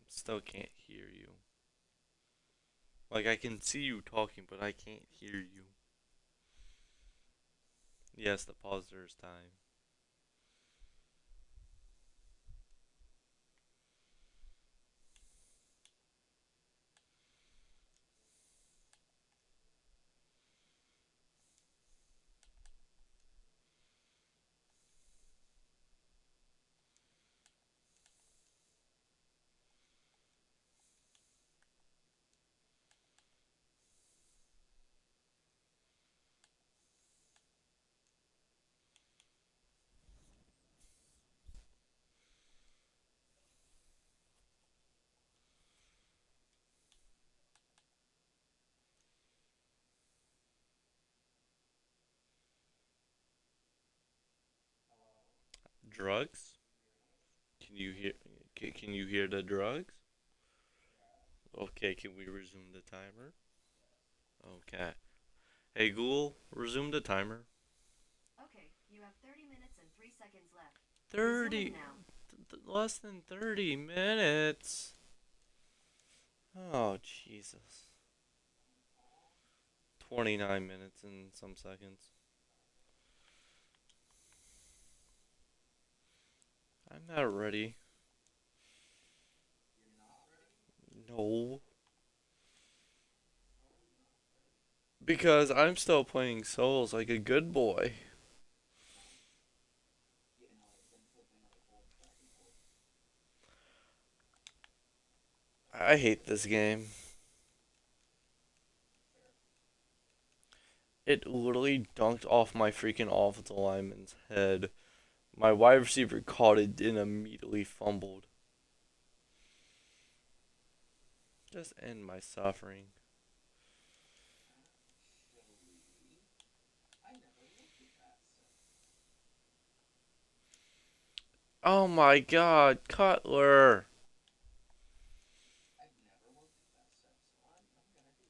Speaker 1: Still can't hear you. Like, I can see you talking, but I can't hear you. Yes, the pause there is time.
Speaker 3: Hello?
Speaker 1: Drugs? Can you hear? Can you hear the drugs?
Speaker 3: Yeah.
Speaker 1: Okay, can we resume the timer?
Speaker 3: Yes.
Speaker 1: Okay. Hey, Ghoul, resume the timer.
Speaker 2: Okay, you have 30 minutes and 3 seconds left.
Speaker 1: 30.
Speaker 2: Resuming now.
Speaker 1: Less than 30 minutes. Oh, Jesus. 29 minutes and some seconds. I'm not ready.
Speaker 3: You're not ready?
Speaker 1: No.
Speaker 3: How are you not ready?
Speaker 1: Because I'm still playing Souls like a good boy.
Speaker 3: Yeah, no, I've been flipping like gold back and forth.
Speaker 1: I hate this game.
Speaker 3: Fair.
Speaker 1: It literally dunked off my freaking offensive lineman's head. My wide receiver caught it and immediately fumbled. Just end my suffering.
Speaker 3: Actually, I never looked at that set.
Speaker 1: Oh my god, Cutler.
Speaker 3: I've never looked at that set, so I'm gonna do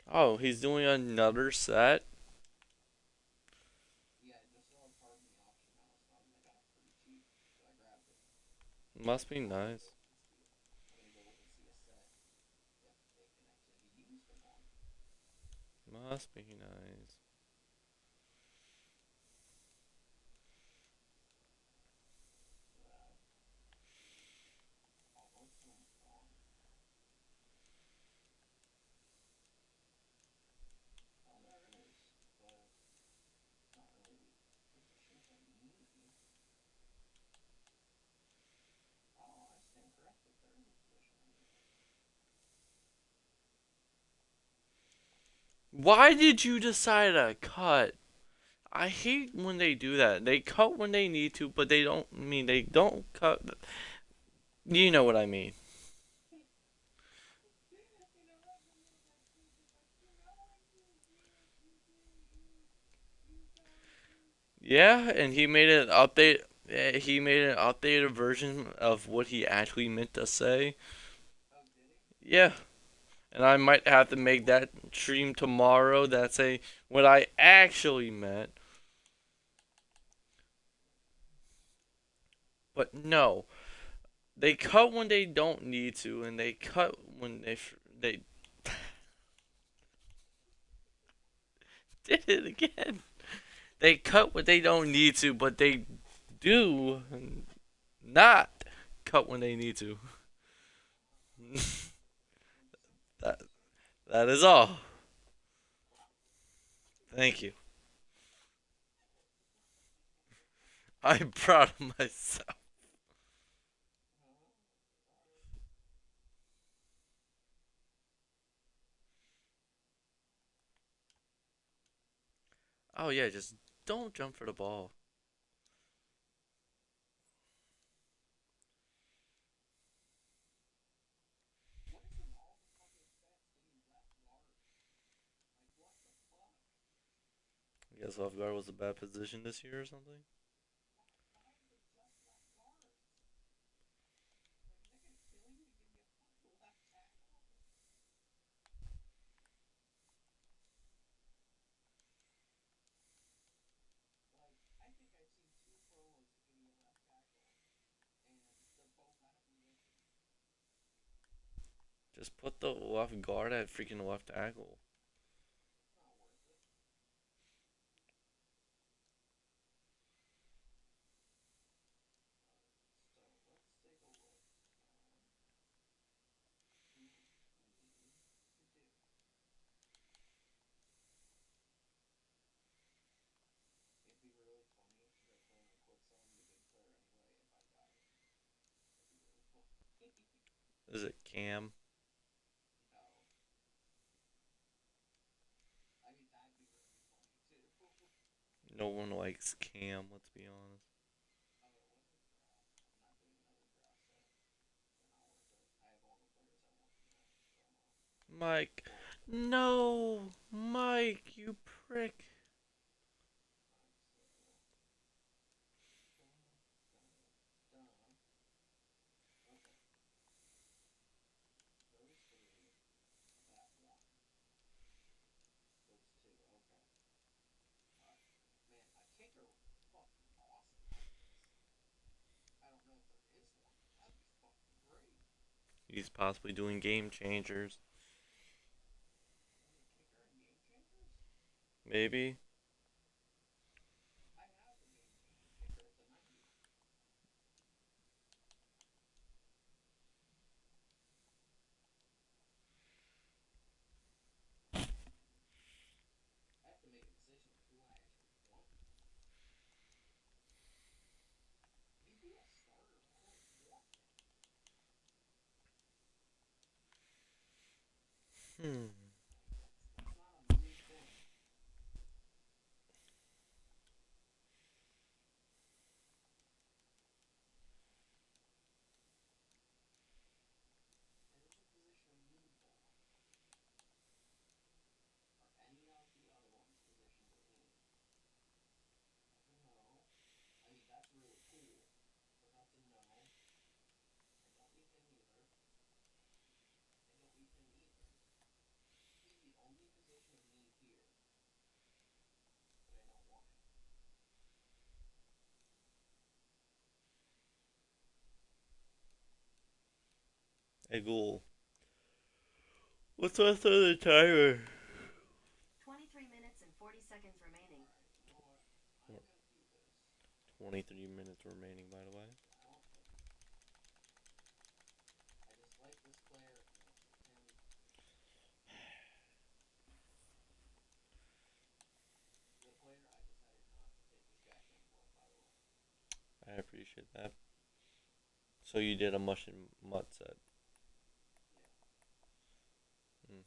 Speaker 3: that.
Speaker 1: Oh, he's doing another set?
Speaker 3: Yeah, I just saw a pardon the option house, and I was like, oh, pretty cheap, so I grabbed it.
Speaker 1: Must be
Speaker 3: I'm gonna go
Speaker 1: nice.
Speaker 3: look and see it. I'm gonna go look and see a set if they can actually be used in one.
Speaker 1: Must be nice.
Speaker 3: That almost sounds fun. Oh, there is, but not really positions I need. Oh, I stand corrected. There is a position I need.
Speaker 1: Why did you decide to cut? I hate when they do that. They cut when they need to, but they don't I mean they don't cut. You know what I mean.
Speaker 3: You know what? No, no, that's stupid. But you know what you guys,
Speaker 1: Yeah, and he made an update. He made an updated version of what he actually meant to say.
Speaker 3: Oh, did he?
Speaker 1: Yeah, and I might have to make that stream tomorrow. That's a what I actually meant. But no, they cut when they don't need to, and they cut when they did it again. They cut what they don't need to, but they do not cut when they need to. that that is all. Thank you. I'm proud of myself.
Speaker 3: Sorry.
Speaker 1: Oh yeah, just don't jump for the ball.
Speaker 3: What is with all the fucking sets being left guard? Like, what the fuck?
Speaker 1: I guess off guard was a bad position this year or something.
Speaker 3: Why is it just left guards? Like, is it gonna kill you to give you a fucking left tackle? Like, I think I've seen two promos that give me a left tackle, and they're both out of position.
Speaker 1: Just put the left guard at freaking left tackle.
Speaker 3: It's not worth it. So let's take a look at who we need to do. It'd be really funny if I plan on quick selling the good player anyway if I die. That'd be really funny.
Speaker 1: Is it Cam?
Speaker 3: No. I mean, that'd be really funny too.
Speaker 1: No one likes Cam. Let's be honest.
Speaker 3: Oh, it wasn't a draft. I'm not doing another draft set. They're not worth it. I have all the players I want from that promo.
Speaker 1: Mike,
Speaker 3: Well,
Speaker 1: no, Mike, you prick.
Speaker 3: alright, so da da da. Okay, those three, that one, those two. Okay, all right, man, a kicker would be fucking awesome out of this. I don't know if there is one, but that'd be fucking great.
Speaker 1: He's possibly doing game changers.
Speaker 3: There's a kicker in Game Changers.
Speaker 1: Maybe.
Speaker 3: I have the Game Changer kicker at the 90. I have to make a decision of who I actually want. He'd be a starter, but I don't want him.
Speaker 1: Hmm.
Speaker 3: Like, that's not a me thing. It is a position of need, though. Are any of the other ones positions of need? Never know. I mean, that's really cool, but that's a no. I don't need him either. I don't need him either.
Speaker 1: Hey, Google, what's left on the timer?
Speaker 2: 23 minutes and 40 seconds remaining.
Speaker 3: Alright, you know what? I'm gonna do this.
Speaker 1: 23 minutes remaining, by the way.
Speaker 3: I don't think. I just like this player enough with him. Good player, I decided not to take his Jack Emblem, by the way.
Speaker 1: I appreciate that. So you did a mush and mutt set.
Speaker 3: Yeah.
Speaker 1: Mm.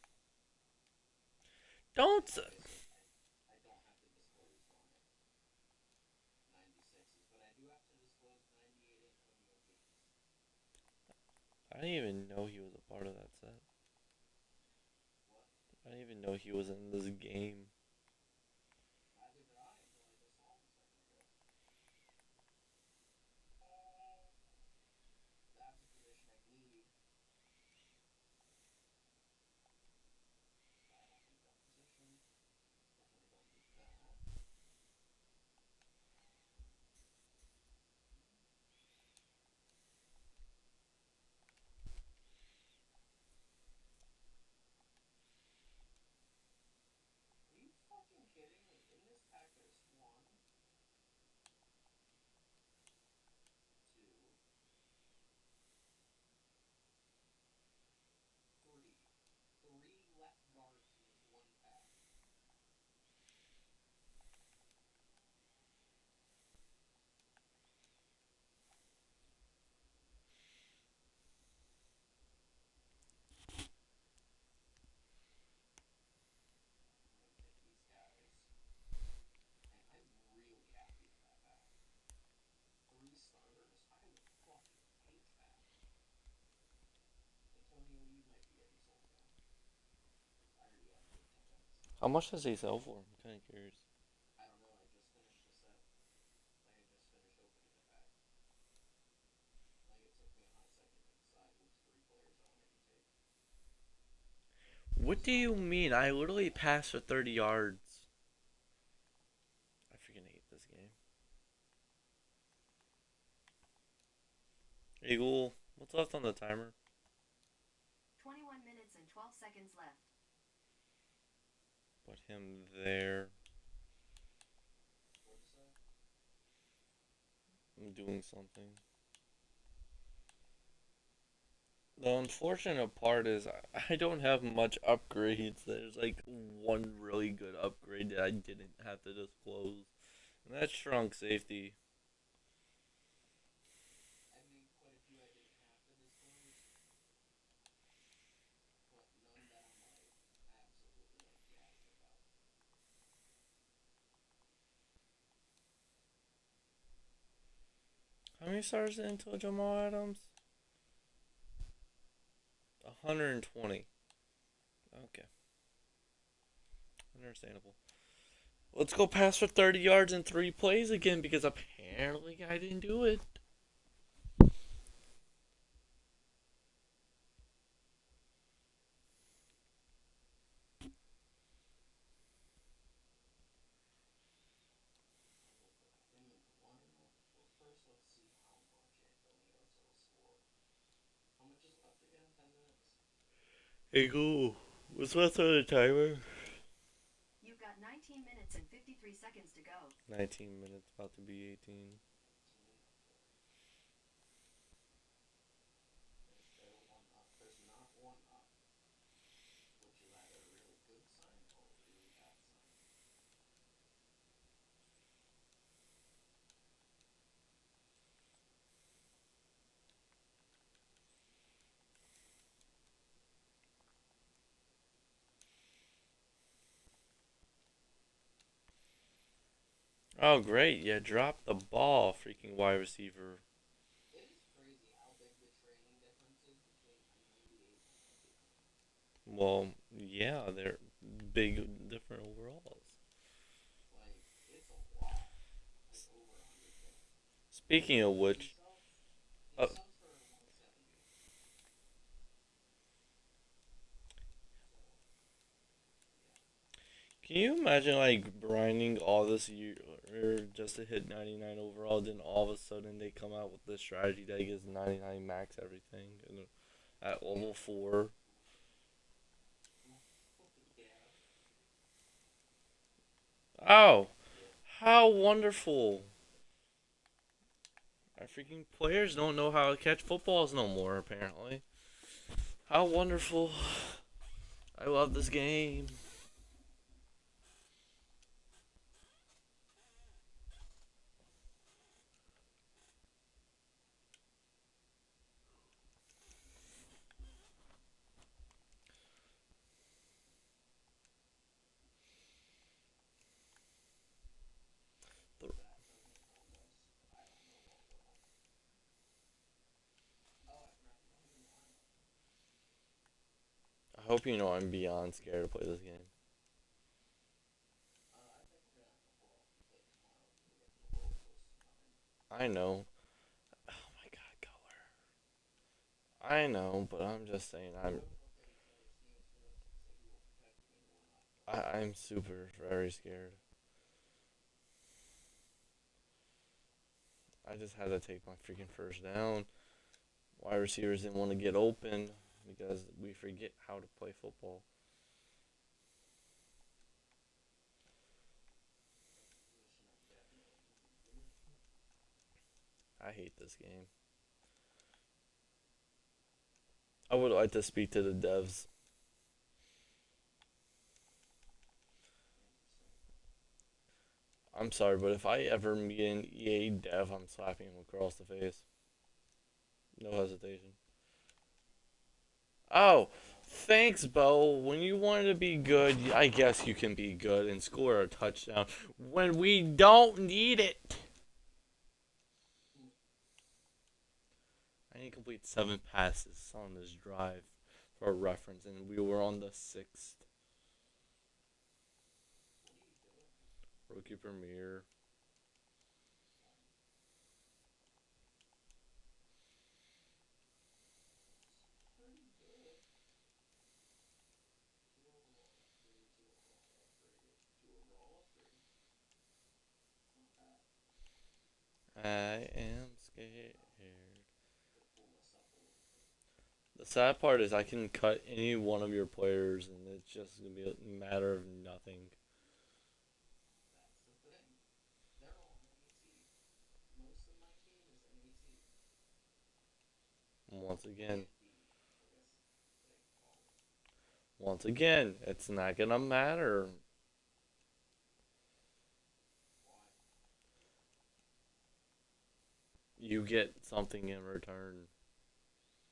Speaker 1: Don't.
Speaker 3: Obviously, I don't have to disclose my 96s, but I do have to disclose 98 Antonio Gates.
Speaker 1: I didn't even know he was a part of that set.
Speaker 3: What?
Speaker 1: I didn't even know he was in this game.
Speaker 3: Neither did I until I just saw him a second ago. That's a position I need. I don't need that position. Definitely don't need that. Are you fucking kidding me? In this pack there's one, two, three. Three left guards in this one pack. I'm gonna pick these guys. And I'm really happy with that pack. Three starters? I would fucking take that. Antonio, you might be getting sold down. I already have 15 minutes.
Speaker 1: How much does he sell for? I'm kind of curious.
Speaker 3: I don't know, I just finished the set. Like, I just finished opening the pack. Like, it took me a hot second to decide which three players I wanted to take.
Speaker 1: What do you mean? I literally passed for 30 yards. I freaking hate this game. Hey, Google, what's left on the timer?
Speaker 2: 21 minutes and 12 seconds left.
Speaker 1: Put him there.
Speaker 3: What'd you say?
Speaker 1: I'm doing something. The unfortunate part is I don't have much upgrades. There's like one really good upgrade that I didn't have to disclose, and that's shrunk safety.
Speaker 3: I made quite a few I didn't have to disclose, but none that I'm like absolutely ecstatic about.
Speaker 1: How many stars into Jamal Adams? 120. Okay, understandable. Let's go pass for 30 yards in three plays again because apparently I didn't do it.
Speaker 3: I will put him into one. But first, let's see how much Antonio sells for. How much is left again? 10 minutes?
Speaker 1: Hey, cool. What's left on the timer?
Speaker 2: You've got 19 minutes and 53 seconds to go.
Speaker 1: 19 minutes, about to be 18.
Speaker 3: 19? Okay. There's still one up. There's not one up, which is either a really good sign or a really bad sign.
Speaker 1: Oh, great. Yeah, drop the ball, freaking wide receiver.
Speaker 3: It is crazy how big the training difference is between a 98 and a 99.
Speaker 1: Well, yeah, they're big, different overalls.
Speaker 3: Like, it's a lot. Like, over 100K.
Speaker 1: Speaking of
Speaker 3: What does he
Speaker 1: which,
Speaker 3: sell? He
Speaker 1: uh,
Speaker 3: sells for 170. So, yeah.
Speaker 1: can you imagine like grinding all this year just to hit 99 overall? Then all of a sudden they come out with this strategy that gives 99 max everything, at level 4.
Speaker 3: Yeah.
Speaker 1: Oh, how wonderful. Our freaking players don't know how to catch footballs no more, apparently. How wonderful. I love this game.
Speaker 3: That doesn't help us. I don't know what will. Oh, I forgot to go into lineup.
Speaker 1: I hope you know I'm beyond scared to play this game.
Speaker 3: I think we're gonna have to hold off and play tomorrow because we're getting a little close to time.
Speaker 1: I know. Oh my god, color. I know, but I'm just saying I'm
Speaker 3: Okay, Travis games for us and say he will protect me and will not kill me.
Speaker 1: I'm super very scared. I just had to take my freaking first down. Wide receivers didn't want to get open because we forget how to play football.
Speaker 3: Position are definitely confusing.
Speaker 1: I hate this game. I would like to speak to the devs.
Speaker 3: Interesting.
Speaker 1: I'm sorry, but if I ever meet an EA dev, I'm slapping him across the face. No hesitation. Oh, thanks, Bo. When you want to be good, I guess you can be good and score a touchdown when we don't need it. I need to complete 7 passes on this drive for reference, and we were on the 6th.
Speaker 3: What are you doing?
Speaker 1: Rookie Premier.
Speaker 3: That's pretty good. Two overall upgrade, two overall upgrade, two overall upgrade. Not bad.
Speaker 1: I am scared.
Speaker 3: Could pull this up a little bit.
Speaker 1: The sad part is I can cut any one of your players, and it's just gonna be a matter of nothing.
Speaker 3: That's the thing. They're all MAT. Most of my team is MAT.
Speaker 1: Once again,
Speaker 3: AFD, I guess they call it.
Speaker 1: it's not gonna matter.
Speaker 3: Why?
Speaker 1: You get something in return.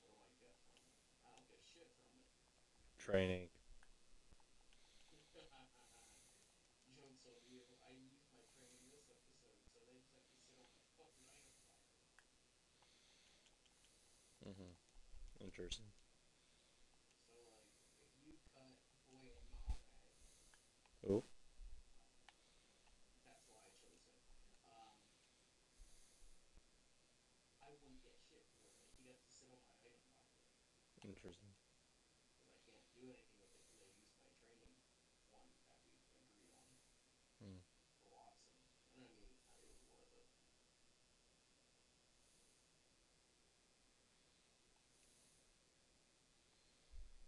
Speaker 3: What do I get from it? I don't get shit from it.
Speaker 1: Training.
Speaker 3: Jokes on you. I used my training this episode, so they just have to sit on my fucking item pile.
Speaker 1: Interesting.
Speaker 3: So, like, if you cut Boy and Mabe,
Speaker 1: Oh,
Speaker 3: that's why I chose him. Um, I wouldn't get shit for it. He'd have to sit on my item pile.
Speaker 1: interesting.
Speaker 3: Because I can't do anything with it because I used my training one that we agreed on
Speaker 1: Hmm.
Speaker 3: for Watson. And I mean, it was worth it.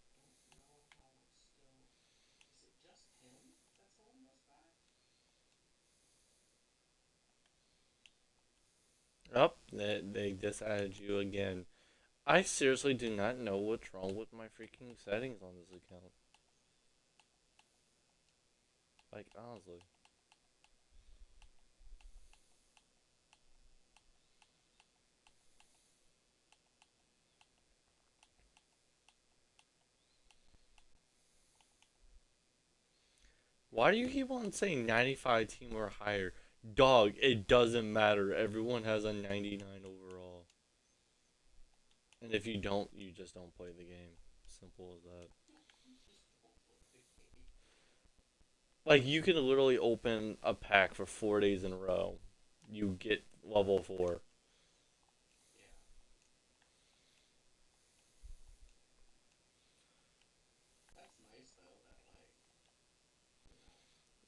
Speaker 3: Don't know how we're still. Is it just him that's holding us back?
Speaker 1: Oh, they just added you again. I seriously do not know what's wrong with my freaking settings on this account. Like, honestly. Why do you keep on saying 95 team or higher? Dog, it doesn't matter. Everyone has a 99 overall. And if you don't, you just don't play the game. Simple as that.
Speaker 3: You just don't play the game.
Speaker 1: Like, you can literally open a pack for 4 days in a row. You get level 4.
Speaker 3: Yeah. That's nice, though, that, like,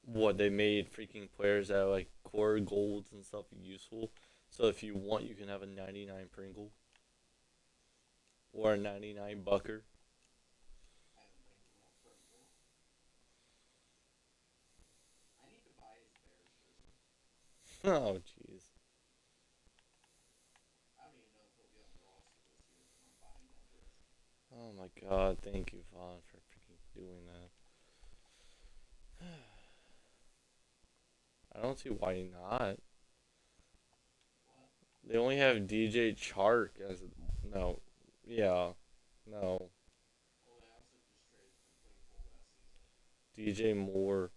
Speaker 3: you know.
Speaker 1: What, they made freaking players that are like core golds and stuff useful. So if you want, you can have a 99 Pringle. or a 99 bucker.
Speaker 3: I haven't been to one for a minute. I need to buy his Bears jersey.
Speaker 1: Oh, jeez.
Speaker 3: I don't even know if he'll be on the roster this year, and I'm buying that jersey.
Speaker 1: Oh my God! Thank you, Vaughn, for freaking doing that. I don't see why not.
Speaker 3: What?
Speaker 1: They only have DJ Chark as no, yeah, no.
Speaker 3: Well, they also just traded for Claypool last season.
Speaker 1: DJ Moore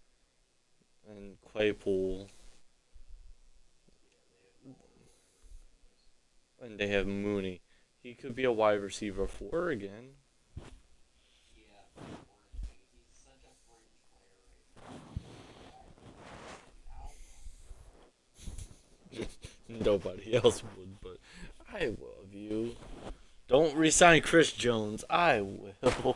Speaker 1: and Claypool,
Speaker 3: Yeah, they have Moore, whatever his name is.
Speaker 1: and they have Mooney. He could be a wide receiver for again.
Speaker 3: Yeah, or he's such a fringe player right now. I really outrun.
Speaker 1: Nobody else would, but I love you. Don't resign Chris Jones. I will.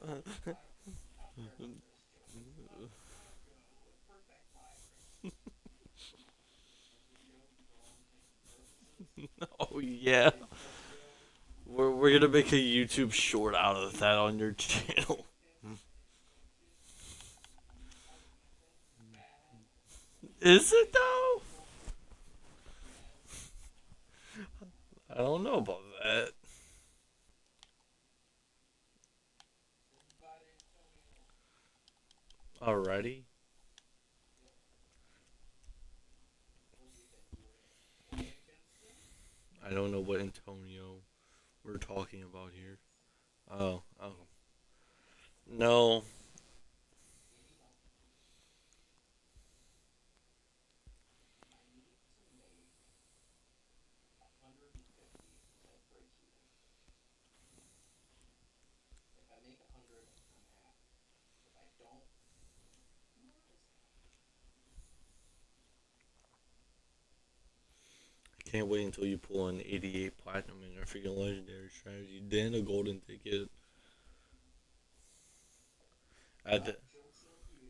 Speaker 3: I'm friends with Chris Jones. I'm gonna protect Byron. And Chris Jones, for all intents and purposes,
Speaker 1: Oh yeah.
Speaker 3: is Chris Jones.
Speaker 1: We're gonna make a YouTube short out of that on your channel.
Speaker 3: I think it's bad.
Speaker 1: Is it though?
Speaker 3: Yes.
Speaker 1: I don't know about that.
Speaker 3: Said goodbye to Antonio.
Speaker 1: Alrighty.
Speaker 3: Yep. What do you think? You were gonna play against him?
Speaker 1: I don't know what Antonio we're talking about here.
Speaker 3: Diggs.
Speaker 1: Oh. No.
Speaker 3: Maybe not. I need to make 150 at break even. If I make 100, I'm happy. If I don't, I'm not as happy.
Speaker 1: I can't wait until you pull an 88 platinum in your freaking legendary strategy, then a golden ticket. At the,
Speaker 3: Joke's on you.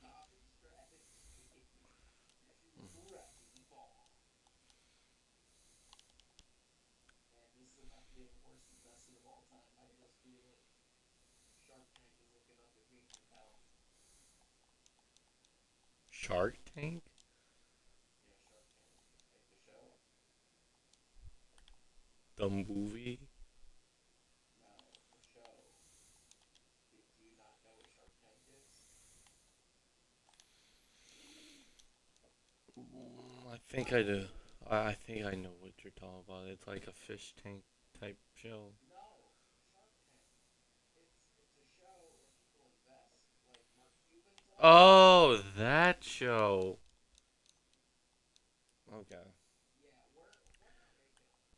Speaker 3: Copy strategy. Crappy ball. And this is about to be the worst investment of all time. I just feel it. Shark Tank is looking up at me from hell.
Speaker 1: Shark Tank?
Speaker 3: Yeah, Shark Tank. Like the show?
Speaker 1: The movie?
Speaker 3: No, the show. Do you not know what Shark Tank is?
Speaker 1: I think I do. I think I know what you're talking about. It's like a fish tank type show.
Speaker 3: No, Shark Tank. It's a show where people invest, like Mark Cuban's on it.
Speaker 1: Oh, that show. Okay.
Speaker 3: Yeah, we're not making a hundred K.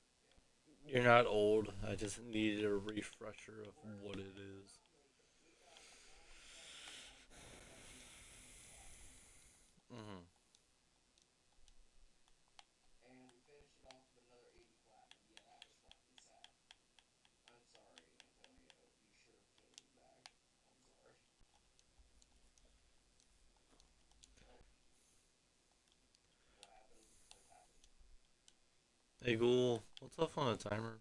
Speaker 1: You're not old. I just needed a refresher of what it
Speaker 3: We're
Speaker 1: is.
Speaker 3: not making. We got 90 platinum,
Speaker 1: Mm-hmm.
Speaker 3: and we finished it off with another 80 platinum. Yeah, that was fucking sad. I'm sorry, Antonio. You should have paid me back. I'm sorry. Well, what happened has happened.
Speaker 1: Hey, Google, what's up on the timer?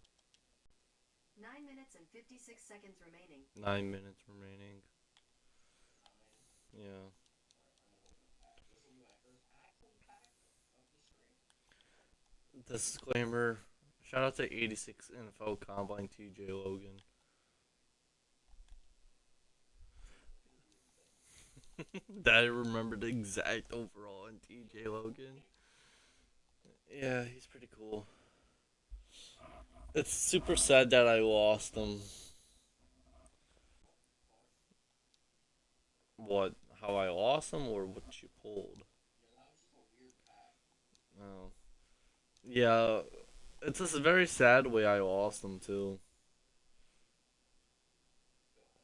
Speaker 2: 9 minutes and 56 seconds remaining.
Speaker 1: 9 minutes remaining.
Speaker 3: 9.
Speaker 1: Yeah.
Speaker 3: Alright, I'm gonna open a pack. This will be my first actual pack of the stream.
Speaker 1: Disclaimer. Shout out to 86 NFL Combine TJ Logan. That I remember the exact overall in TJ Logan. Yeah, he's pretty cool. It's super sad that I lost him. What? How I lost him or what you pulled?
Speaker 3: Yeah, that was just a weird pack.
Speaker 1: Oh. Yeah, it's just a very sad way I lost him too.
Speaker 3: Go ahead.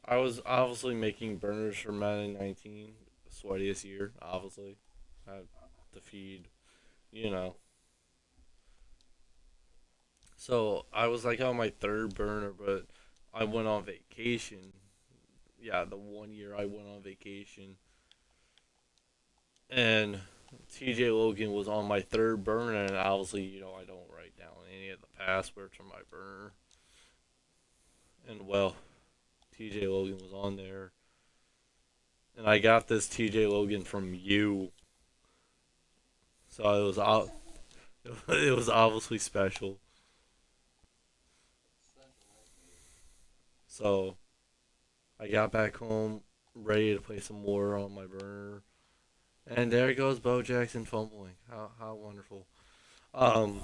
Speaker 1: I was obviously making burners for Madden 19, sweatiest year, obviously. Had to feed, you know. So I was like on my third burner, but I went on vacation. Yeah, the one year I went on vacation. And TJ Logan was on my third burner, and obviously, I don't write down any of the passwords from my burner. And well, TJ Logan was on there, and I got this TJ Logan from you, so it was obviously special.
Speaker 3: Special as me.
Speaker 1: So I got back home, ready to play some more on my burner, and there goes Bo Jackson fumbling. How wonderful. Um,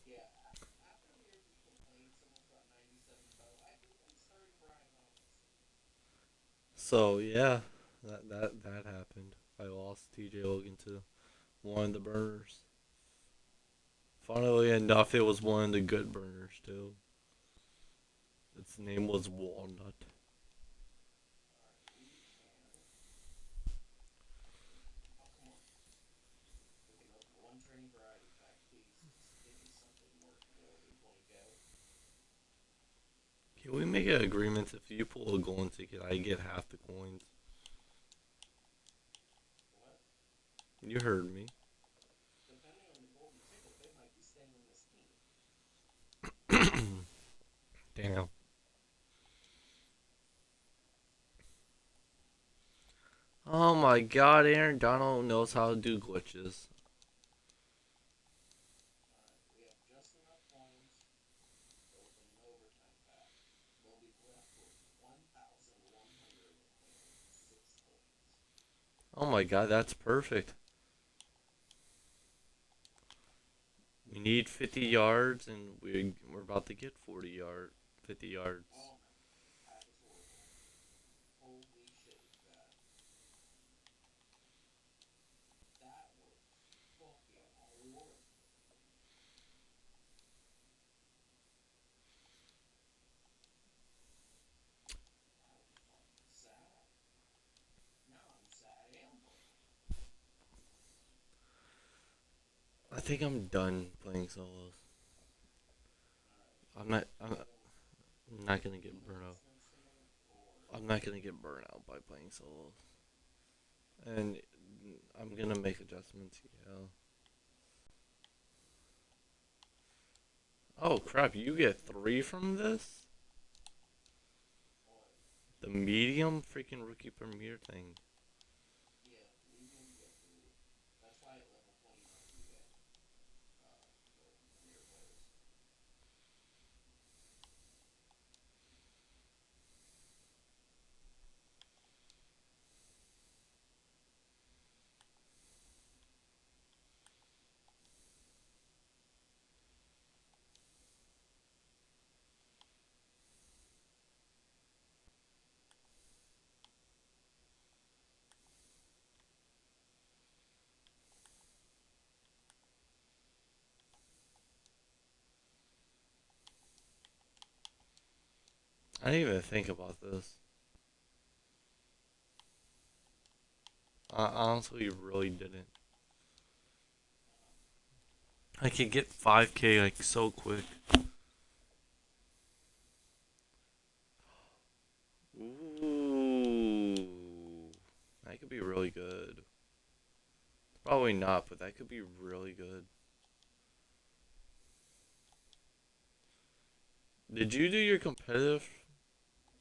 Speaker 3: Yeah, after the years you complained so much about 97 Bo, I think I'm starting Brian Robinson.
Speaker 1: so yeah, that happened. I lost TJ Logan to one of the burners. Funnily enough, it was one of the good burners too. Its name was Walnut.
Speaker 3: Alright, we can. Oh, come on. We can open one training variety pack, please. Just give me something worth more than 20 go.
Speaker 1: Can we make an agreement? If you pull a golden ticket, I get half the coins.
Speaker 3: What?
Speaker 1: You heard me.
Speaker 3: Depending on the golden ticket, they might be staying on this team.
Speaker 1: Damn. Oh my god, Aaron Donald knows how to do glitches.
Speaker 3: Alright, we have just enough coins to open an overtime pack. We'll be left with 1,106 coins.
Speaker 1: Oh my god, that's perfect. We need 50 yards, and we're about to get 50 yards.
Speaker 3: Oh no, the pack is horrible. Holy shit, it's bad. That was fucking horrible. That was fucking sad. Now I'm sad and broke.
Speaker 1: I think I'm done playing solos.
Speaker 3: Alright,
Speaker 1: I'm not. I'm,
Speaker 3: so
Speaker 1: I'm not gonna
Speaker 3: any
Speaker 1: get burnt out.
Speaker 3: announcements to make? Or
Speaker 1: I'm not gonna get burnt out by playing solos. And I'm gonna make adjustments. Yeah. Oh crap! You get 3 from this.
Speaker 3: what?
Speaker 1: The medium freaking rookie premier thing.
Speaker 3: Yeah, medium you get 3. That's why at level 29 you get the premier players.
Speaker 1: I didn't even think about this. I honestly really didn't. I could get 5K like so quick. Ooh, that could be really good. Probably not, but that could be really good. Did you do your competitive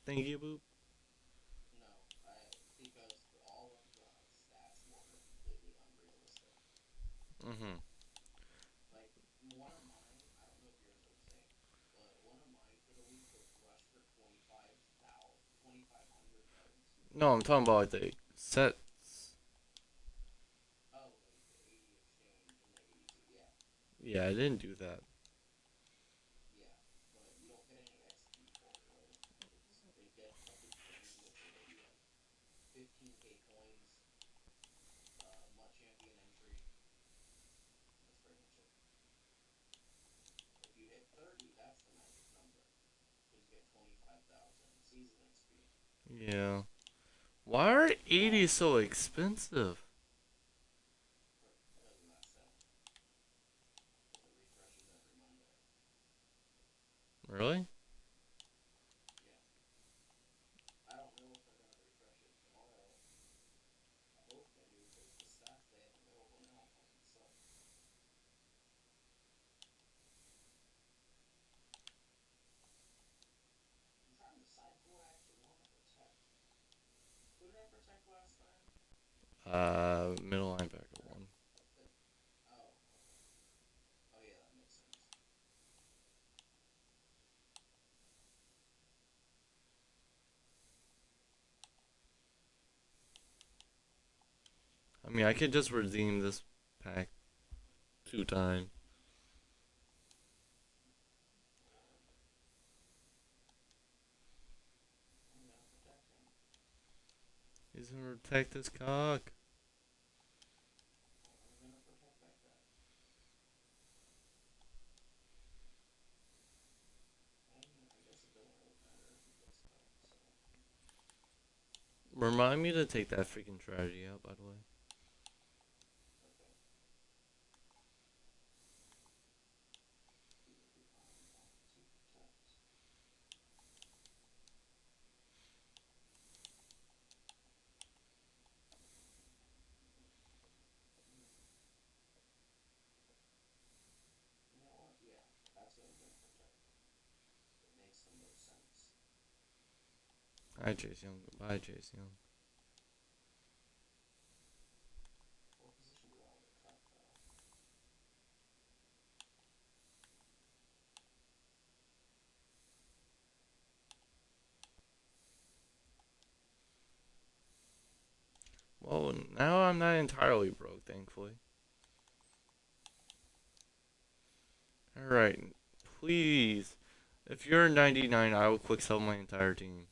Speaker 1: thingy boop?
Speaker 3: No, because all of the stats were completely unrealistic.
Speaker 1: Mm-hmm.
Speaker 3: Like one of mine, I don't know if yours are the same, but one of mine for the week was rush for 2,500 yards.
Speaker 1: No, I'm talking about like the sets.
Speaker 3: Oh, like the 80 exchange and the 82. Yeah,
Speaker 1: Yeah, I didn't do that.
Speaker 3: yeah, but you don't get any XP for it, right? They get up exchange, which will get you like 15k coins, MUT champion entry. That's pretty much it. If you hit 30, that's the magic number, because you get 25,000 season XP.
Speaker 1: Yeah. Why are 80 so expensive?
Speaker 3: Because of that set, because it refreshes every Monday.
Speaker 1: Really?
Speaker 3: Yeah. I don't know if they're gonna refresh it tomorrow. I hope they do, because the stats they have
Speaker 1: Middle linebacker one.
Speaker 3: That's it. Oh, okay. Oh yeah, that makes sense.
Speaker 1: I mean, I could just redeem this pack 2 times.
Speaker 3: I'm gonna protect him.
Speaker 1: He's gonna protect his cock.
Speaker 3: I'm gonna protect that guy. I mean, I guess it doesn't really matter if he gets cut, so.
Speaker 1: Remind me to take that freaking tragedy out, by the way.
Speaker 3: Okay. He would want to protect. You know what? Yeah, that's what I'm gonna protect. It makes the most sense.
Speaker 1: Hi, Chase Young. Bye, Chase Young.
Speaker 3: What position do I want to cut, though?
Speaker 1: Well, now I'm not entirely broke, thankfully. Alright, please. If you're 99, I will quick sell my entire team.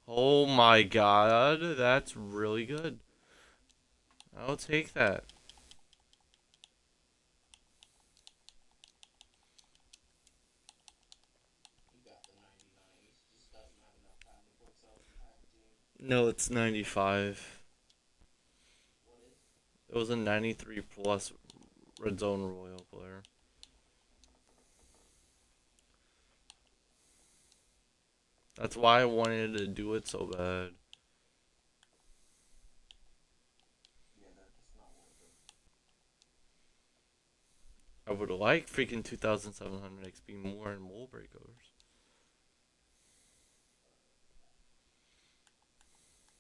Speaker 1: Oh my god, that's really good. I'll take that.
Speaker 3: He got the 99. He just doesn't have enough time to quick sell his entire team.
Speaker 1: No, it's 95.
Speaker 3: What is it?
Speaker 1: It was a 93 plus red zone royal player. That's why I wanted to do it so bad.
Speaker 3: Yeah, that's just not worth it.
Speaker 1: I would like freaking 2700 XP more and mold breakers.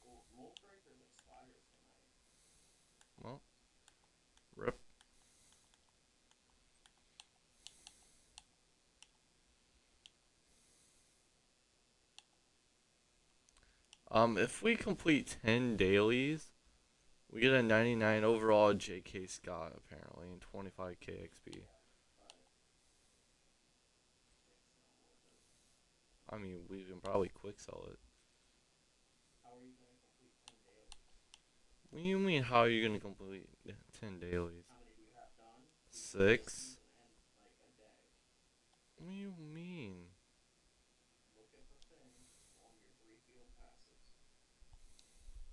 Speaker 3: Well, Mold Breakers expires tonight.
Speaker 1: Well, rip. If we complete 10 dailies, we get a 99 overall JK Scott apparently and 25k XP.
Speaker 3: Yeah, but it's not worth it.
Speaker 1: I mean, we can probably quick sell it.
Speaker 3: How are you gonna complete 10 dailies?
Speaker 1: What do you mean? How are you gonna complete 10 dailies?
Speaker 3: How many do you have done? Before the
Speaker 1: 6.
Speaker 3: season ends, like a day.
Speaker 1: What do you mean?
Speaker 3: Look at the thing on your 3 field passes.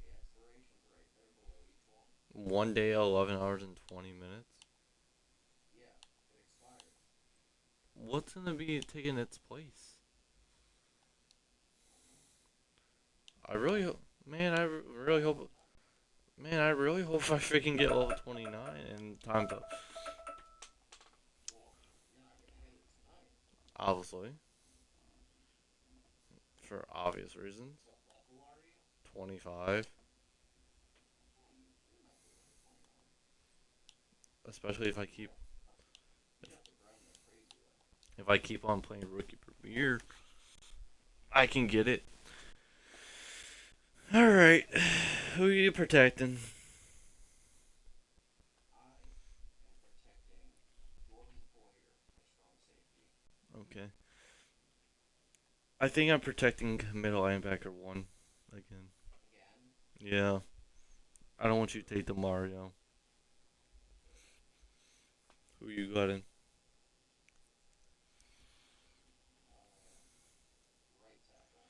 Speaker 3: The expiration's right there below each one.
Speaker 1: 1 day, 11 hours and 20 minutes.
Speaker 3: Yeah, it expires.
Speaker 1: What's gonna be taking its place? I really hope, man. Really hope, man. I really hope I freaking get level 29 in time to,
Speaker 3: Well, you're not gonna get it tonight.
Speaker 1: obviously, for obvious reasons.
Speaker 3: What level are you?
Speaker 1: 25,
Speaker 3: Yeah, you might be able to hit 29.
Speaker 1: especially if I keep,
Speaker 3: You'd have to grind like crazy though.
Speaker 1: if I keep on playing rookie premier, I can get it. All right, who are you protecting?
Speaker 3: I am protecting Jordan Poyer, my strong safety.
Speaker 1: Okay. I think I'm protecting middle linebacker one again.
Speaker 3: Again,
Speaker 1: Yeah. I don't want you to take the Mario. Who you got in?
Speaker 3: right tackle.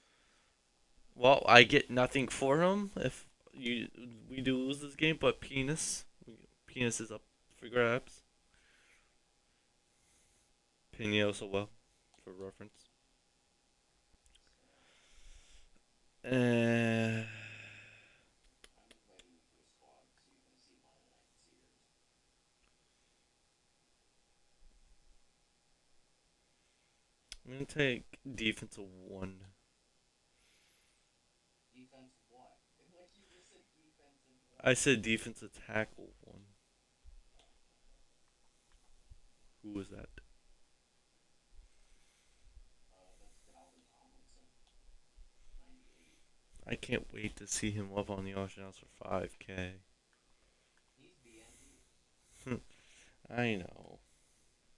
Speaker 1: Well, I get nothing for him if you we do lose this game, but penis is up for grabs. Pino so well, for reference. Uh,
Speaker 3: I'm inviting you to a squad so you can see mine and I can see yours.
Speaker 1: I'm gonna take defensive one.
Speaker 3: Defense what? Like you just said defensive
Speaker 1: I said defensive tackle one. Who was that?
Speaker 3: That's Dalvin Tomlinson, 98.
Speaker 1: I can't wait to see him up on the auction house for 5K.
Speaker 3: He's BNB.
Speaker 1: I know.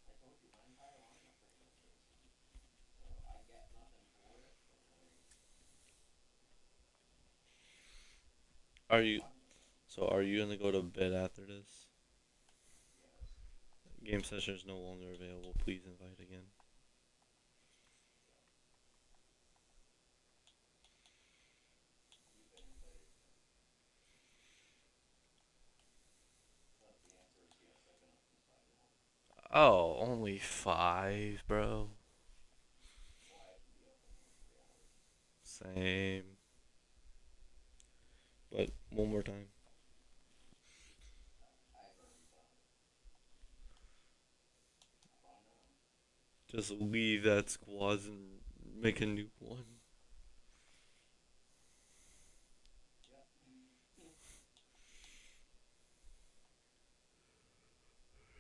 Speaker 3: I told you my entire lineup pretty much is. So I get nothing for it, but like
Speaker 1: Are you are you gonna go to bed after this?
Speaker 3: yes.
Speaker 1: Game session is no longer available. Please invite again.
Speaker 3: You've been invited. But the answer is yes, I've been up since 5 in the morning.
Speaker 1: Oh, only 5, bro.
Speaker 3: Well, I have to be up in like 3 hours.
Speaker 1: Same. But one more time.
Speaker 3: I've already done it. Why not?
Speaker 1: Just leave that squad and make a new one.
Speaker 3: Yep.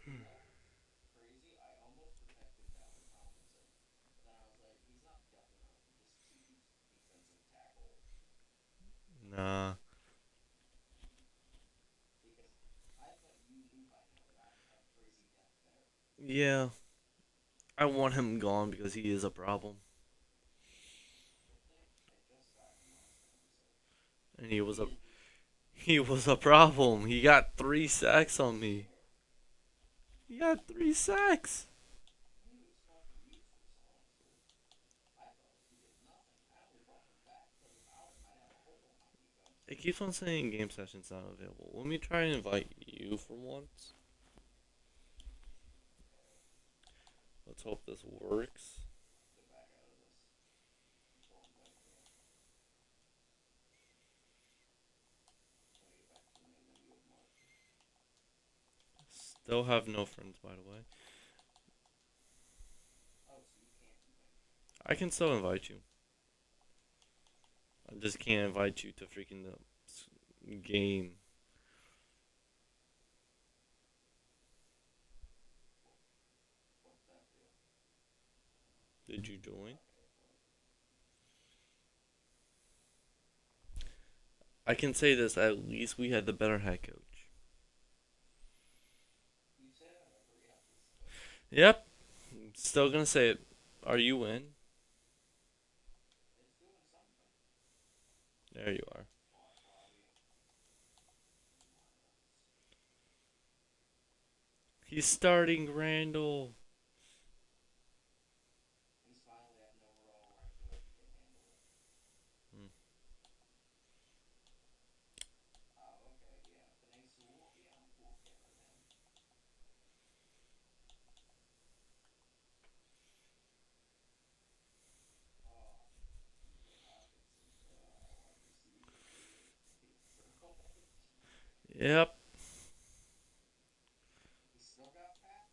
Speaker 3: You know, crazy. I almost protected Dalvin Tomlinson, but then I was like, he's not depth enough to just choose defensive tackle
Speaker 1: Nah.
Speaker 3: because I thought you knew by now that I have crazy depth there.
Speaker 1: Yeah. I want him gone because he is a problem.
Speaker 3: Good thing I just got him last time, so
Speaker 1: And he was
Speaker 3: he
Speaker 1: a
Speaker 3: is
Speaker 1: he was a problem. He got 3 sacks on
Speaker 3: where
Speaker 1: me. He got 3 sacks.
Speaker 3: he was fucking useless, honestly. I thought he did nothing. I only brought him back because without him I'd have a hole in my defense.
Speaker 1: It keeps on saying game session's not available. Let me try and invite you for once. Let's hope this works.
Speaker 3: Get back out of this. Don't invite me in. Let me get back to the main menu of Mark.
Speaker 1: Still have no friends, by the way.
Speaker 3: Oh, so you can't invite me.
Speaker 1: I can still invite you. I just can't invite you to freaking the game.
Speaker 3: What's that do?
Speaker 1: Did you join? I can say this, at least we had the better head coach.
Speaker 3: You say that every episode.
Speaker 1: Yep. Still gonna say it. Are you in?
Speaker 3: It's doing something.
Speaker 1: There you are.
Speaker 3: Watch lobby. Lineups.
Speaker 1: He's starting Randall.
Speaker 3: He's finally at an overall where I feel like he can handle it.
Speaker 1: Hmm.
Speaker 3: Oh, okay, yeah. Panay Sewell, yeah, I'm cool with getting rid of him. Oh, TJ Hawkinson's wide receiver.
Speaker 1: Yep.
Speaker 3: He still got Pat,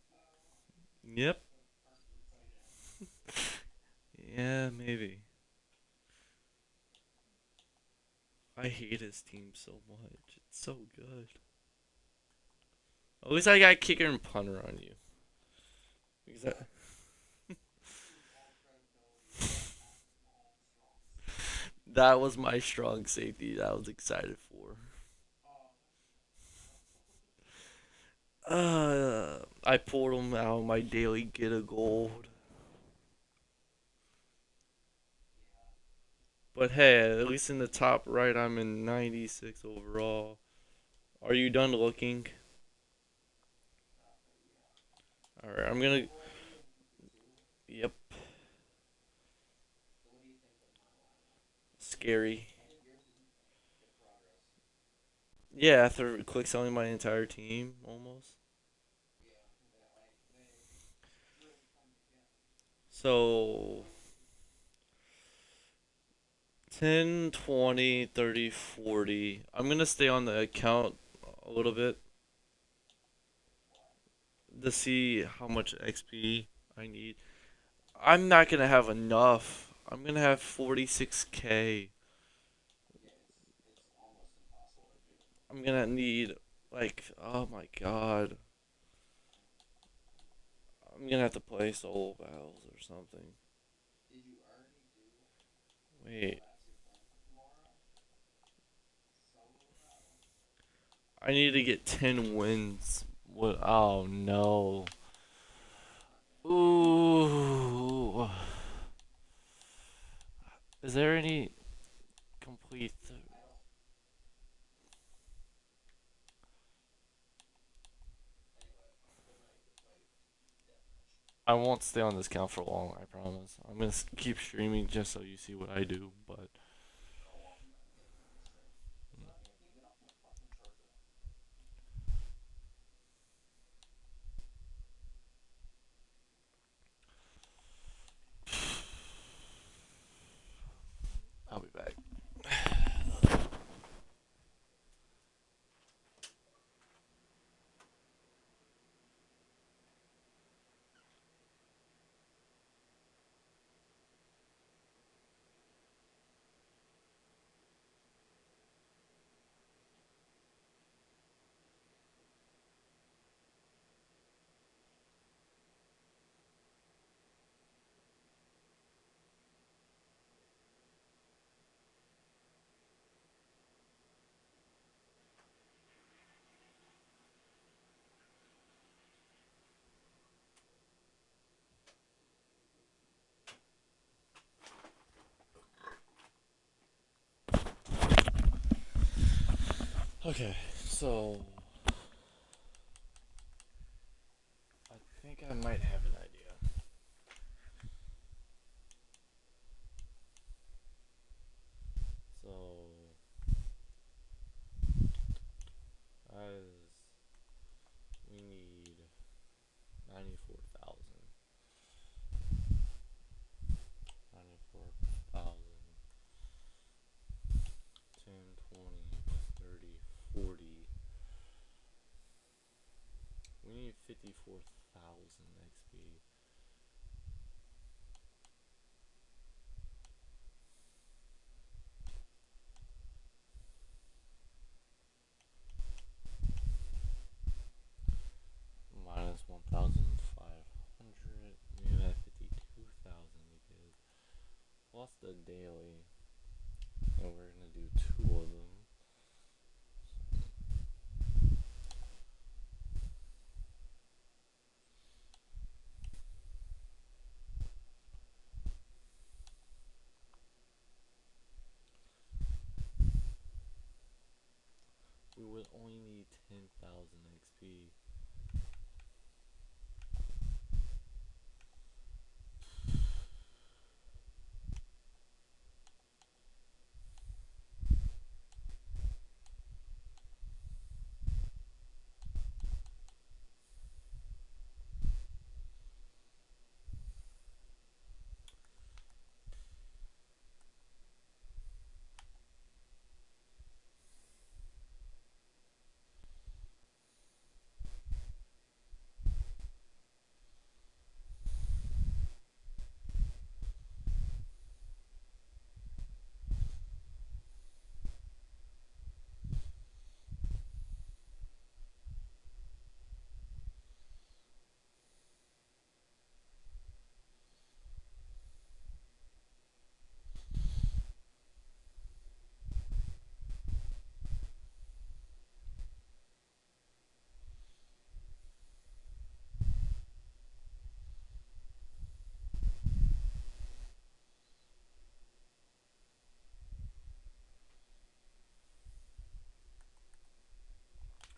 Speaker 1: Yep.
Speaker 3: Parker tight end.
Speaker 1: Yeah, maybe. I hate his team so much. It's so good. At least I got kicker and punter on you. Because I,
Speaker 3: All credibility is on Patrick Mahomes' strong safety.
Speaker 1: that was my strong safety that I was excited for.
Speaker 3: Oh, that's no.
Speaker 1: I pulled him out of my daily get a gold.
Speaker 3: Yeah.
Speaker 1: But hey, at least in the top right, I'm in 96 overall. Are you done looking?
Speaker 3: Yeah.
Speaker 1: Alright, I'm gonna.
Speaker 3: Oh, are you in week 2?
Speaker 1: Yep.
Speaker 3: So what do you think of my lineup?
Speaker 1: Scary.
Speaker 3: I think yours is good progress.
Speaker 1: Yeah, after quick selling my entire team, almost.
Speaker 3: Yeah, they really come together.
Speaker 1: So 10, 20, 30, 40. I'm gonna stay on the account a little bit to see how much XP I need. I'm not gonna have enough. I'm gonna have 46K.
Speaker 3: Yeah, it's almost impossible to do.
Speaker 1: I'm gonna need like, oh my god, I'm gonna have to play solo battles or something.
Speaker 3: Did you already do
Speaker 1: Wait,
Speaker 3: that's your plan for tomorrow? Solo battle?
Speaker 1: I need to get 10 wins. What? Oh no. Ooh. Is there any complete?
Speaker 3: I don't. Anyway, good night. Good fight. Deathmatch.
Speaker 1: I won't stay on this count for long. I promise. I'm gonna keep streaming just so you see what I do. But
Speaker 3: Oh, well, thank you for stream. Can you get off my fucking charger?
Speaker 1: I'll be back. Okay, so I think I might have an idea. So as we need 94,000, 94,000, 10, 20, 30, 40. We need 54,000 XP. Minus 1,500. We have 52,000 to give. Plus the daily. And we're gonna do two of them. We would only need 10,000 XP.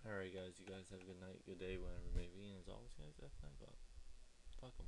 Speaker 1: Alright, guys, you guys have a good night, good day, whenever it may be. And as always, guys, F9, but fuck 'em.